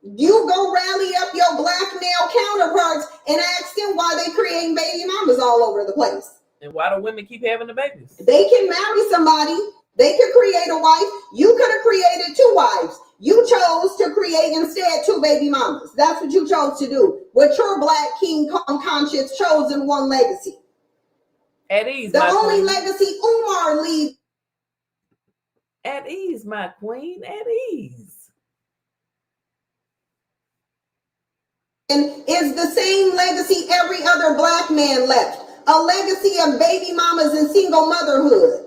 You go rally up your black male counterparts and ask them why they creating baby mamas all over the place. And why do women keep having the babies? They can marry somebody. They could create a wife. You could have created 2 wives. You chose to create instead 2 baby mamas. That's what you chose to do. With your black King Kong conscience chosen one legacy. At ease, the my only queen. legacy Umar leaves. At ease, my queen. At ease. And is the same legacy every other black man left. A legacy of baby mamas and single motherhood.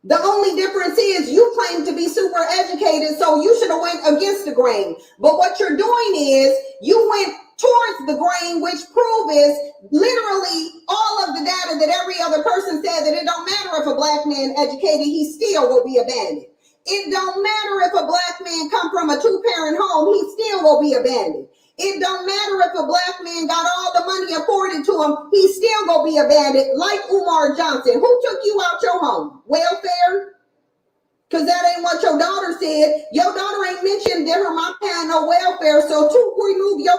The only difference is you claim to be super educated, so you should have went against the grain. But what you're doing is you went towards the grain, which proves literally all of the data that every other person said, that it don't matter if a black man educated, he still will be abandoned. It don't matter if a black man come from a 2-parent home, he still will be abandoned. It don't matter if a black man got all the money afforded to him, he still gonna be abandoned, like Umar Johnson. Who took you out your home? Welfare? Because that ain't what your daughter said. Your daughter ain't mentioned that her mom had no welfare, so to remove your...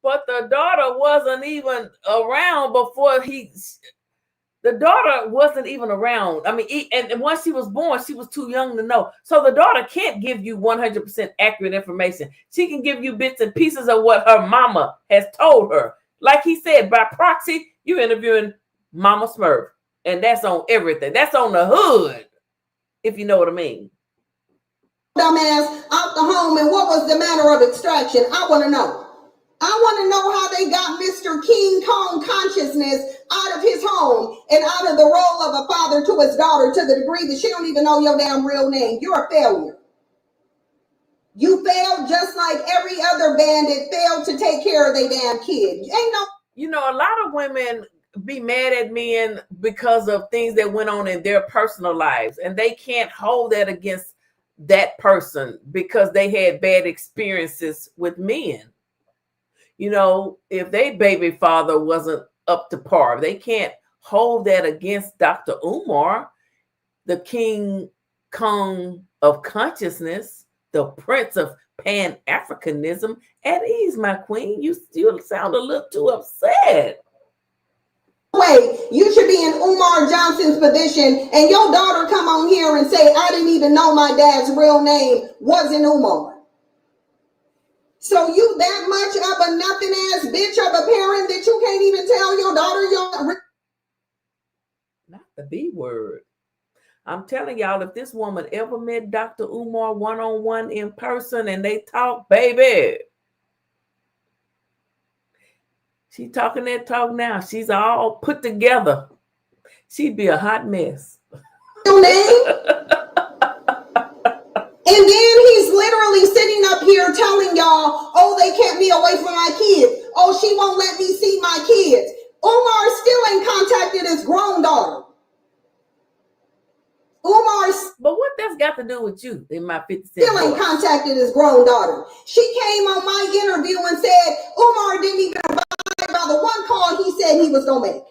But the daughter wasn't even around before the daughter wasn't even around. I mean, and once she was born, she was too young to know. So the daughter can't give you 100% accurate information. She can give you bits and pieces of what her mama has told her. Like he said, by proxy, you're interviewing Mama Smurf. And that's on everything. That's on the hood, if you know what I mean. Dumbass out the home, and what was the matter of extraction? I want to know. I want to know how they got Mr. King Kong consciousness out of his home and out of the role of a father to his daughter to the degree that she don't even know your damn real name. You're a failure. You failed just like every other bandit failed to take care of their damn kid. You know, a lot of women be mad at men because of things that went on in their personal lives, and they can't hold that against that person because they had bad experiences with men. You know, if their baby father wasn't up to par, they can't hold that against Dr. Umar, the King Kong of consciousness, the Prince of Pan-Africanism. At ease, my queen. You sound a little too upset. Way you should be in Umar Johnson's position, and your daughter come on here and say, I didn't even know my dad's real name wasn't Umar. So you that much of a nothing ass bitch of a parent that you can't even tell your daughter your... Not the B word. I'm telling y'all, if this woman ever met Dr. Umar one-on-one in person and they talk, baby, she talking that talk now. She's all put together. She'd be a hot mess. Your name? And then he's literally sitting up here telling y'all, oh, they kept me away from my kids. Oh, she won't let me see my kids. Umar still ain't contacted his grown daughter. But what that's got to do with you in my 50 cent still ain't contacted his grown daughter. She came on my interview and said Umar didn't even abide by the one call he said he was going to make.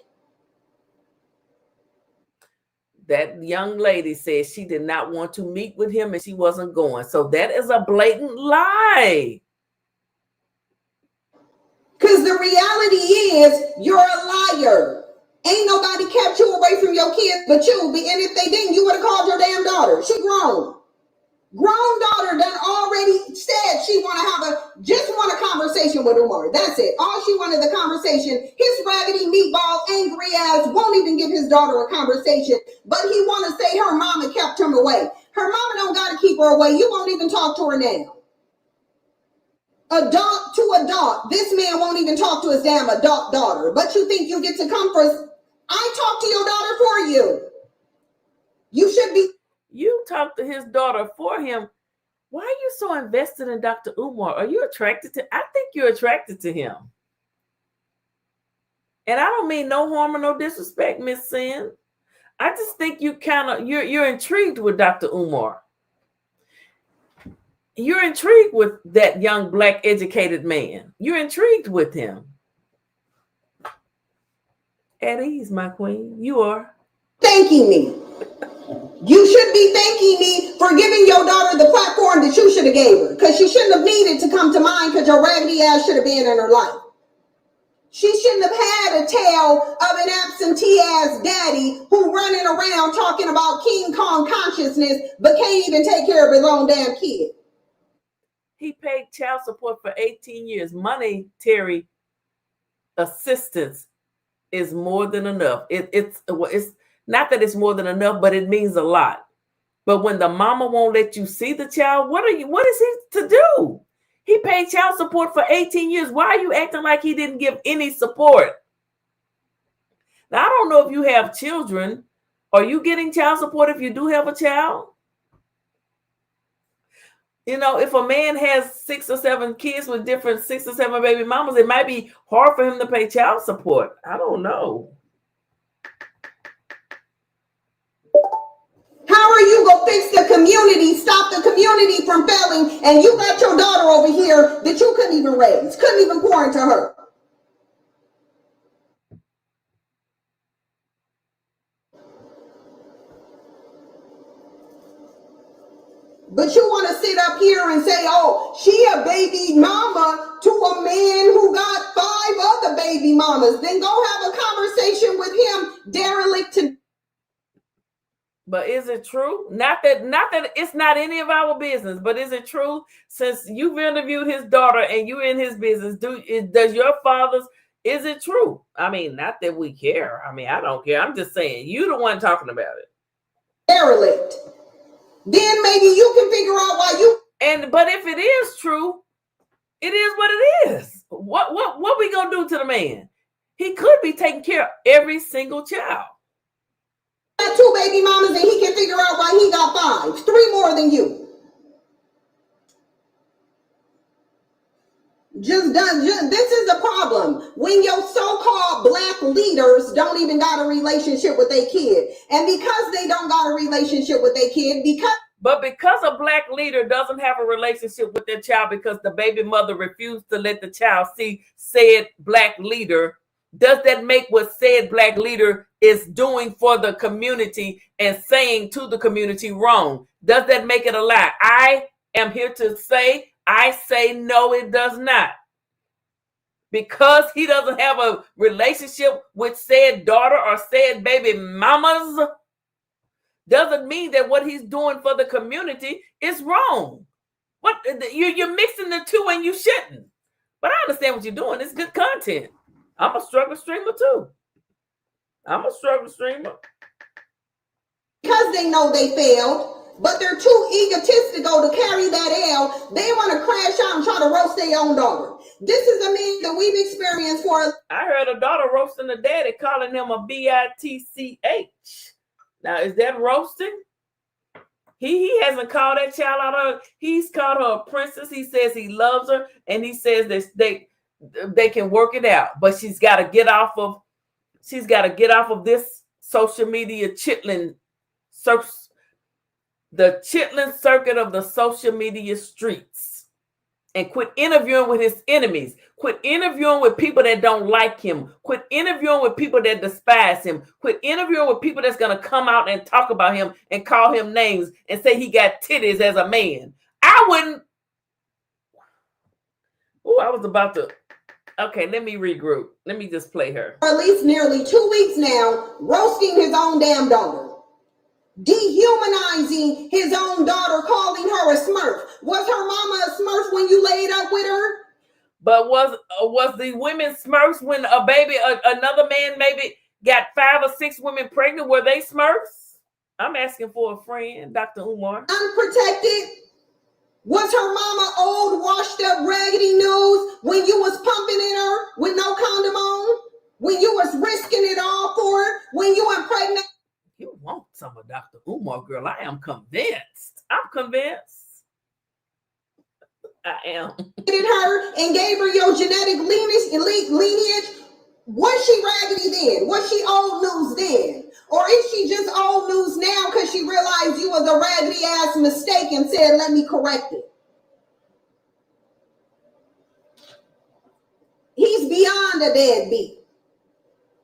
That young lady said she did not want to meet with him and she wasn't going. So that is a blatant lie. Because the reality is you're a liar. Ain't nobody kept you away from your kids but you. And if they didn't, you would have called your damn daughter. She grown. Grown daughter done already said she just want a conversation with Umar. That's it. All she wanted the conversation. His raggedy meatball angry ass won't even give his daughter a conversation, but he want to say her mama kept him away. Her mama don't got to keep her away. You won't even talk to her now. Adult to adult. This man won't even talk to his damn adult daughter, but you think you get to come first. I talk to your daughter for you. You should be. You talk to his daughter for him. Why are you so invested in Dr. Umar? Are you attracted to? I think you're attracted to him. And I don't mean no harm or no disrespect, Miss Sin. I just think you you're intrigued with Dr. Umar. You're intrigued with that young black educated man. You're intrigued with him. At ease, my queen. You are. Thanking me. You should be thanking me for giving your daughter the platform that you should have gave her, because she shouldn't have needed to come to mine, because your raggedy ass should have been in her life. She shouldn't have had a tale of an absentee ass daddy who running around talking about King Kong consciousness but can't even take care of his own damn kid. He paid child support for 18 years. Monetary assistance is more than enough. It's not that it's more than enough, but it means a lot. But when the mama won't let you see the child, what is he to do? He paid child support for 18 years. Why are you acting like he didn't give any support? Now, I don't know if you have children. Are you getting child support if you do have a child? You know, if a man has 6 or 7 kids with different 6 or 7 baby mamas, it might be hard for him to pay child support. I don't know. How are you going to fix the community, stop the community from failing, and you got your daughter over here that you couldn't even raise, couldn't even pour into her? But you want to sit up here and say, oh, she a baby mama to a man who got 5 other baby mamas. Then go have a conversation with him, derelict. But is it true? Not that it's not any of our business, but is it true? Since you've interviewed his daughter and you're in his business, does your father's, is it true? I mean, not that we care. I mean, I don't care. I'm just saying, you the one talking about it. Derelict. Then maybe you can figure out why you. But if it is true, it is what it is. What we gonna do to the man? He could be taking care of every single child. Got 2 baby mamas and he can figure out why he got 5, 3 more than you. This is the problem. When your so-called black leaders don't even got a relationship with their kid. And because they don't got a relationship with their kid, because a black leader doesn't have a relationship with their child because the baby mother refused to let the child see said black leader, does that make what said black leader is doing for the community and saying to the community wrong? Does that make it a lie? I am here to say, I say no, it does not. Because he doesn't have a relationship with said daughter or said baby mamas, doesn't mean that what he's doing for the community is wrong. What you're mixing the two and you shouldn't. But I understand what you're doing. It's good content. I'm a struggle streamer too. I'm a struggle streamer. Because they know they failed, but they're too egotistical to carry that L. They want to crash out and try to roast their own daughter. This is a man that we've experienced for. I heard a daughter roasting a daddy, calling him a bitch. Now, is that roasting? He hasn't called that child out. He's called her a princess. He says he loves her, and he says that they can work it out. But she's got to get off of this social media chitlin, the chitlin circuit of the social media streets, and quit interviewing with his enemies. Quit interviewing with people that don't like him. Quit interviewing with people that despise him. Quit interviewing with people that's going to come out and talk about him and call him names and say he got titties as a man. I wouldn't. Oh, I was about to. Okay, let me regroup. Let me just play her. For at least nearly 2 weeks now, roasting his own damn daughter. Dehumanizing his own daughter, calling her a smurf. Was her mama a smurf when you laid up with her? But was the women smurfs when a baby, another man maybe got 5 or 6 women pregnant? Were they smurfs? I'm asking for a friend, Dr. Umar. Unprotected? Was her mama old, washed up, raggedy nose when you was pumping in her with no condom on? When you was risking it all for her? When you impregnated? You want some of Dr. Umar, girl. I am convinced. I'm convinced. I am. Her and gave her your genetic lineage. Was she raggedy then? Was she old news then? Or is she just old news now because she realized you was a raggedy ass mistake and said, let me correct it? He's beyond a deadbeat.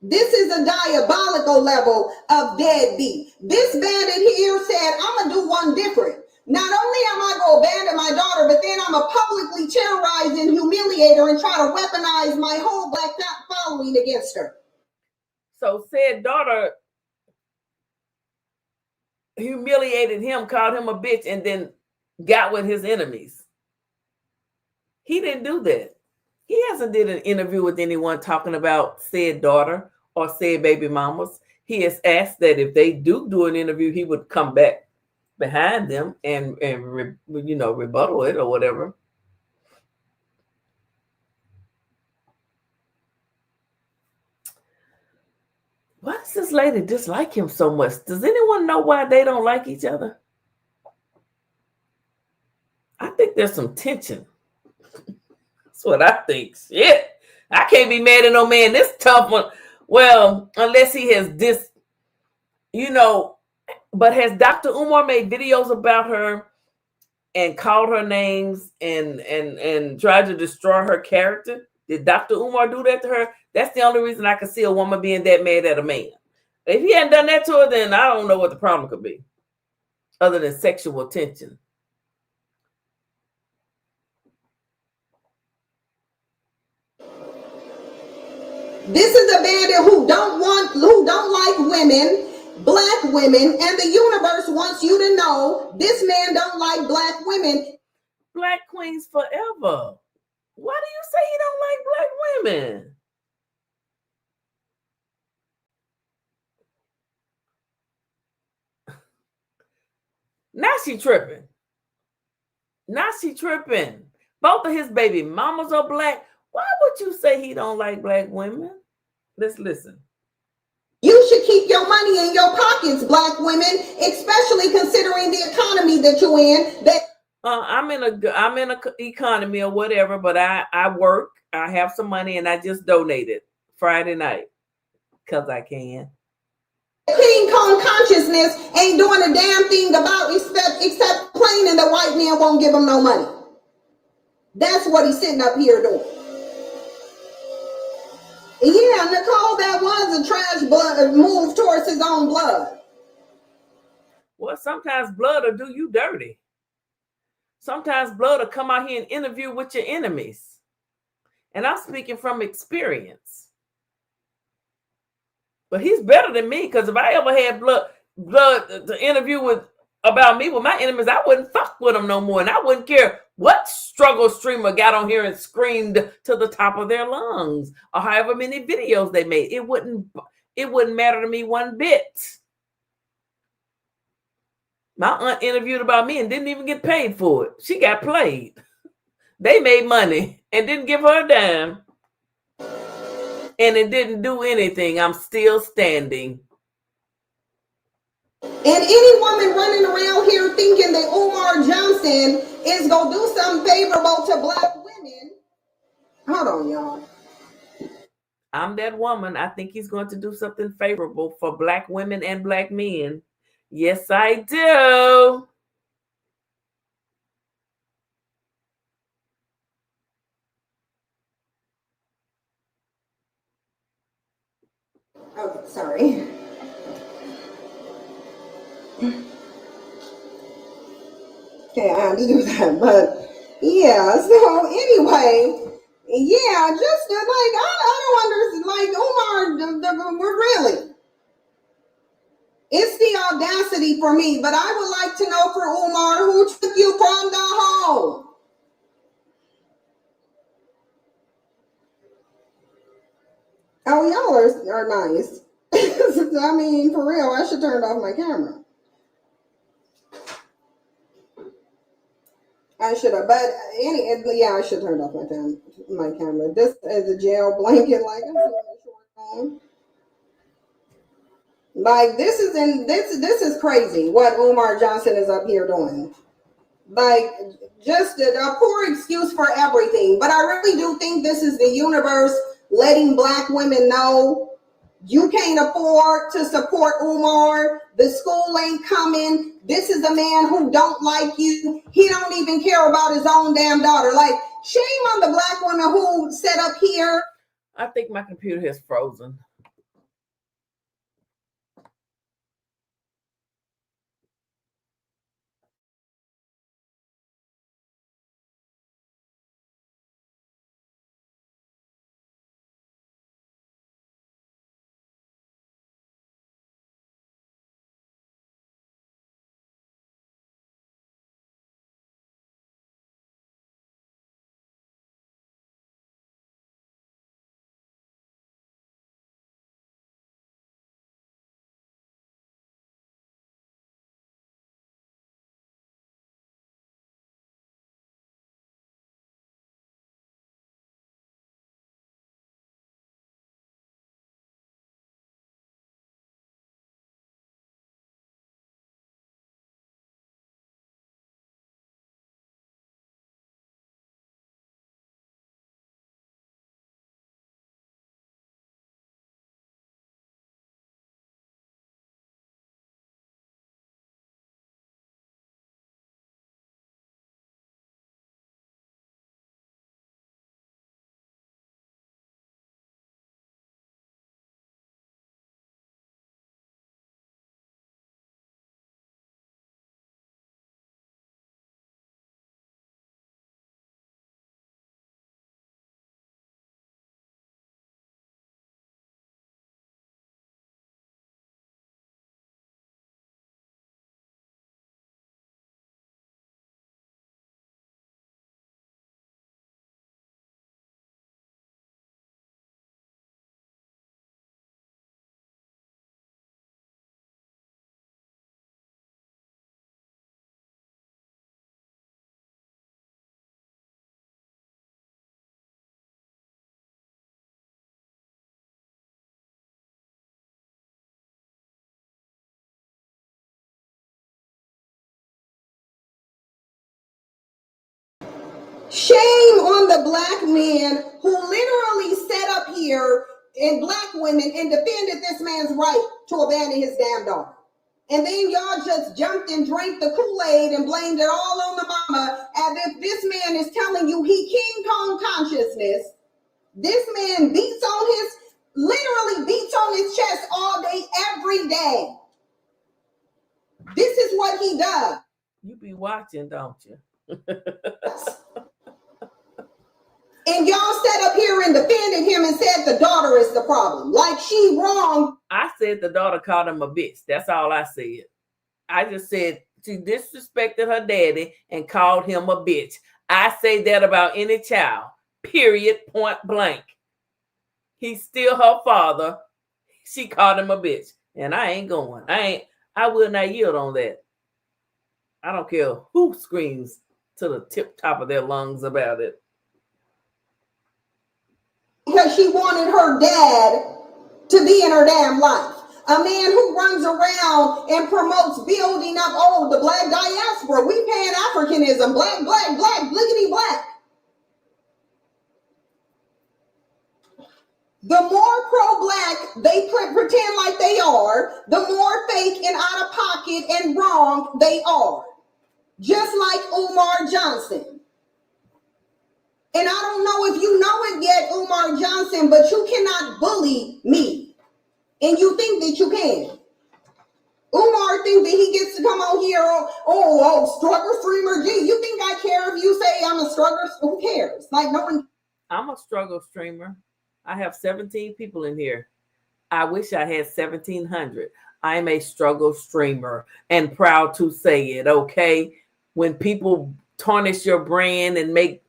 This is a diabolical level of deadbeat. This bandit here said, I'm going to do one different. Not only am I going to abandon my daughter, but then I'm going to publicly terrorize and humiliate her and try to weaponize my whole black following against her. So said daughter humiliated him, called him a bitch, and then got with his enemies. He didn't do that. He hasn't did an interview with anyone talking about said daughter or said baby mamas. He has asked that if they do an interview, he would come back behind them and rebuttal it or whatever. Why does this lady dislike him so much? Does anyone know why they don't like each other? I think there's some tension. That's what I think. Shit. I can't be mad at no man this tough one. Well, unless he has this, but has Dr. Umar made videos about her and called her names and tried to destroy her character? Did Dr. Umar do that to her? That's the only reason I can see a woman being that mad at a man. If he hadn't done that to her, then I don't know what the problem could be, other than sexual tension. This is a bandit who don't like women, black women, and the universe wants you to know this man don't like black women. Black queens forever. Why do you say he don't like black women? Now she tripping. Both of his baby mamas are black. Why would you say he don't like black women? Let's listen. You should keep your money in your pockets, black women, especially considering the economy that you're in. I'm in a economy or whatever, but I work. I have some money, and I just donated Friday night because I can. King Kong consciousness ain't doing a damn thing about except complaining that white men won't give him no money. That's what he's sitting up here doing. Yeah, Nicole, that was a trash move towards his own blood. Well, sometimes blood will do you dirty. Sometimes blood will come out here and interview with your enemies. And I'm speaking from experience. But he's better than me, because if I ever had blood to interview about me with my enemies, I wouldn't fuck with them no more. And I wouldn't care what struggle streamer got on here and screamed to the top of their lungs, or however many videos they made. It wouldn't matter to me one bit. My aunt interviewed about me and didn't even get paid for it. She got played. They made money and didn't give her a dime. And it didn't do anything. I'm still standing. And any woman running around here thinking that Umar Johnson is going to do something favorable to black women. Hold on, y'all. I'm that woman. I think he's going to do something favorable for black women and black men. Yes, I do. Okay, sorry. Okay, I had to do that, but yeah, so anyway, yeah, just like, I don't understand, like, Umar, we're really, it's the audacity for me, but I would like to know for Umar, who took you from the home? Oh, y'all are nice. I mean, for real, I should turn off my camera. I should have, but I should turn off my camera. This is a jail blanket, like I'm doing a short film. Like this is crazy what Umar Johnson is up here doing. Like just a poor excuse for everything. But I really do think this is the universe letting black women know you can't afford to support Umar. The school ain't coming. This is a man who don't like you. He don't even care about his own damn daughter. Like, shame on the black woman who set up here. I think my computer has frozen. Shame on the black men who literally sat up here and black women and defended this man's right to abandon his damn daughter. And then y'all just jumped and drank the Kool-Aid and blamed it all on the mama, as if this man is telling you he King Kong consciousness. This man literally beats on his chest all day, every day. This is what he does. You be watching, don't you? And y'all sat up here and defended him and said the daughter is the problem. Like she wrong. I said the daughter called him a bitch. That's all I said. I just said she disrespected her daddy and called him a bitch. I say that about any child. Period. Point blank. He's still her father. She called him a bitch. And I ain't going. I will not yield on that. I don't care who screams to the tip top of their lungs about it. Because she wanted her dad to be in her damn life. A man who runs around and promotes building up, the black diaspora. We Pan-Africanism, black, bliggity black. The more pro-black they pretend like they are, the more fake and out of pocket and wrong they are. Just like Umar Johnson. And I don't know if you know it yet, Umar Johnson, but you cannot bully me. And you think that you can. Umar think that he gets to come on here, struggle streamer. Gee, you think I care if you say I'm a struggle? Who cares? Like no one. I'm a struggle streamer. I have 17 people in here. I wish I had 1,700. I'm a struggle streamer and proud to say it, okay? When people tarnish your brand and make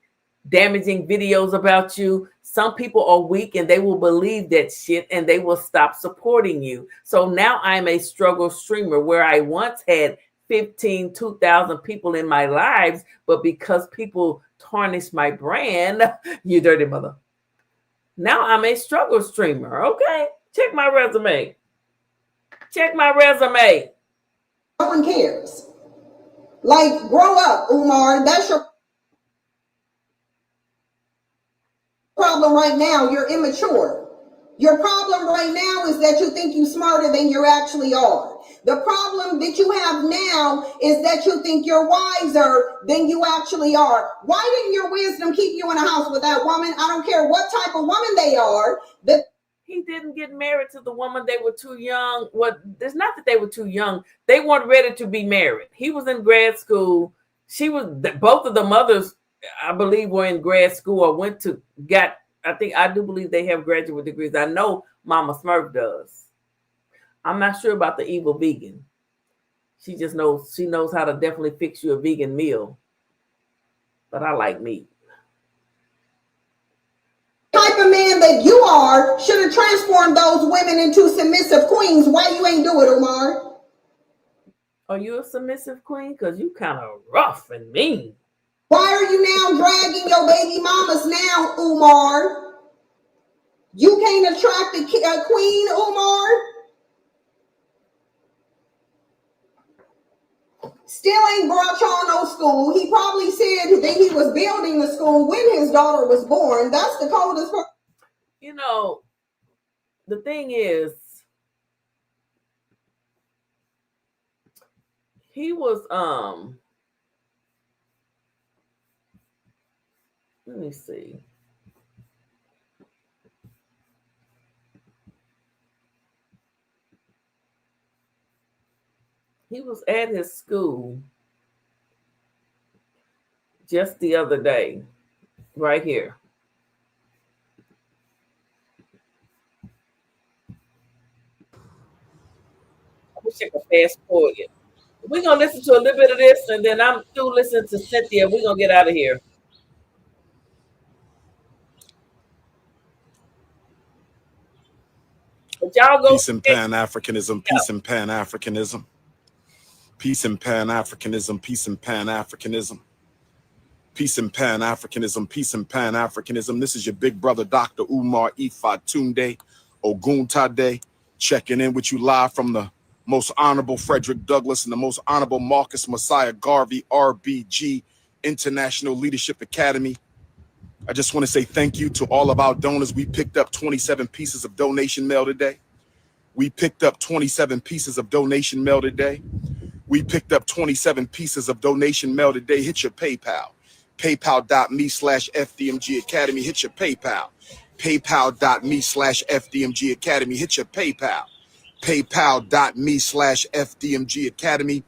damaging videos about you, some people are weak and they will believe that shit and they will stop supporting you. So now I'm a struggle streamer where I once had 2,000 people in my lives, but because people tarnish my brand, you dirty mother. Now I'm a struggle streamer, okay? Check my resume. Check my resume. No one cares. Like, grow up, Umar. That's your problem right now. You're immature. Your problem right now is that you think you're smarter than you actually are. The problem that you have now is that you think you're wiser than you actually are. Why didn't your wisdom keep you in a house with that woman? I don't care what type of woman they are. He didn't get married to the woman. They were too young. It's not that they were too young. They weren't ready to be married. He was in grad school. Both of the mothers, I believe, were in grad school or I do believe they have graduate degrees. I know Mama Smurf does. I'm not sure about the evil vegan. She knows how to definitely fix you a vegan meal. But I like meat. Type of man that you are should have transformed those women into submissive queens. Why you ain't do it, Umar? Are you a submissive queen? Because you kind of rough and mean. Why are you now dragging your baby mamas now, Umar? You can't attract a queen, Umar? Still ain't brought y'all no school. He probably said that he was building the school when his daughter was born. That's the coldest part. You know, the thing is, he was, let me see. He was at his school just the other day, right here. I wish I could fast forward it. We're going to listen to a little bit of this, and then I'm through listening to Cynthia. We're going to get out of here. But y'all go. Peace and Pan-Africanism, peace and Pan-Africanism. Peace and Pan-Africanism, peace and Pan-Africanism. Peace and Pan-Africanism, peace and Pan-Africanism. This is your big brother, Dr. Umar Ifatunde Oguntade, checking in with you live from the most honorable Frederick Douglass and the most honorable Marcus Messiah Garvey, RBG, International Leadership Academy. I just want to say thank you to all of our donors. We picked up 27 pieces of donation mail today. We picked up 27 pieces of donation mail today. We picked up 27 pieces of donation mail today. Hit your PayPal. PayPal.me/FDMG Academy. Hit your PayPal. PayPal.me/FDMG Academy. Hit your PayPal. PayPal.me/FDMG Academy.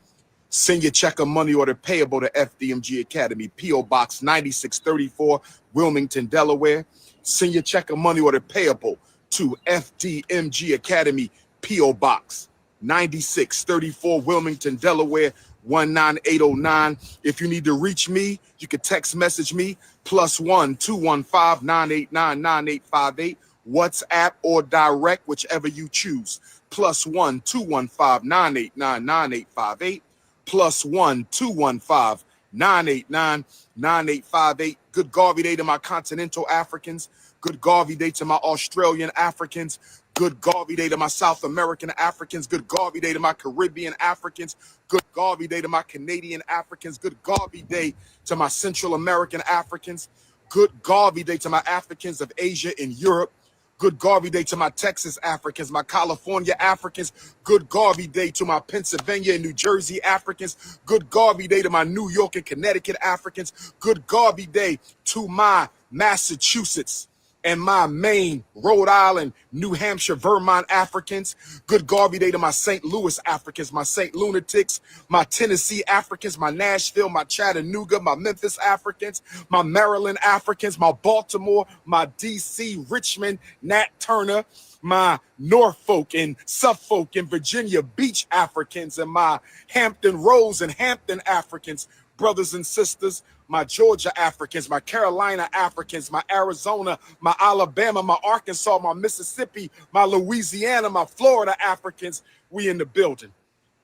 Send your check or money order payable to FDMG Academy, P.O. Box 9634, Wilmington, Delaware. Send your check or money order payable to FDMG Academy, P.O. Box 9634, Wilmington, Delaware, 19809. If you need to reach me, you can text message me, +1 215 989 9858, WhatsApp or direct, whichever you choose, +1 215 989 9858. +1 215 989 9858. Good Garvey Day to my continental Africans. Good Garvey Day to my Australian Africans. Good Garvey Day to my South American Africans. Good Garvey Day to my Caribbean Africans. Good Garvey Day to my Canadian Africans. Good Garvey Day to my Central American Africans. Good Garvey Day to my Africans of Asia and Europe. Good Garvey Day to my Texas Africans, my California Africans. Good Garvey Day to my Pennsylvania and New Jersey Africans. Good Garvey Day to my New York and Connecticut Africans. Good Garvey Day to my Massachusetts and my Maine, Rhode Island, New Hampshire, Vermont Africans. Good Garvey Day to my St. Louis Africans, my St. Lunatics, my Tennessee Africans, my Nashville, my Chattanooga, my Memphis Africans, my Maryland Africans, my Baltimore, my DC, Richmond, Nat Turner, my Norfolk and Suffolk and Virginia Beach Africans, and my Hampton Roads and Hampton Africans, brothers and sisters, my Georgia Africans, my Carolina Africans, my Arizona, my Alabama, my Arkansas, my Mississippi, my Louisiana, my Florida Africans, we in the building.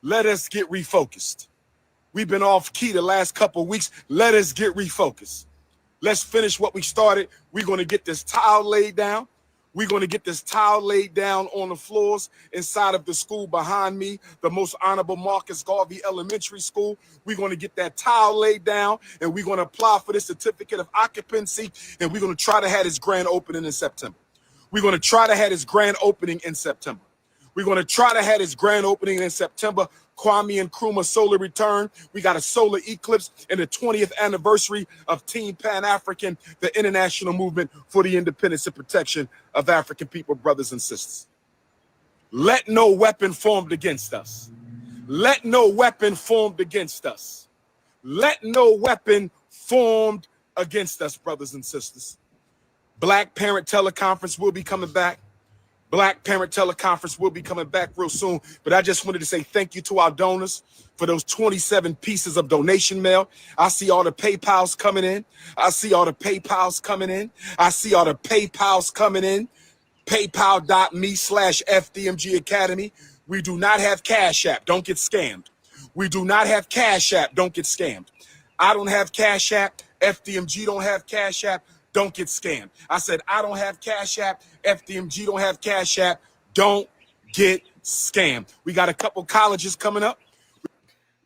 Let us get refocused. We've been off key the last couple of weeks. Let us get refocused. Let's finish what we started. We're going to get this tile laid down. We're going to get this tile laid down on the floors inside of the school behind me, the Most Honorable Marcus Garvey Elementary School. We're going to get that tile laid down, and we're going to apply for this certificate of occupancy, and we're going to try to have this grand opening in September. We're going to try to have this grand opening in September. We're going to try to have this grand opening in September. Kwame Nkrumah solar return. We got a solar eclipse and the 20th anniversary of Team Pan-African, the international movement for the independence and protection of African people, brothers and sisters. Let no weapon formed against us. Let no weapon formed against us. Let no weapon formed against us, brothers and sisters. Black Parent Teleconference will be coming back. Black Parent Teleconference will be coming back real soon. But I just wanted to say thank you to our donors for those 27 pieces of donation mail. I see all the PayPals coming in. I see all the PayPals coming in. I see all the PayPals coming in. PayPal.me/FDMG Academy. We do not have Cash App. Don't get scammed. We do not have Cash App. Don't get scammed. I don't have Cash App. FDMG don't have Cash App. Don't get scammed. I said, I don't have Cash App. FDMG don't have Cash App. Don't get scammed. We got a couple colleges coming up.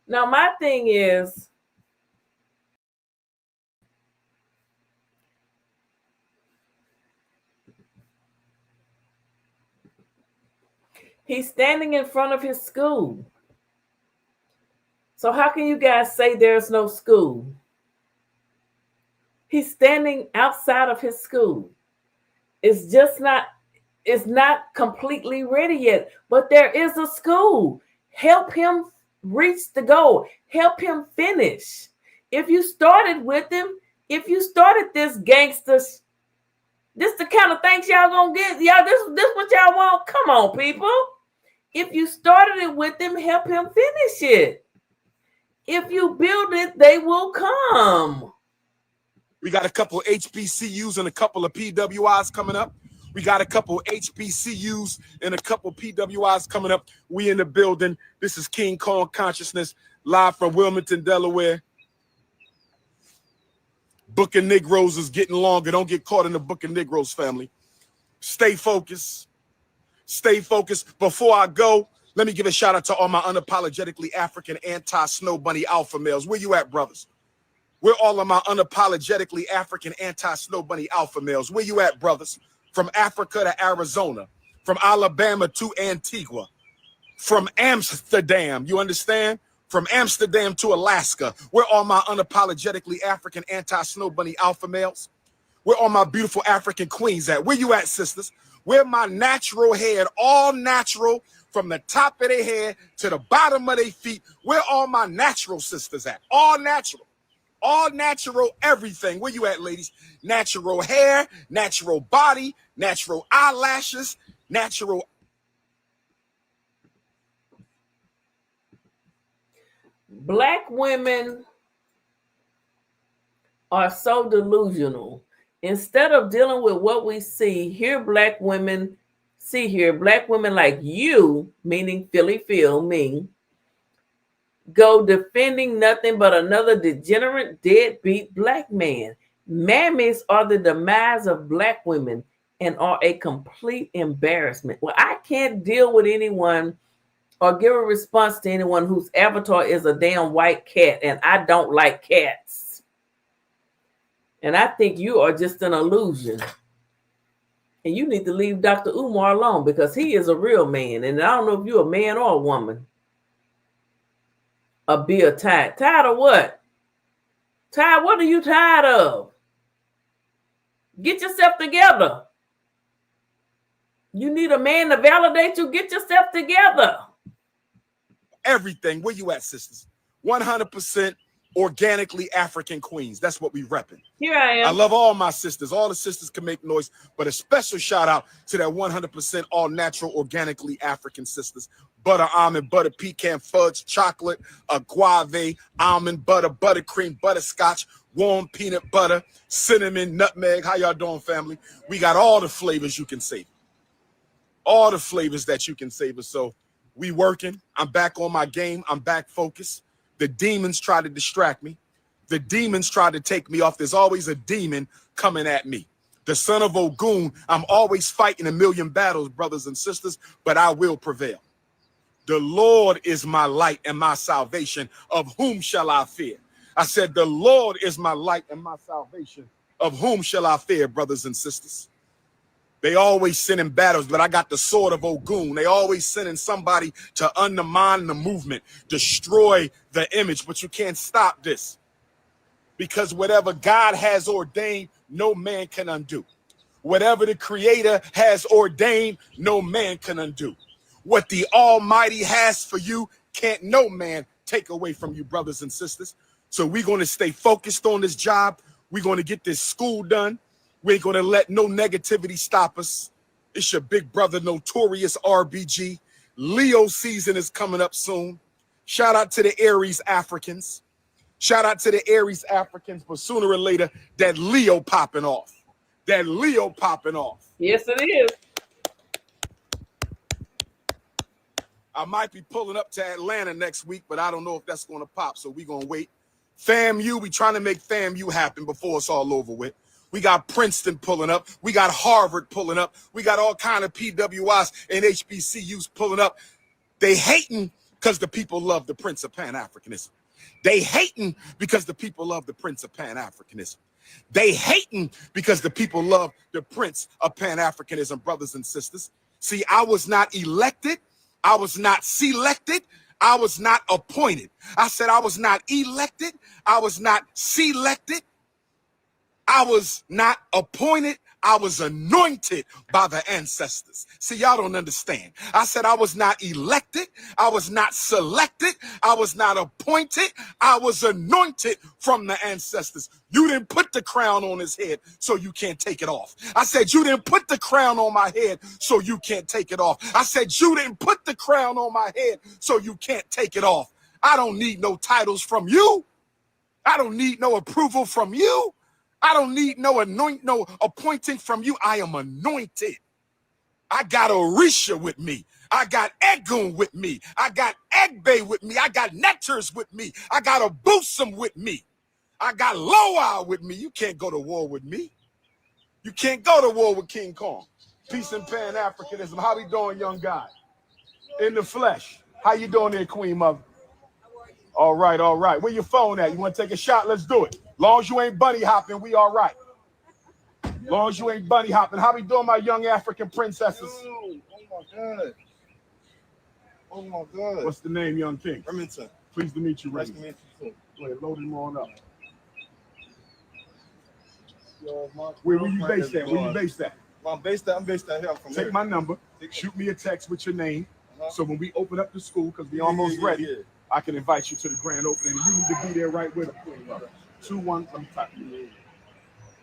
Now, my thing is, he's standing in front of his school. So how can you guys say there's no school? He's standing outside of his school. It's not completely ready yet, but there is a school. Help him reach the goal. Help him finish. If you started with him, if you started this gangster, this the kind of things y'all gonna get. Y'all, this what y'all want. Come on, people. If you started it with him, help him finish it. If you build it, they will come. We got a couple of HBCUs and a couple of PWIs coming up. We got a couple of HBCUs and a couple of PWIs coming up. We in the building. This is King Kong Consciousness, live from Wilmington, Delaware. Book of Negroes is getting longer. Don't get caught in the Book of Negroes, family. Stay focused. Stay focused. Before I go, let me give a shout out to all my unapologetically African anti-snow bunny alpha males. Where you at, brothers? Where all of my unapologetically African anti-snow bunny alpha males? Where you at, brothers? From Africa to Arizona, from Alabama to Antigua, from Amsterdam, you understand? From Amsterdam to Alaska. Where all my unapologetically African anti-snow bunny alpha males? Where all my beautiful African queens at? Where you at, sisters? Where my natural hair, all natural, from the top of their head to the bottom of their feet? Where all my natural sisters at? All natural. All natural everything. Where you at, ladies? Natural hair, natural body, natural eyelashes, natural. Black women are so delusional. Instead of dealing with what we see, black women like you, meaning Philly Phil, me, go defending nothing but another degenerate, deadbeat black man. Mammies are the demise of black women and are a complete embarrassment. Well, I can't deal with anyone or give a response to anyone whose avatar is a damn white cat, and I don't like cats. And I think you are just an illusion. And you need to leave Dr. Umar alone because he is a real man. And I don't know if you're a man or a woman. Tired. Tired of what? Tired? What are you tired of? Get yourself together. You need a man to validate you. Get yourself together. Everything. Where you at, sisters? 100% organically African queens. That's what we repping. Here I am. I love all my sisters. All the sisters can make noise, but a special shout out to that 100% all natural, organically African sisters. Butter, almond, butter, pecan, fudge, chocolate, guave, almond, butter, buttercream, butterscotch, warm peanut butter, cinnamon, nutmeg. How y'all doing, family? We got all the flavors you can savor. All the flavors that you can savor. So we working. I'm back on my game. I'm back focused. The demons try to distract me. The demons try to take me off. There's always a demon coming at me. The son of Ogun, I'm always fighting a million battles, brothers and sisters, but I will prevail. The Lord is my light and my salvation. Of whom shall I fear? I said, the Lord is my light and my salvation. Of whom shall I fear, brothers and sisters? They always sending battles, but I got the sword of Ogun. They always sending somebody to undermine the movement, destroy the image, but you can't stop this. Because whatever God has ordained, no man can undo. Whatever the Creator has ordained, no man can undo. What the Almighty has for you, can't no man take away from you, brothers and sisters. So we're going to stay focused on this job. We're going to get this school done. We ain't going to let no negativity stop us. It's your big brother, Notorious RBG. Leo season is coming up soon. Shout out to the Aries Africans. Shout out to the Aries Africans, but sooner or later, that Leo popping off. That Leo popping off. Yes, it is. I might be pulling up to Atlanta next week, but I don't know if that's going to pop, so we're going to wait. FAMU, we trying to make FAMU happen before it's all over with. We got Princeton pulling up. We got Harvard pulling up. We got all kind of PWIs and HBCUs pulling up. They hating because the people love the Prince of Pan-Africanism. They hating because the people love the Prince of Pan-Africanism. They hating because the people love the Prince of Pan-Africanism, brothers and sisters. See, I was not elected. I was not selected. I was not appointed. I said I was not elected. I was not selected. I was not appointed. I was anointed by the ancestors. See, y'all don't understand. I said I was not elected. I was not selected. I was not appointed. I was anointed from the ancestors. You didn't put the crown on his head, so you can't take it off. I said you didn't put the crown on my head, so you can't take it off. I said you didn't put the crown on my head, so you can't take it off. I don't need no titles from you. I don't need no approval from you. I don't need no appointing from you. I am anointed. I got Orisha with me. I got Egun with me. I got Egbe with me. I got Nectars with me. I got Abusum with me. I got Loa with me. You can't go to war with me. You can't go to war with King Kong. Peace and Pan-Africanism. How we doing, young guy? In the flesh. How you doing there, Queen Mother? All right, all right. Where your phone at? You want to take a shot? Let's do it. Long as you ain't bunny hopping, we all right. Long as you ain't bunny hopping. How we doing, my young African princesses? Oh my God. Oh my God. What's the name, young king? Remington. Pleased to meet you, Nice to Remington. meet you too. Go ahead, load him on up. Yo, Where you based at? Where you based at? I'm based out here. I'm from Take here. my number. Shoot me a text with your name. So when we open up the school, because we almost ready, I can invite you to the grand opening. You need to be there right with us. 2-1. Let me type you.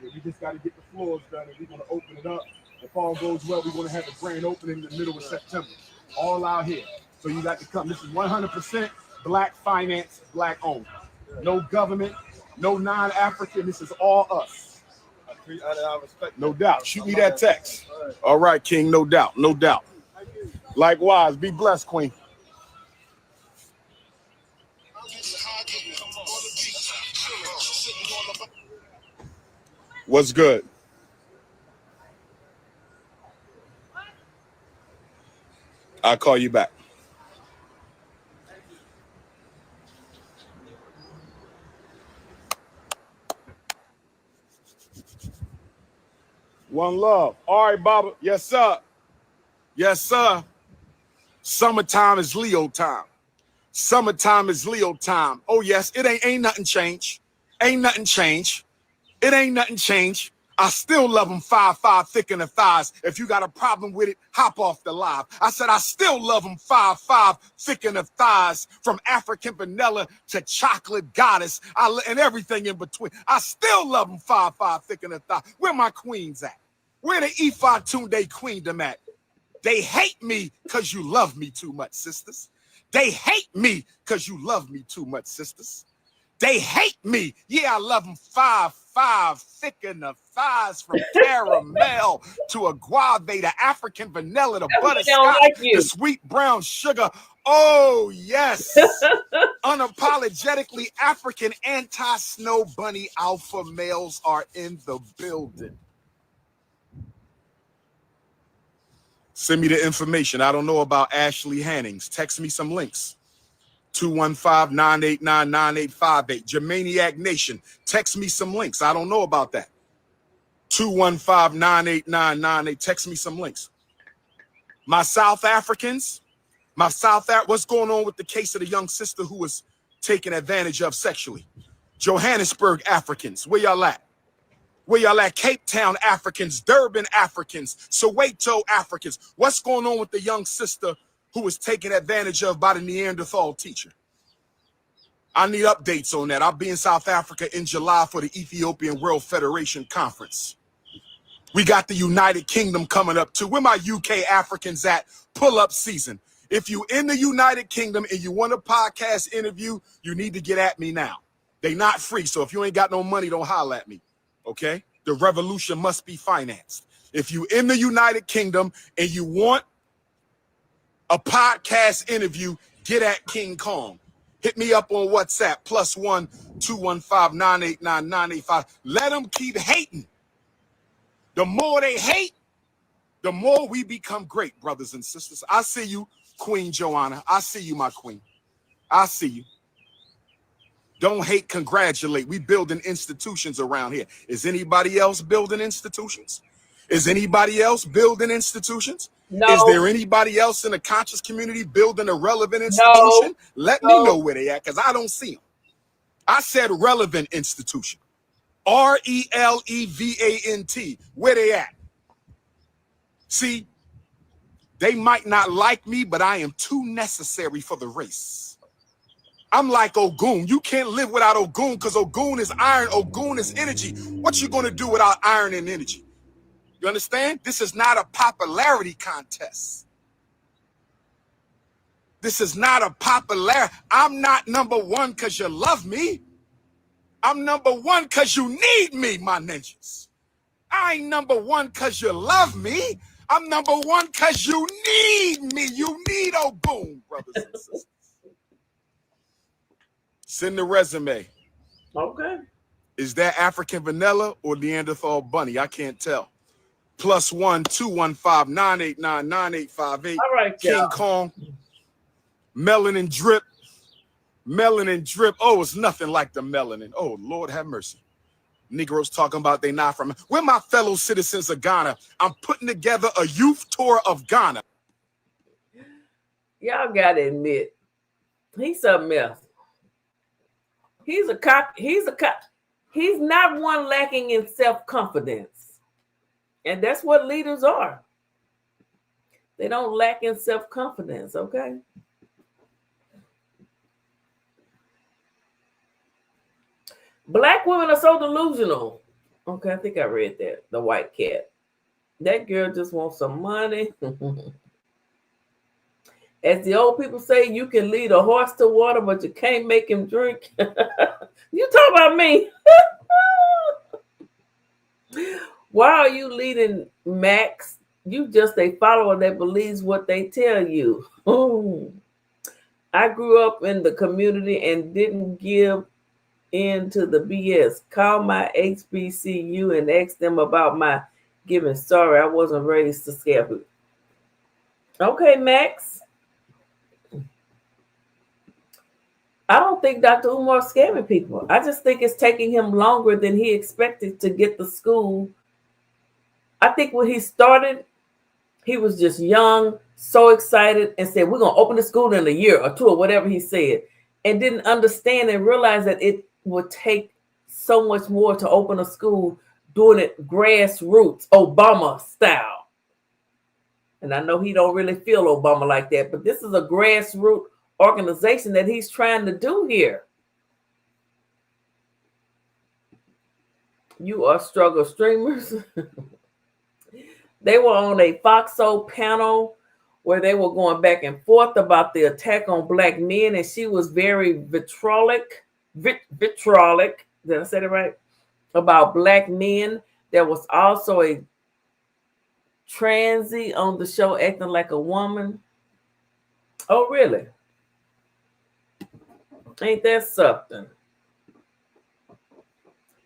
We just got to get the floors done, and we're going to open it up. If all goes well, we're going to have a grand opening in the middle of September. All out here. So you got to come. This is 100% Black finance, Black owned. No government, no non-African. This is all us. I respect No doubt. Shoot me that text. All right, King. No doubt. No doubt. Likewise. Be blessed, Queen. What's good? I'll call you back. One love. All right, Baba. Yes, sir. Yes, sir. Summertime is Leo time. Summertime is Leo time. Oh, yes. It ain't nothing changed. Ain't nothing changed. It ain't nothing changed. I still love them 5'5", thick in the thighs. If you got a problem with it, hop off the live. I said I still love them 5'5", thick in the thighs. From African vanilla to chocolate goddess, and everything in between. I still love them 5'5", thick in the thighs. Where my queens at? Where the Ifa Tunde queendom at? They hate me because you love me too much, sisters. They hate me because you love me too much, sisters. They hate me. Yeah, I love them 5'5", thick in the thighs, from caramel to agave, the African vanilla, the butterscotch, like you. the sweet brown sugar. Oh, yes. Unapologetically African anti-snow bunny alpha males are in the building. Send me the information. I don't know about Ashley Hannings. Text me some links. 215-989-9858. Germaniac Nation. Text me some links. I don't know about that. 215-989-98. Text me some links. My South Africans, what's going on with the case of the young sister who was taken advantage of sexually? Johannesburg Africans, where y'all at? Where y'all at? Cape Town Africans, Durban Africans, Soweto Africans. What's going on with the young sister who was taken advantage of by the Neanderthal teacher? I need updates on that. I'll be in South Africa in July for the Ethiopian World Federation Conference. We got the United Kingdom coming up too. Where my UK Africans at? Pull-up season. If you in the United Kingdom and you want a podcast interview, you need to get at me now. They not free, so if you ain't got no money, don't holler at me. Okay? The revolution must be financed. If you in the United Kingdom and you want a podcast interview, get at King Kong. Hit me up on WhatsApp, +1 215 989 985. Let them keep hating. The more they hate, the more we become great, brothers and sisters. I see you, Queen Joanna. I see you, my queen. I see you. Don't hate, congratulate. We building institutions around here. Is anybody else building institutions? Is anybody else building institutions? No. Is there anybody else in the conscious community building a relevant institution? No. Let me know where they at, because I don't see them. I said relevant institution. RELEVANT. Where they at? See, they might not like me, but I am too necessary for the race. I'm like Ogun. You can't live without Ogun, because Ogun is iron. Ogun is energy. What you going to do without iron and energy? You understand? This is not a popularity contest. This is not a popularity. I'm not number one because you love me. I'm number one because you need me, my ninjas. I ain't number one because you love me. I'm number one because you need me. You need Ogun, brothers and sisters. Send the resume. Okay. Is that African vanilla or Neanderthal bunny? I can't tell. +1 215 989 9858. All right, King y'all. Kong. Melanin drip. Melanin drip. Oh, it's nothing like the melanin. Oh, Lord have mercy. Negroes talking about they not from. We're my fellow citizens of Ghana. I'm putting together a youth tour of Ghana. Y'all gotta admit, he's something else. He's a cop. He's not one lacking in self-confidence. And that's what leaders are. They don't lack in self-confidence, okay? Black women are so delusional. Okay, I think I read that. The white cat. That girl just wants some money. As the old people say, you can lead a horse to water, but you can't make him drink. You talk about me. Why are you leading Max? You just a follower that believes what they tell you. I grew up in the community and didn't give in to the BS. Call my HBCU and ask them about my giving. Sorry, I wasn't raised to scare people. Okay, Max. I don't think Dr. Umar is scamming people. I just think it's taking him longer than he expected to get the school. I think when he started, he was just young, so excited, and said, we're going to open the school in a year or two or whatever he said, and didn't understand and realize that it would take so much more to open a school, doing it grassroots, Obama style. And I know he don't really feel Obama like that, but this is a grassroots organization that he's trying to do here. You are struggle streamers. They were on a Foxo panel where they were going back and forth about the attack on black men, and she was very vitriolic. Did I say that right? About black men. There was also a transy on the show acting like a woman. Oh, really? Ain't that something?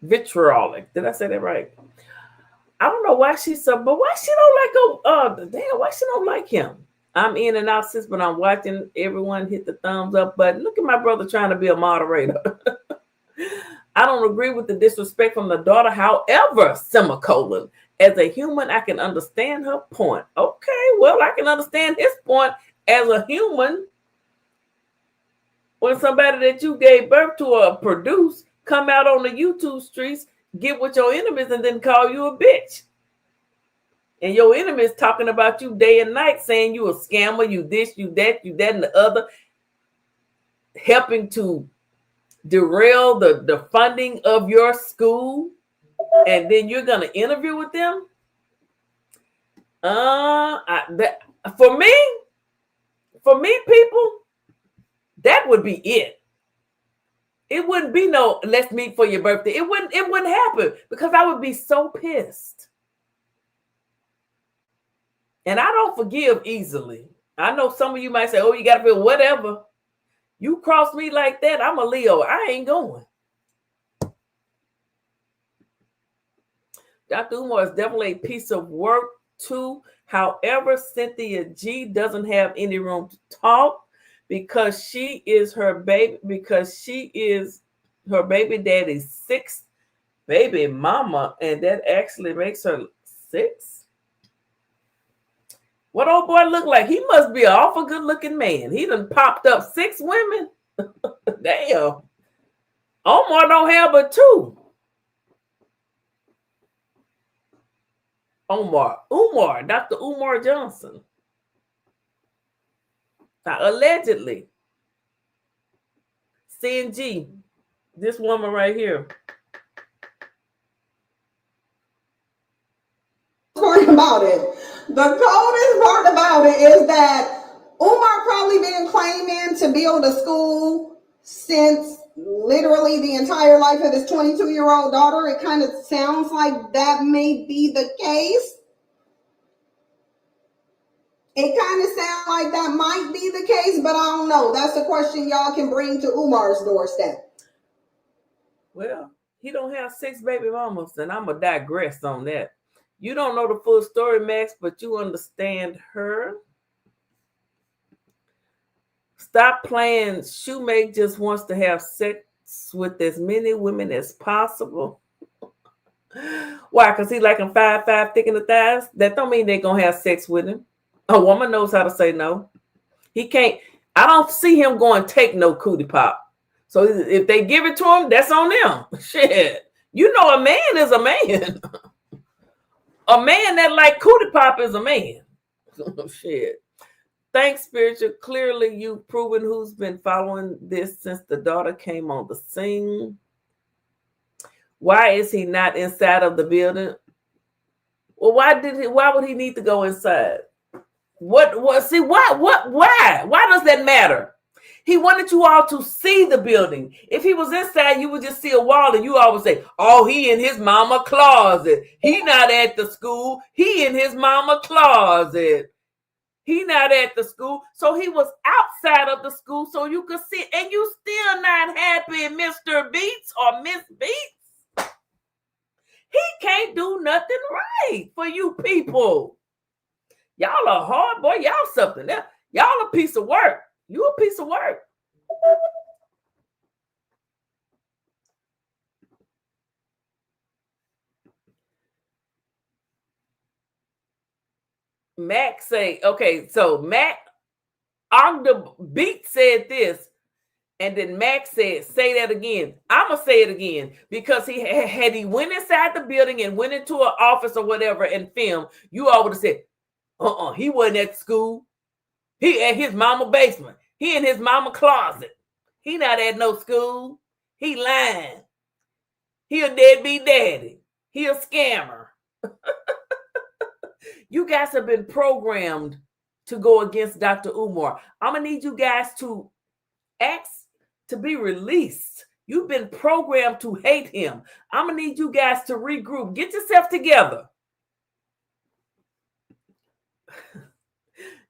Vitriolic. Did I say that right? I don't know why she's so, but why she don't like why she don't like him? I'm in and out since, but I'm watching everyone hit the thumbs up button. Look at my brother trying to be a moderator. I don't agree with the disrespect from the daughter. However, semicolon, as a human, I can understand her point. Okay, well, I can understand his point as a human. When somebody that you gave birth to or produced come out on the YouTube streets, get with your enemies, and then call you a bitch. And your enemies talking about you day and night, saying you a scammer, you this, you that, and the other, helping to derail the funding of your school, and then you're going to interview with them? For me, people, that would be it. It wouldn't be no let's meet for your birthday. It wouldn't happen because I would be so pissed. And I don't forgive easily. I know some of you might say, oh, you got to feel whatever. You cross me like that, I'm a Leo. I ain't going. Dr. Umar is definitely a piece of work too. However, Cynthia G doesn't have any room to talk because she is her baby daddy's sixth baby mama, and that actually makes her 6. What old boy look like? He must be an awful good looking man. He done popped up 6 women. Damn. Omar don't have but 2. Umar, Dr. Umar Johnson. Now, allegedly, CNG, this woman right here. Part about it. The coldest part about it is that Umar probably been claiming to build a school since literally the entire life of his 22-year-old daughter. It kind of sounds like that may be the case. It kind of sounds like that might be the case, but I don't know. That's a question y'all can bring to Umar's doorstep. Well, he don't have 6 baby mamas, and I'm going to digress on that. You don't know the full story, Max, but you understand her. Stop playing. Shoemake just wants to have sex with as many women as possible. Why? Because he like them 5'5", thick in the thighs? That don't mean they're going to have sex with him. A woman knows how to say no. He can't. I don't see him going take no cootie pop. So if they give it to him, that's on them. Shit. You know a man is a man. A man that like cootie pop is a man. Shit. Thanks, Spiritual. Clearly, you've proven who's been following this since the daughter came on the scene. Why is he not inside of the building? Well, why would he need to go inside? Why does that matter? He wanted you all to see the building. If he was inside, you would just see a wall and you always say, oh, he in his mama closet. He not at the school. He in his mama closet. He not at the school. So he was outside of the school so you could see. And you still not happy, Mr. Beats or Miss Beats. He can't do nothing right for you people. Y'all are hard, boy. Y'all something else. Y'all a piece of work. You a piece of work. Mac say, okay, so Mac on the beat said this, and then Mac said, say that again. I'm going to say it again, because he had he went inside the building and went into an office or whatever and filmed, you all would have said, he wasn't at school. He at his mama basement. He in his mama closet. He not at no school. He lying. He a deadbeat daddy. He a scammer. You guys have been programmed to go against Dr. Umar. I'm going to need you guys to ask to be released. You've been programmed to hate him. I'm going to need you guys to regroup. Get yourself together.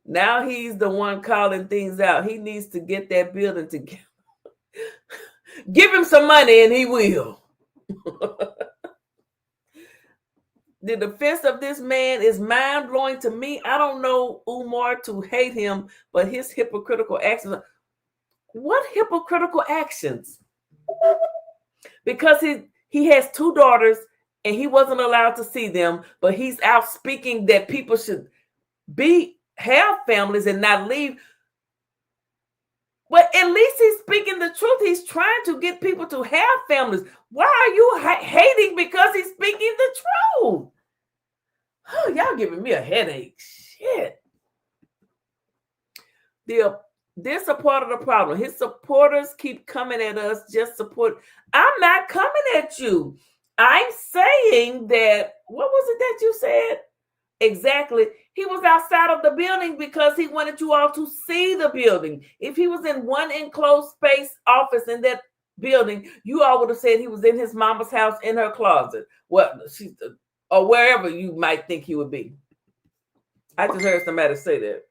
Now he's the one calling things out. He needs to get that building together. Give him some money and he will. The defense of this man is mind-blowing to me. I don't know Umar to hate him, but his hypocritical actions. What hypocritical actions? Because he has two daughters and he wasn't allowed to see them, but he's out speaking that people should have families and not leave. But at least he's speaking the truth. He's trying to get people to have families. Why are you hating because he's speaking the truth? Oh, y'all giving me a headache. Shit. This a part of the problem. His supporters keep coming at us, just support. I'm not coming at you. I'm saying that, what was it that you said? Exactly. He was outside of the building because he wanted you all to see the building. If he was in one enclosed space office in that building, you all would have said he was in his mama's house in her closet. Or wherever you might think he would be. I just heard somebody say that.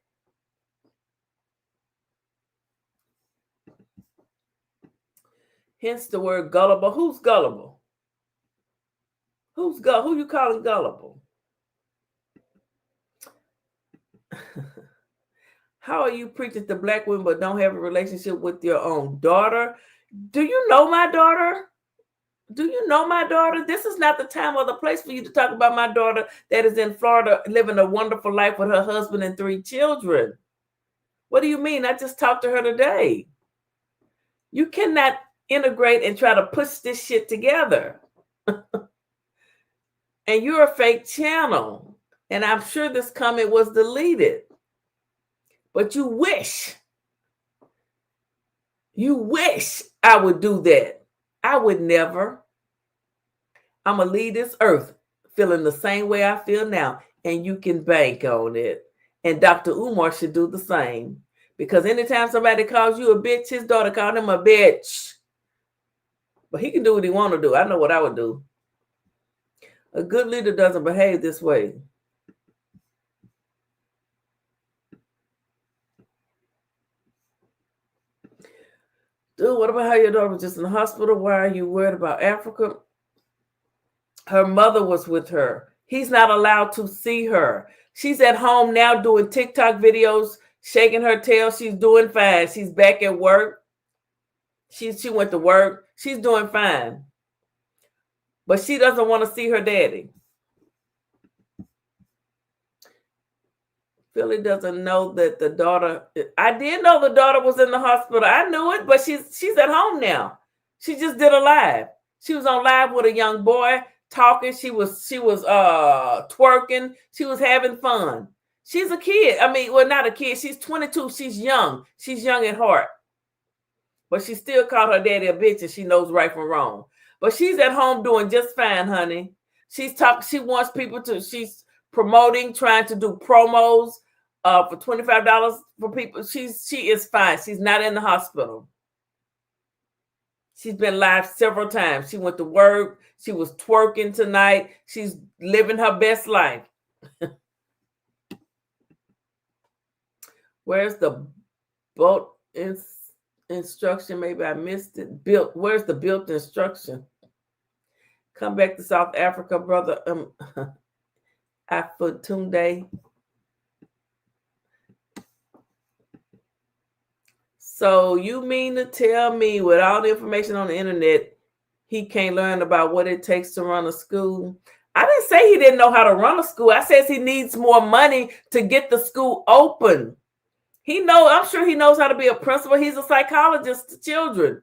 Hence the word gullible. Who's gullible? Who you calling gullible? How are you preaching to black women but don't have a relationship with your own daughter? Do you know my daughter? Do you know my daughter? This is not the time or the place for you to talk about my daughter that is in Florida living a wonderful life with her husband and 3 children. What do you mean? I just talked to her today. You cannot integrate and try to push this shit together. And you're a fake channel. And I'm sure this comment was deleted. But you wish I would do that. I would never. I'm going to leave this earth feeling the same way I feel now. And you can bank on it. And Dr. Umar should do the same. Because anytime somebody calls you a bitch, his daughter called him a bitch. But he can do what he want to do. I know what I would do. A good leader doesn't behave this way. Dude, what about how your daughter was just in the hospital? Why are you worried about Africa? Her mother was with her. He's not allowed to see her. She's at home now doing TikTok videos. shaking her tail. She's doing fine. She's back at work. She went to work. She's doing fine. But she doesn't want to see her daddy. Philly doesn't know that the daughter. I did know the daughter was in the hospital. I knew it, but she's at home now. She just did a live. She was on live with a young boy talking. She was twerking. She was having fun. She's a kid. I mean, well, not a kid. She's 22. She's young. She's young at heart. But she still called her daddy a bitch, and she knows right from wrong. But she's at home doing just fine, honey. She wants people to. She's promoting, trying to do promos for $25 for people. She is fine. She's not in the hospital. She's been live several times. She went to work. She was twerking tonight. She's living her best life. Where's the boat instruction? Maybe I missed it. Where's the built instruction? Come back to South Africa, brother. Afutunde. So you mean to tell me, with all the information on the internet, he can't learn about what it takes to run a school? I didn't say he didn't know how to run a school. I said he needs more money to get the school open. I'm sure he knows how to be a principal. He's a psychologist to children.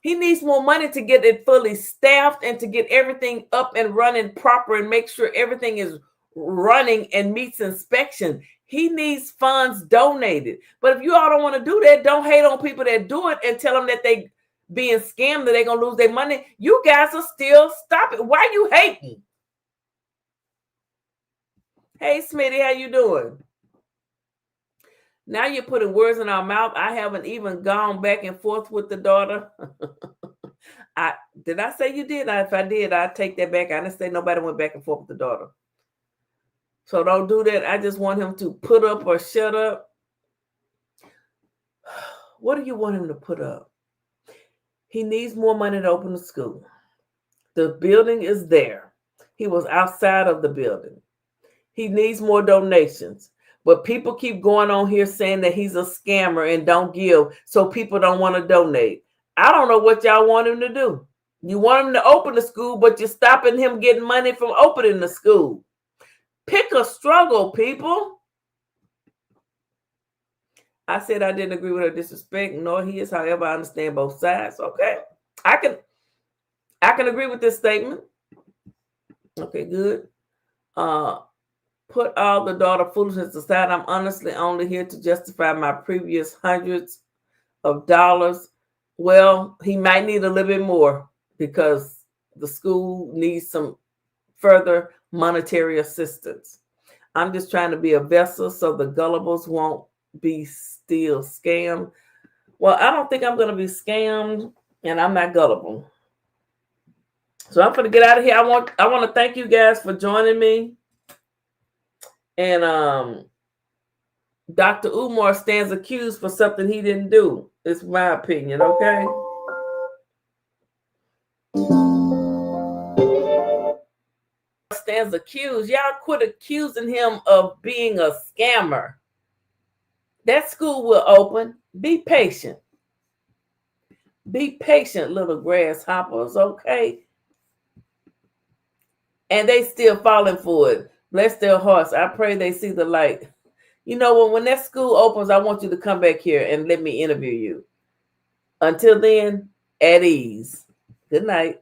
He needs more money to get it fully staffed and to get everything up and running proper and make sure everything is running and meets inspection. He needs funds donated. But if you all don't want to do that, don't hate on people that do it and tell them that they being scammed, that they're going to lose their money. You guys are still stopping. Why you hating? Hey, Smitty, how you doing? Now you're putting words in our mouth. I haven't even gone back and forth with the daughter. Did I say you did? If I did, I'd take that back. I didn't say nobody went back and forth with the daughter. So don't do that. I just want him to put up or shut up. What do you want him to put up? He needs more money to open the school. The building is there. He was outside of the building. He needs more donations. But people keep going on here saying that he's a scammer and don't give, so people don't want to donate. I don't know what y'all want him to do. You want him to open the school, but you're stopping him getting money from opening the school. Pick a struggle, people. I said I didn't agree with her disrespect, nor he is. However, I understand both sides. Okay. I can agree with this statement. Okay, good. Put all the daughter foolishness aside. I'm honestly only here to justify my previous hundreds of dollars. Well, he might need a little bit more because the school needs some further monetary assistance. I'm just trying to be a vessel so the gullibles won't be still scammed. Well, I don't think I'm going to be scammed, and I'm not gullible. So I'm going to get out of here. I want to thank you guys for joining me. And Dr. Umar stands accused for something he didn't do. It's my opinion, okay? Stands accused. Y'all quit accusing him of being a scammer. That school will open. Be patient. Be patient, little grasshoppers, okay? And they still falling for it. Bless their hearts. I pray they see the light. You know, when that school opens, I want you to come back here and let me interview you. Until then, at ease. Good night.